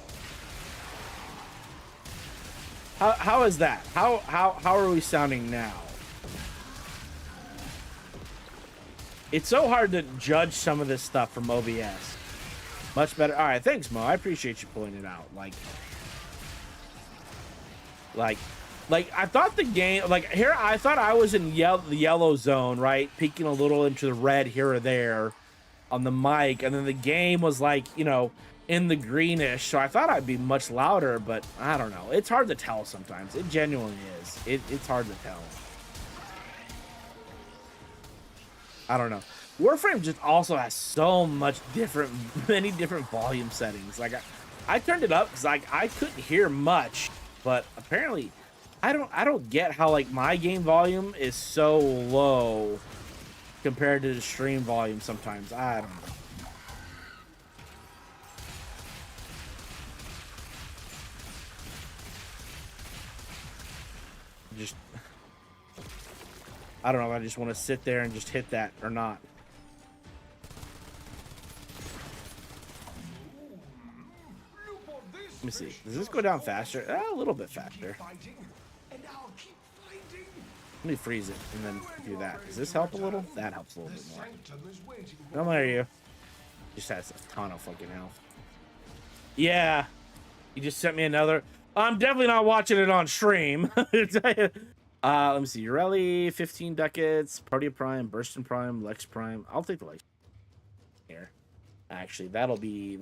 How is that? How are we sounding now? It's so hard to judge some of this stuff from OBS. Much better. All right, thanks, Mo. I appreciate you pulling it out. Like I thought the game, like here, I thought I was in the yellow zone, right? Peeking a little into the red here or there on the mic, and then the game was like, you know, in the greenish. So I thought I'd be much louder, but I don't know. It's hard to tell sometimes. It genuinely is. It's hard to tell. I don't know. Warframe just also has so much many different volume settings. Like I turned it up because like I couldn't hear much, but apparently I don't get how like my game volume is so low compared to the stream volume sometimes. I don't know. I don't know if I just want to sit there and just hit that or not. Let me see. Does this go down faster? A little bit faster. Let me freeze it and then do that. Does this help a little? That helps a little bit more. How are you? Just has a ton of fucking health. Yeah. You just sent me another. I'm definitely not watching it on stream. Let me see. Urelli, 15 ducats, Party Prime, Burstin Prime, Lex Prime. I'll take the Lex here. Actually, that'll be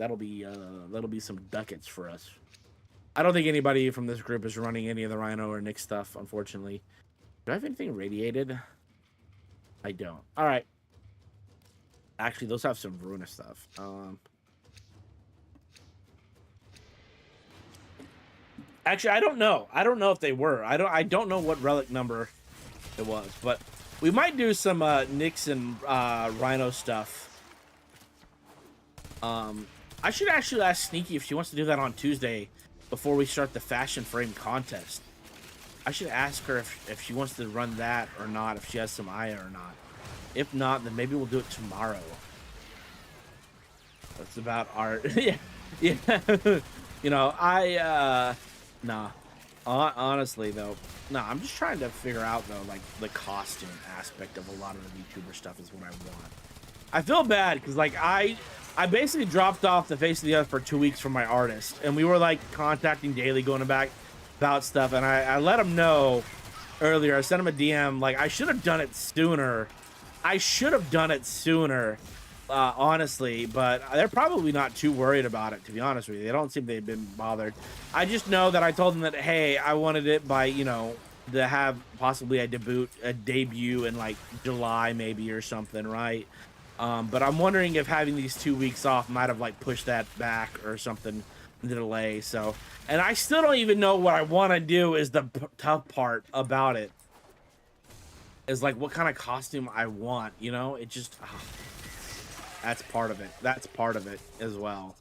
some ducats for us. I don't think anybody from this group is running any of the Rhino or Nick stuff, unfortunately. Do I have anything radiated? I don't. All right. Actually, those have some Veruna stuff. Actually, I don't know. I don't know if they were. I don't know what relic number it was, but we might do some Nyx and Rhino stuff. I should actually ask Sneaky if she wants to do that on Tuesday before we start the fashion frame contest. I should ask her if she wants to run that or not, if she has some Aya or not. If not, then maybe we'll do it tomorrow. That's about art. Yeah. You know, nah. Honestly, though, I'm just trying to figure out, though, like, the costume aspect of a lot of the VTuber stuff is what I want. I feel bad, because, like, I basically dropped off the face of the earth for 2 weeks from my artist, and we were, like, contacting daily, going back about stuff, and I let him know earlier. I sent him a DM, like, I should have done it sooner. Honestly, but they're probably not too worried about it, to be honest with you. They don't seem they've been bothered. I just know that I told them that, hey, I wanted it by, you know, to have possibly a debut in like July maybe or something, right? But I'm wondering if having these 2 weeks off might have like pushed that back or something, the delay. So, and I still don't even know what I want to do is the tough part about it. Is like what kind of costume I want, you know? It just... That's part of it. That's part of it as well.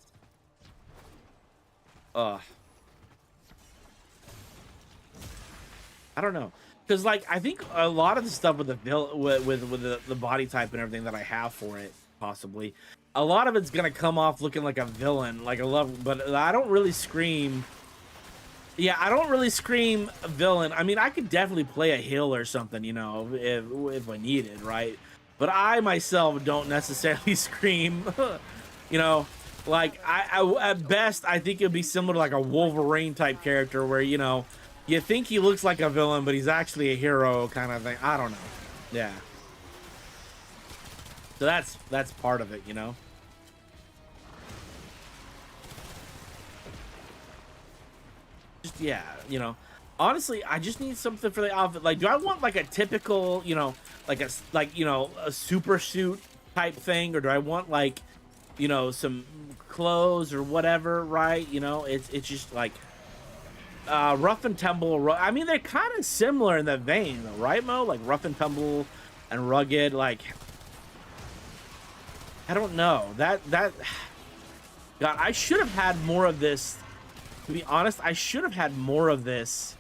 I don't know. Because, like, I think a lot of the stuff with the body type and everything that I have for it, possibly, a lot of it's going to come off looking like a villain. Like, but I don't really scream... Yeah, I don't really scream villain. I mean, I could definitely play a hill or something, you know, if I needed, right? But I myself don't necessarily scream, you know, like I at best, I think it'd be similar to like a Wolverine type character where, you know, you think he looks like a villain, but he's actually a hero kind of thing. I don't know. Yeah. So that's part of it, you know? Just, yeah, you know, honestly, I just need something for the outfit. Like, do I want like a typical, you know, a super suit type thing, or do I want like, you know, some clothes or whatever, right? You know, it's just like rough and tumble. I mean, they're kind of similar in that vein, though, right, Mo? Like rough and tumble and rugged. Like, I don't know that. God, I should have had more of this. To be honest, I should have had more of this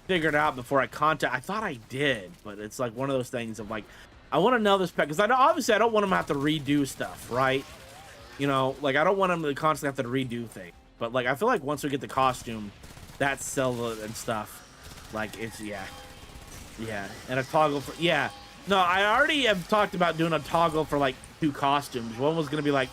figured out before I contact. I thought I did, but it's like one of those things of like, I want to know this because obviously I don't want them to have to redo stuff, right? You know, like I don't want them to constantly have to redo things. But like I feel like once we get the costume, that's sell and stuff. Like it's yeah, and a toggle for No, I already have talked about doing a toggle for like 2 costumes. One was gonna be like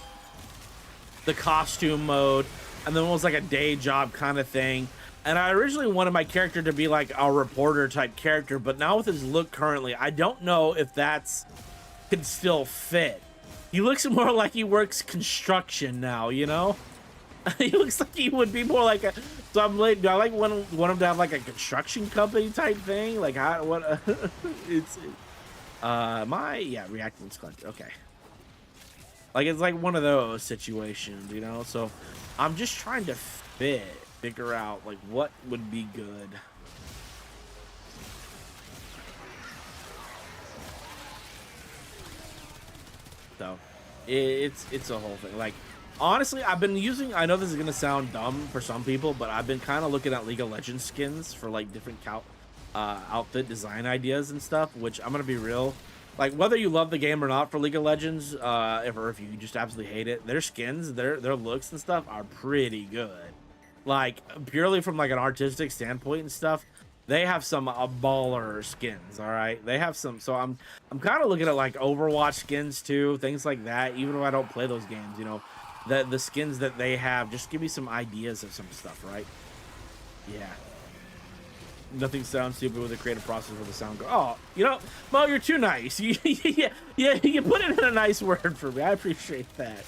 the costume mode. And then it was like a day job kind of thing. And I originally wanted my character to be like a reporter type character, but now with his look currently, I don't know if that's could still fit. He looks more like he works construction now, you know? He looks like he would be more like a... So I'm like, do I like want him to have like a construction company type thing? Like how, what, reacting sculpture, okay. Like it's like one of those situations, you know? So I'm just trying to figure out like what would be good. So it's a whole thing. Like honestly, I've been using, I know this is gonna sound dumb for some people, but I've been kind of looking at League of Legends skins for like different outfit design ideas and stuff, which I'm gonna be real. Like whether you love the game or not for League of Legends, or if you just absolutely hate it, their skins, their looks and stuff are pretty good. Like purely from like an artistic standpoint and stuff, they have some baller skins. All right, they have some. So I'm kind of looking at like Overwatch skins too, things like that. Even though I don't play those games, you know, the skins that they have just give me some ideas of some stuff, right? Yeah. Nothing sounds stupid with the creative process with the sound. Oh, you know, Mo, you're too nice. You put it in a nice word for me. I appreciate that.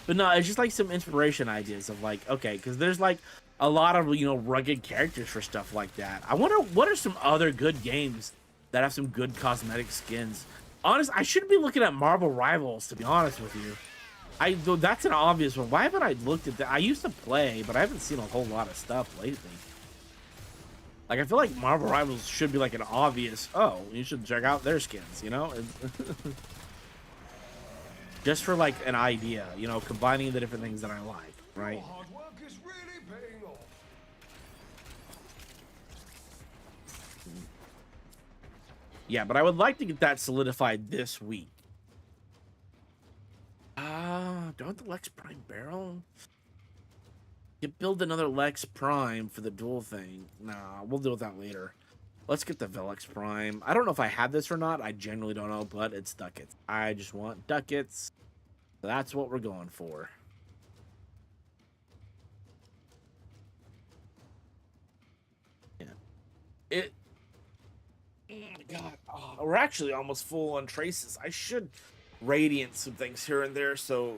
But no, it's just like some inspiration ideas of like, okay, because there's like a lot of, you know, rugged characters for stuff like that. I wonder what are some other good games that have some good cosmetic skins. Honest, I should be looking at Marvel Rivals, to be honest with you. That's an obvious one. Why haven't I looked at that? I used to play, but I haven't seen a whole lot of stuff lately. Like, I feel like Marvel Rivals should be like an obvious, oh, you should check out their skins, you know? Just for like an idea, you know, combining the different things that I like, right? Hard work is really paying off. Yeah, but I would like to get that solidified this week. Don't the Lex Prime barrel? You build another Lex Prime for the dual thing. Nah, we'll deal with that later. Let's get the Velex Prime. I don't know if I have this or not. I generally don't know, but it's ducats. I just want ducats. So that's what we're going for. Yeah. Oh my god. Oh, we're actually almost full on traces. I should radiant some things here and there so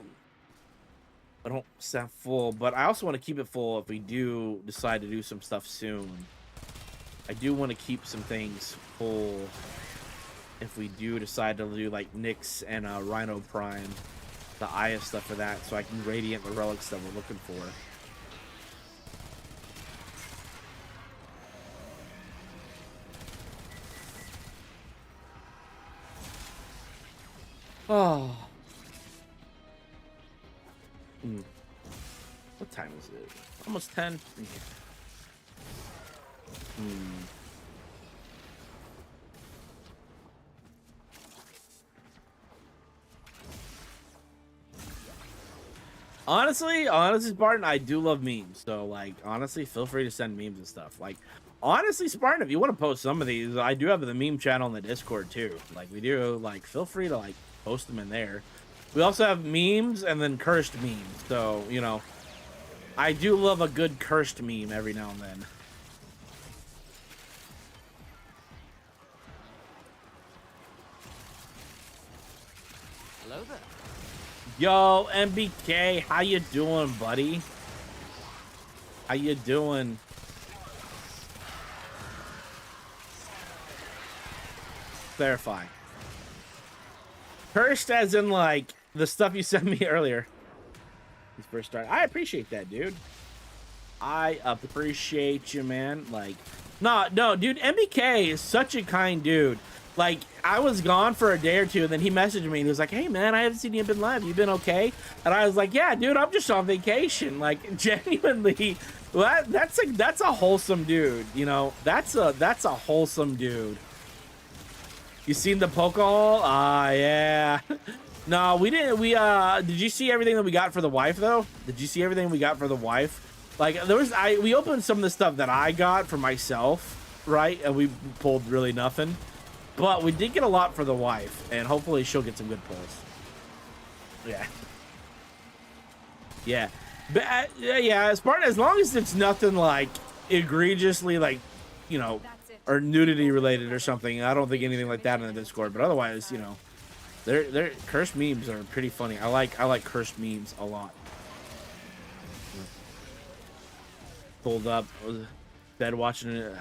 I don't sound full, but I also want to keep it full if we do decide to do some stuff soon. I do want to keep some things full if we do decide to do like Nyx and Rhino Prime, the Aya stuff for that, so I can radiant the relics that we're looking for. Oh. What time is it? Almost 10. Honestly, Spartan, I do love memes. So, like, honestly, feel free to send memes and stuff. Like, honestly, Spartan, if you want to post some of these, I do have the meme channel in the Discord, too. Like, we do, like, feel free to, like, post them in there. We also have memes and then cursed memes. So, you know, I do love a good cursed meme every now and then. Hello there. Yo, MBK, how you doing, buddy? How you doing? Clarify. Cursed as in, like, the stuff you sent me earlier. His first start. I appreciate that, dude. I appreciate you, man. Like, no, dude, MBK is such a kind dude. Like, I was gone for a day or two, and then he messaged me, and he was like, hey, man, I haven't seen you been live. You been okay? And I was like, yeah, dude, I'm just on vacation. Like, genuinely, that's a wholesome dude, you know? That's a wholesome dude. You seen the poke hole? Ah, yeah. No, we didn't. Did you see everything that we got for the wife, though? Did you see everything we got for the wife? Like, we opened some of the stuff that I got for myself, right? And we pulled really nothing. But we did get a lot for the wife, and hopefully she'll get some good pulls. Yeah. Yeah. But, yeah, Spartan, as long as it's nothing, like, egregiously, like, you know, or nudity related or something, I don't think anything like that in the Discord. But otherwise, you know, they're cursed memes are pretty funny. I like cursed memes a lot. Pulled up, was bed watching it.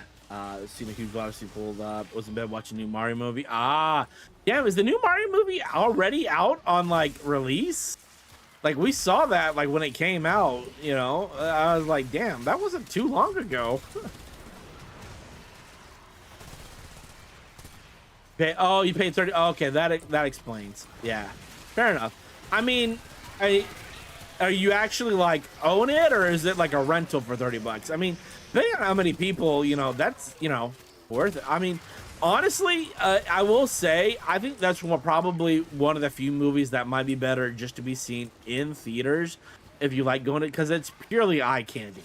Seen a huge Odyssey pulled up. Was in bed watching a new Mario movie. Ah, damn! Is the new Mario movie already out on like release? Like we saw that like when it came out. You know, I was like, damn, that wasn't too long ago. Oh, you paid 30. Oh, okay, that explains. Yeah, fair enough. I mean, are you actually like own it, or is it like a rental for 30 bucks? I mean, depending on how many people, you know, that's, you know, worth it. I mean, honestly, I will say, I think that's probably one of the few movies that might be better just to be seen in theaters if you like going to, because it's purely eye candy.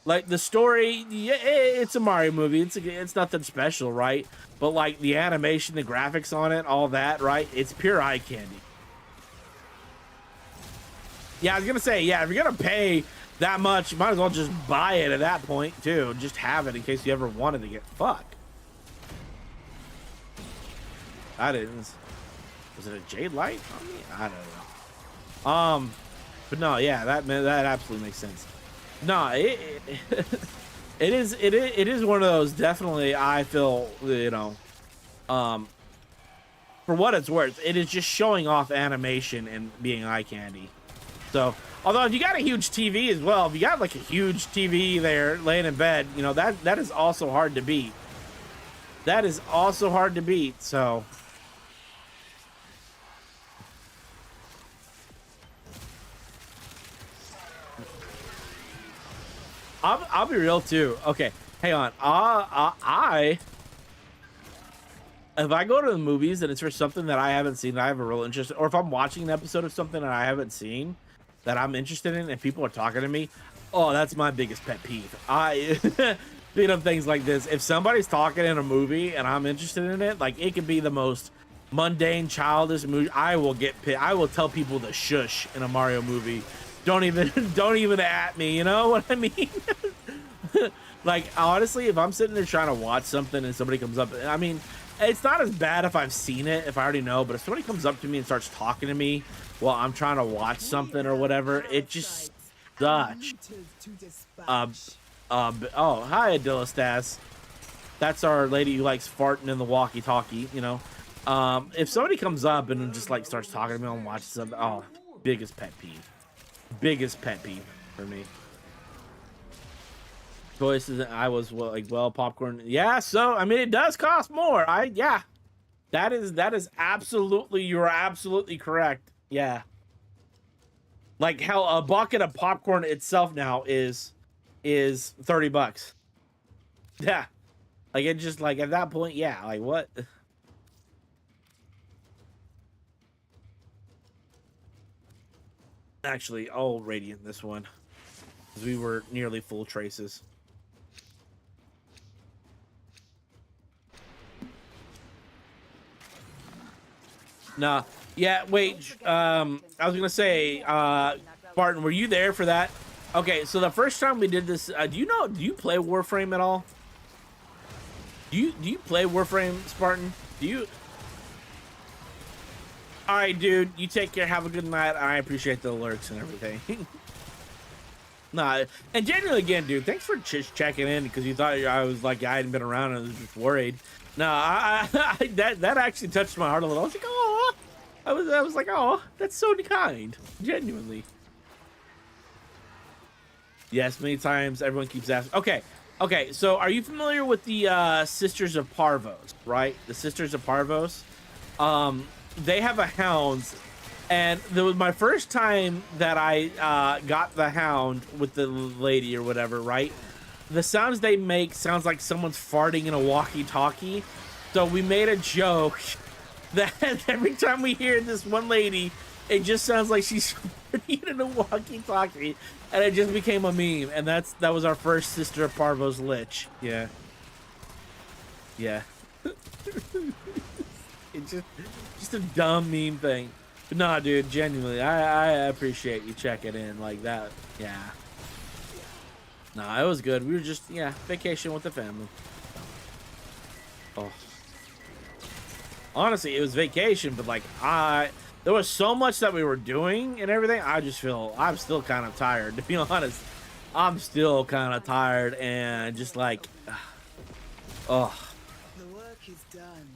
Like the story, yeah, it's a Mario movie. It's nothing special, right? But like the animation, the graphics on it, all that, right? It's pure eye candy. Yeah, I was gonna say, yeah, if you're gonna pay that much, you might as well just buy it at that point too. Just have it in case you ever wanted to get fucked. I didn't. Was it a jade light on me? I don't know. But no, yeah, that absolutely makes sense. No, it is one of those. Definitely, I feel, you know, for what it's worth, it is just showing off animation and being eye candy. So, although if you got a huge TV as well, if you got like a huge TV there laying in bed, you know, that is also hard to beat. That is also hard to beat. So. I'll be real too. Okay, hang on. If I go to the movies and it's for something that I haven't seen, that I have a real interest, or if I'm watching an episode of something that I haven't seen that I'm interested in, and people are talking to me, oh, that's my biggest pet peeve. You know, things like this. If somebody's talking in a movie and I'm interested in it, like it could be the most mundane, childish movie, I will get pissed. I will tell people to shush in a Mario movie. Don't even at me, you know what I mean? Like, honestly, if I'm sitting there trying to watch something and somebody comes up, I mean, it's not as bad if I've seen it, if I already know, but if somebody comes up to me and starts talking to me while I'm trying to watch something or whatever, it just sucks. Oh, hi, Adilastas. That's our lady who likes farting in the walkie-talkie, you know? If somebody comes up and just, like, starts talking to me and watching something, oh, biggest pet peeve. Biggest pet peeve for me. Choices. I was well popcorn. Yeah, so I mean it does cost more. Yeah. That is absolutely, you're absolutely correct. Yeah. Like hell, a bucket of popcorn itself now is 30 bucks. Yeah. Like it just like at that point, yeah, like what? Actually, I'll radiant this one. Because we were nearly full traces. Nah. Yeah, wait. I was going to say, Barton, were you there for that? Okay, so the first time we did this, do you play Warframe at all? Do you play Warframe, Spartan? Do you? All right, dude. You take care. Have a good night. I appreciate the alerts and everything. Nah, and genuinely, again, dude, thanks for just checking in because you thought I was like I hadn't been around and I was just worried. No, that actually touched my heart a little. I was like, oh, I was like, oh, that's so kind, genuinely. Yes, many times. Everyone keeps asking. Okay. So, are you familiar with the Sisters of Parvos? Right, the Sisters of Parvos. They have a hound. And there was my first time that I got the hound with the lady or whatever, right? The sounds they make sounds like someone's farting in a walkie-talkie. So we made a joke that every time we hear this one lady, it just sounds like she's farting in a walkie-talkie. And it just became a meme. And that was our first Sister of Parvos lich. Yeah. Yeah. It's just a dumb meme thing. But nah, dude, genuinely, I appreciate you checking in like that. Yeah. Nah, it was good. We were just, yeah, vacation with the family. Oh. Honestly, it was vacation, but like, there was so much that we were doing and everything. I'm still kind of tired, to be honest. I'm still kind of tired and just like, oh. The work is done.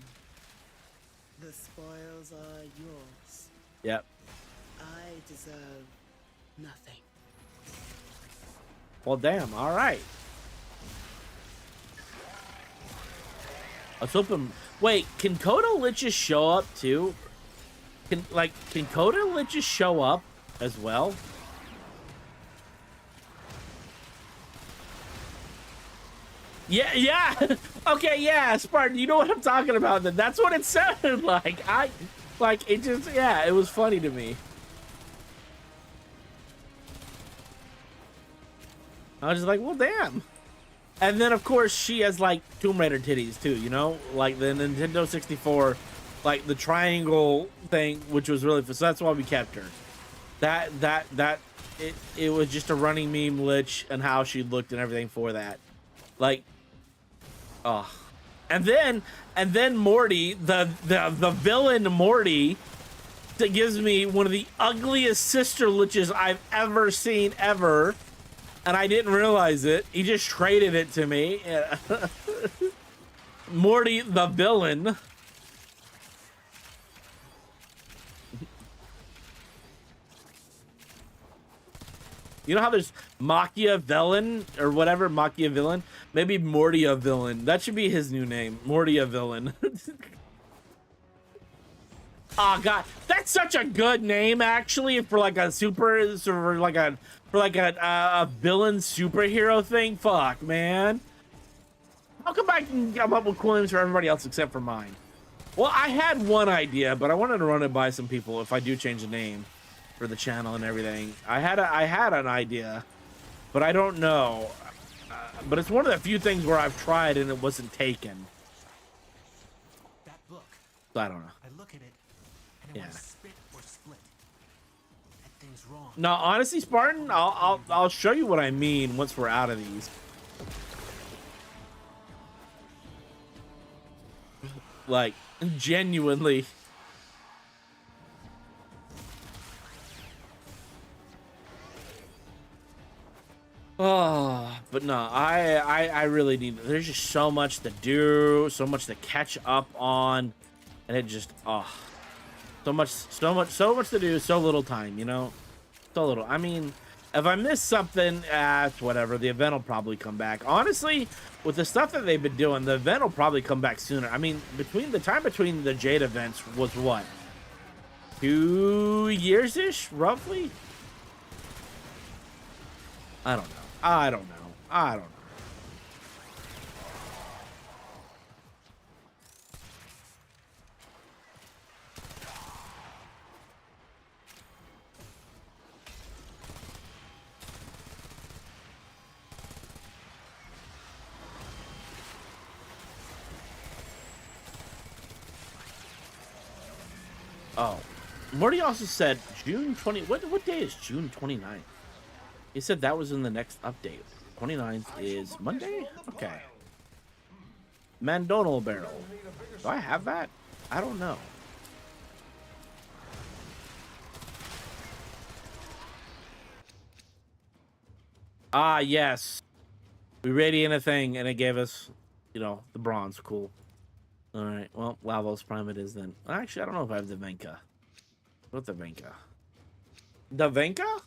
The spoils are yours. Yep. I deserve nothing. Well, damn. All right. I was hoping. Wait, can Coda Liches show up too? Can Coda Liches show up as well? Yeah. Okay, yeah, Spartan. You know what I'm talking about. Then that's what it sounded like. It just, yeah, it was funny to me. I was just like, well, damn. And then, of course, she has, like, Tomb Raider titties, too, you know? Like, the Nintendo 64, like, the triangle thing, which was really, so that's why we kept her. It was just a running meme lich and how she looked and everything for that. Like, oh. And then Morty, the villain Morty, that gives me one of the ugliest sister liches I've ever seen ever, and I didn't realize it. He just traded it to me. Morty, the villain. You know how there's Machiavellian or whatever, Machiavellian? Maybe Mortia Villain. That should be his new name, Mortia Villain. Oh god, that's such a good name actually for like a villain superhero thing. Fuck, man. How come I can come up with cool names for everybody else except for mine? Well, I had one idea, but I wanted to run it by some people if I do change the name for the channel and everything. I had an idea, but I don't know. But it's one of the few things where I've tried and it wasn't taken. That book. So I don't know. I look at it and I want to spit or split. That thing's wrong. No, honestly, Spartan, I'll show you what I mean once we're out of these. Like, genuinely. Oh, but no, I really need, there's just so much to do, so much to catch up on, and it just, so much to do, so little time, you know, so little. I mean, if I miss something, it's whatever. The event will probably come back. Honestly, with the stuff that they've been doing, the event will probably come back sooner. I mean, between the Jade events was what, 2 years-ish, roughly? I don't know. I don't know. Oh, Morty also said June 20. What day is June 29th? He said that was in the next update. 29th is Monday? Okay. Mandonal barrel. Do I have that? I don't know. Ah, yes. We radiant a thing, and it gave us, you know, the bronze. Cool. All right. Well, Lavos Prime it is then. Actually, I don't know if I have the Venka. What's the Venka? The Venka?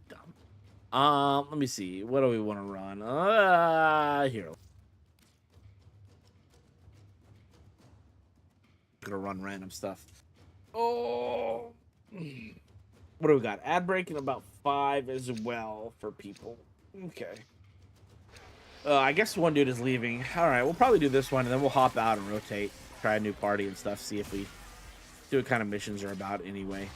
Dumb. Let me see. What do we want to run? Here. Gonna run random stuff. Oh. What do we got? Ad break in about 5 as well for people. Okay. I guess one dude is leaving. All right, we'll probably do this one, and then we'll hop out and rotate, try a new party and stuff, see if we do what kind of missions are about anyway.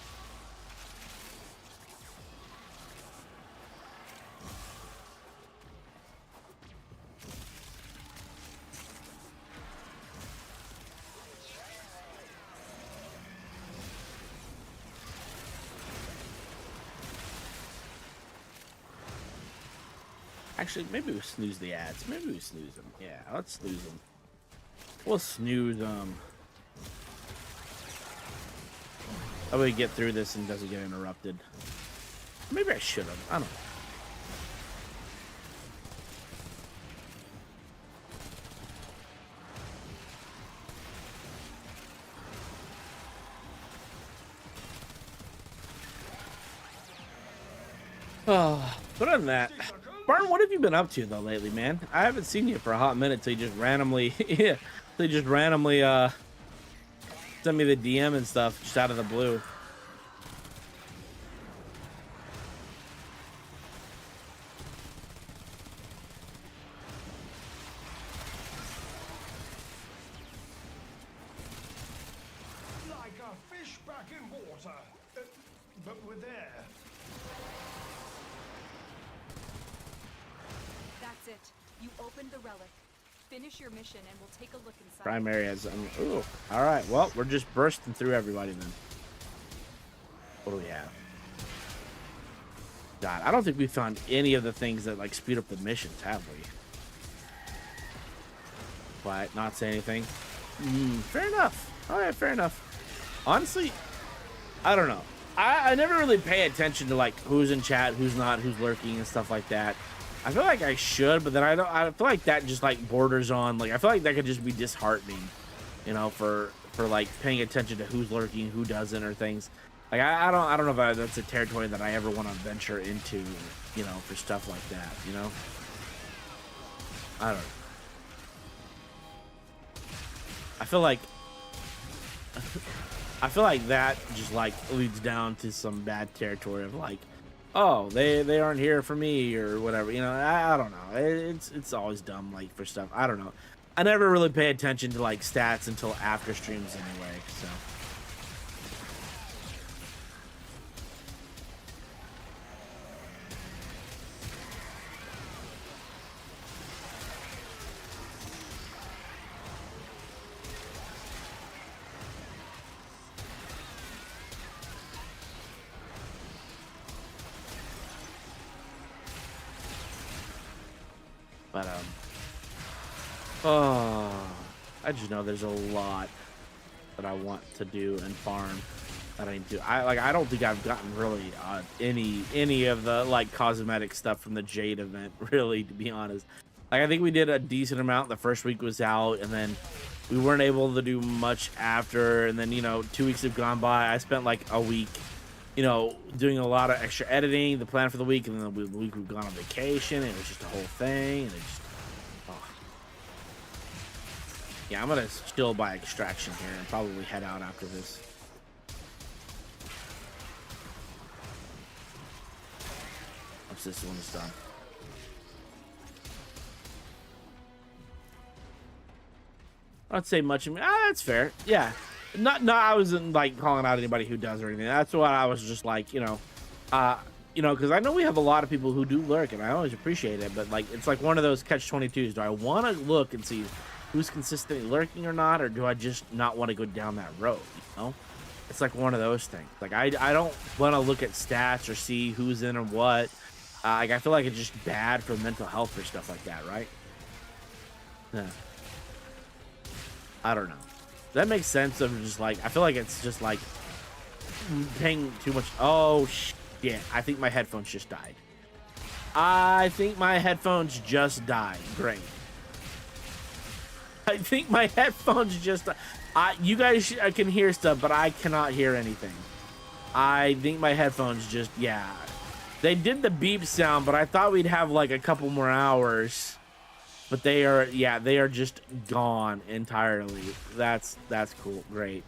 Actually, maybe we snooze the ads. Maybe we snooze them. Yeah, let's snooze them. We'll snooze them. That way we get through this and doesn't get interrupted. Maybe I should have. I don't know. Oh, but other than that, Barton, what have you been up to though lately, man? I haven't seen you for a hot minute till you just randomly, yeah, till you just randomly send me the DM and stuff just out of the blue. Like a fish back in water, but with air. That's it. You opened the relic. Finish your mission and we'll take a look inside. Primary as ooh. All right. Well, we're just bursting through everybody then. What do we have? God, I don't think we found any of the things that like speed up the missions, have we? Quiet, not say anything. Fair enough. All right, fair enough. Honestly, I don't know. I never really pay attention to like who's in chat, who's not, who's lurking and stuff like that. I feel like I should, but then I don't. I feel like that just like borders on like I feel like that could just be disheartening, you know, for like paying attention to who's lurking, who doesn't, or things. Like I don't know if that's a territory that I ever want to venture into, you know, for stuff like that, you know. I don't know. I feel like that just like leads down to some bad territory of like, oh, they aren't here for me or whatever, you know. I don't know. It's always dumb like for stuff. I don't know. I never really pay attention to like stats until after streams anyway, so. But I just know there's a lot that I want to do and farm that I need to. I don't think I've gotten really any of the like cosmetic stuff from the Jade event, really, to be honest. Like I think we did a decent amount the first week was out, and then we weren't able to do much after, and then, you know, 2 weeks have gone by. I spent like a week, you know, doing a lot of extra editing, the plan for the week, and then the week we've gone on vacation. It was just a whole thing, and it just, oh. Yeah, I'm gonna still buy Extraction here and probably head out after this. Once this one is done. I'd say much of me. That's fair. Yeah. I wasn't like calling out anybody who does or anything. That's why I was just like, you know, because I know we have a lot of people who do lurk, and I always appreciate it. But like, it's like one of those catch-22s. Do I want to look and see who's consistently lurking or not, or do I just not want to go down that road, you know? It's like one of those things. Like, I don't want to look at stats or see who's in or what. Like, I feel like it's just bad for mental health or stuff like that, right? Yeah. I don't know. That makes sense of just like, I feel like it's just like paying too much. Oh, shit. I think my headphones just died. I think my headphones just died. Great. I think my headphones just... you guys can hear stuff, but I cannot hear anything. I think my headphones just... Yeah. They did the beep sound, but I thought we'd have like a couple more hours. But they are... Yeah, they are just gone entirely. That's cool. Great.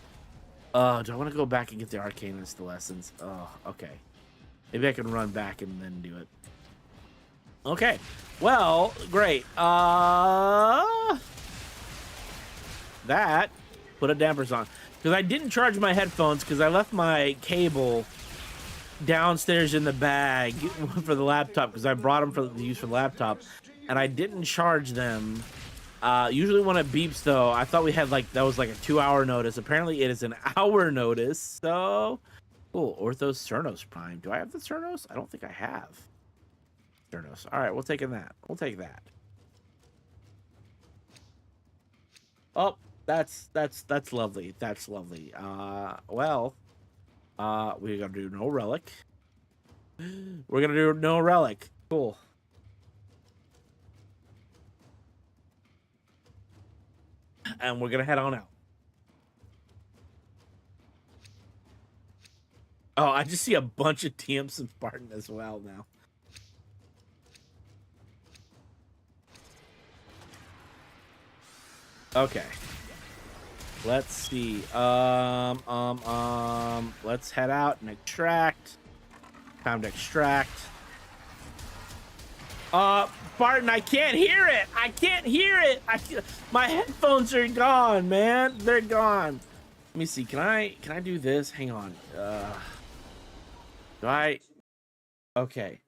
Do I want to go back and get the arcane lessons? Oh, okay. Maybe I can run back and then do it. Okay. Well, great. That put a dampers on because I didn't charge my headphones because I left my cable downstairs in the bag for the laptop because I brought them for the use for the laptop and I didn't charge them. Usually when it beeps though, I thought we had like that was like a 2-hour notice. Apparently it is an hour notice. So cool. Orthos Cernos Prime. Do I have the Cernos? I don't think I have Cernos. All right, we'll take that. We'll take that. Oh. That's lovely. That's lovely. Well, we're gonna do no relic. We're gonna do no relic. Cool. And we're gonna head on out. Oh, I just see a bunch of TMs and Spartan as well now. Okay. Let's see. Let's head out and extract. Time to extract. Barton, I can't hear it. I can't hear it. My headphones are gone, man. They're gone. Let me see. Can I do this? Hang on. Do I? Okay.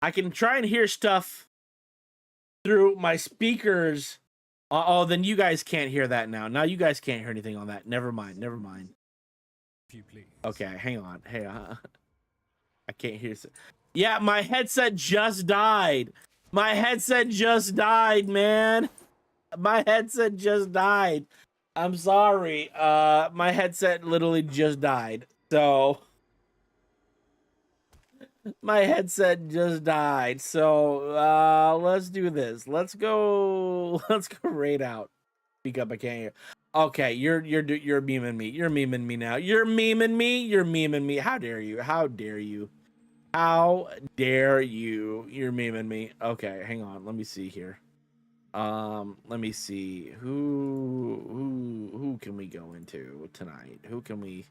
I can try and hear stuff through my speakers. Oh, then you guys can't hear that now. Now you guys can't hear anything on that. Never mind. Never mind. If you please. Okay, hang on. Hey, I can't hear. Yeah, my headset just died. My headset just died, man. My headset just died. I'm sorry. My headset literally just died. So my headset just died. So let's do this. Let's go raid out. Speak up, I can't hear. Okay, you're memeing me. You're memeing me now. You're memeing me. You're memeing me. How dare you? How dare you? How dare you? You're memeing me. Okay, hang on. Let me see here. Let me see. Who can we go into tonight? Who can we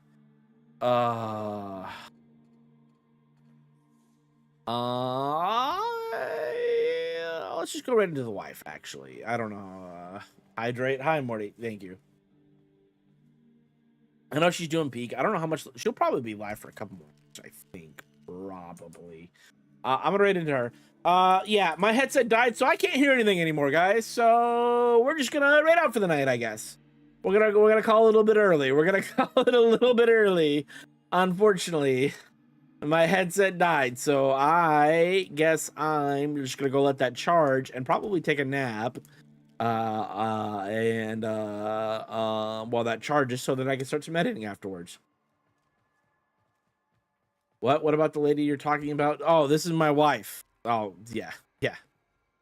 let's just go right into the wife, actually. I don't know. Hydrate. Hi, Morty. Thank you. I know she's doing peak. I don't know how much. She'll probably be live for a couple more weeks, I think. Probably. I'm gonna raid into her. Yeah, my headset died, so I can't hear anything anymore, guys. So we're just gonna raid out for the night, I guess. We're gonna call it a little bit early. We're gonna call it a little bit early. Unfortunately, my headset died, so I guess I'm just gonna go let that charge and probably take a nap. While that charges, so that I can start some editing afterwards. What about the lady you're talking about? Oh, this is my wife. Oh, yeah.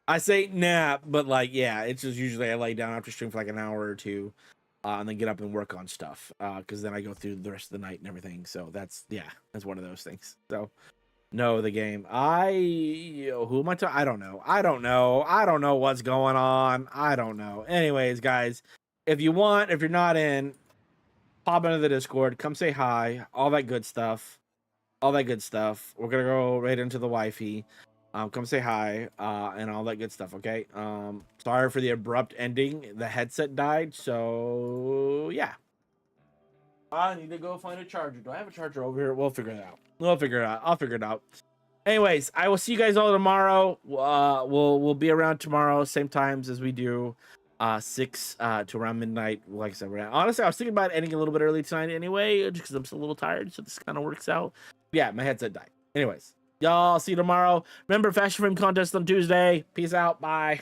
I say nap, but like, yeah, it's just usually I lay down after stream for like an hour or two, and then get up and work on stuff. Because then I go through the rest of the night and everything. So that's one of those things. So no, the game. Who am I talking? I don't know. I don't know what's going on. I don't know. Anyways, guys, if you're not in, pop into the Discord, come say hi, all that good stuff. We're gonna go right into the wifey. Come say hi, and all that good stuff, okay? Sorry for the abrupt ending. The headset died, so yeah. I need to go find a charger. Do I have a charger over here? We'll figure it out. I'll figure it out. Anyways, I will see you guys all tomorrow. We'll be around tomorrow, same times as we do. 6 to around midnight. Like I said, honestly, I was thinking about ending a little bit early tonight anyway, just because I'm still a little tired. So this kind of works out. Yeah, my headset died. Anyways, y'all, see you tomorrow. Remember, Fashion Frame contest on Tuesday. Peace out. Bye.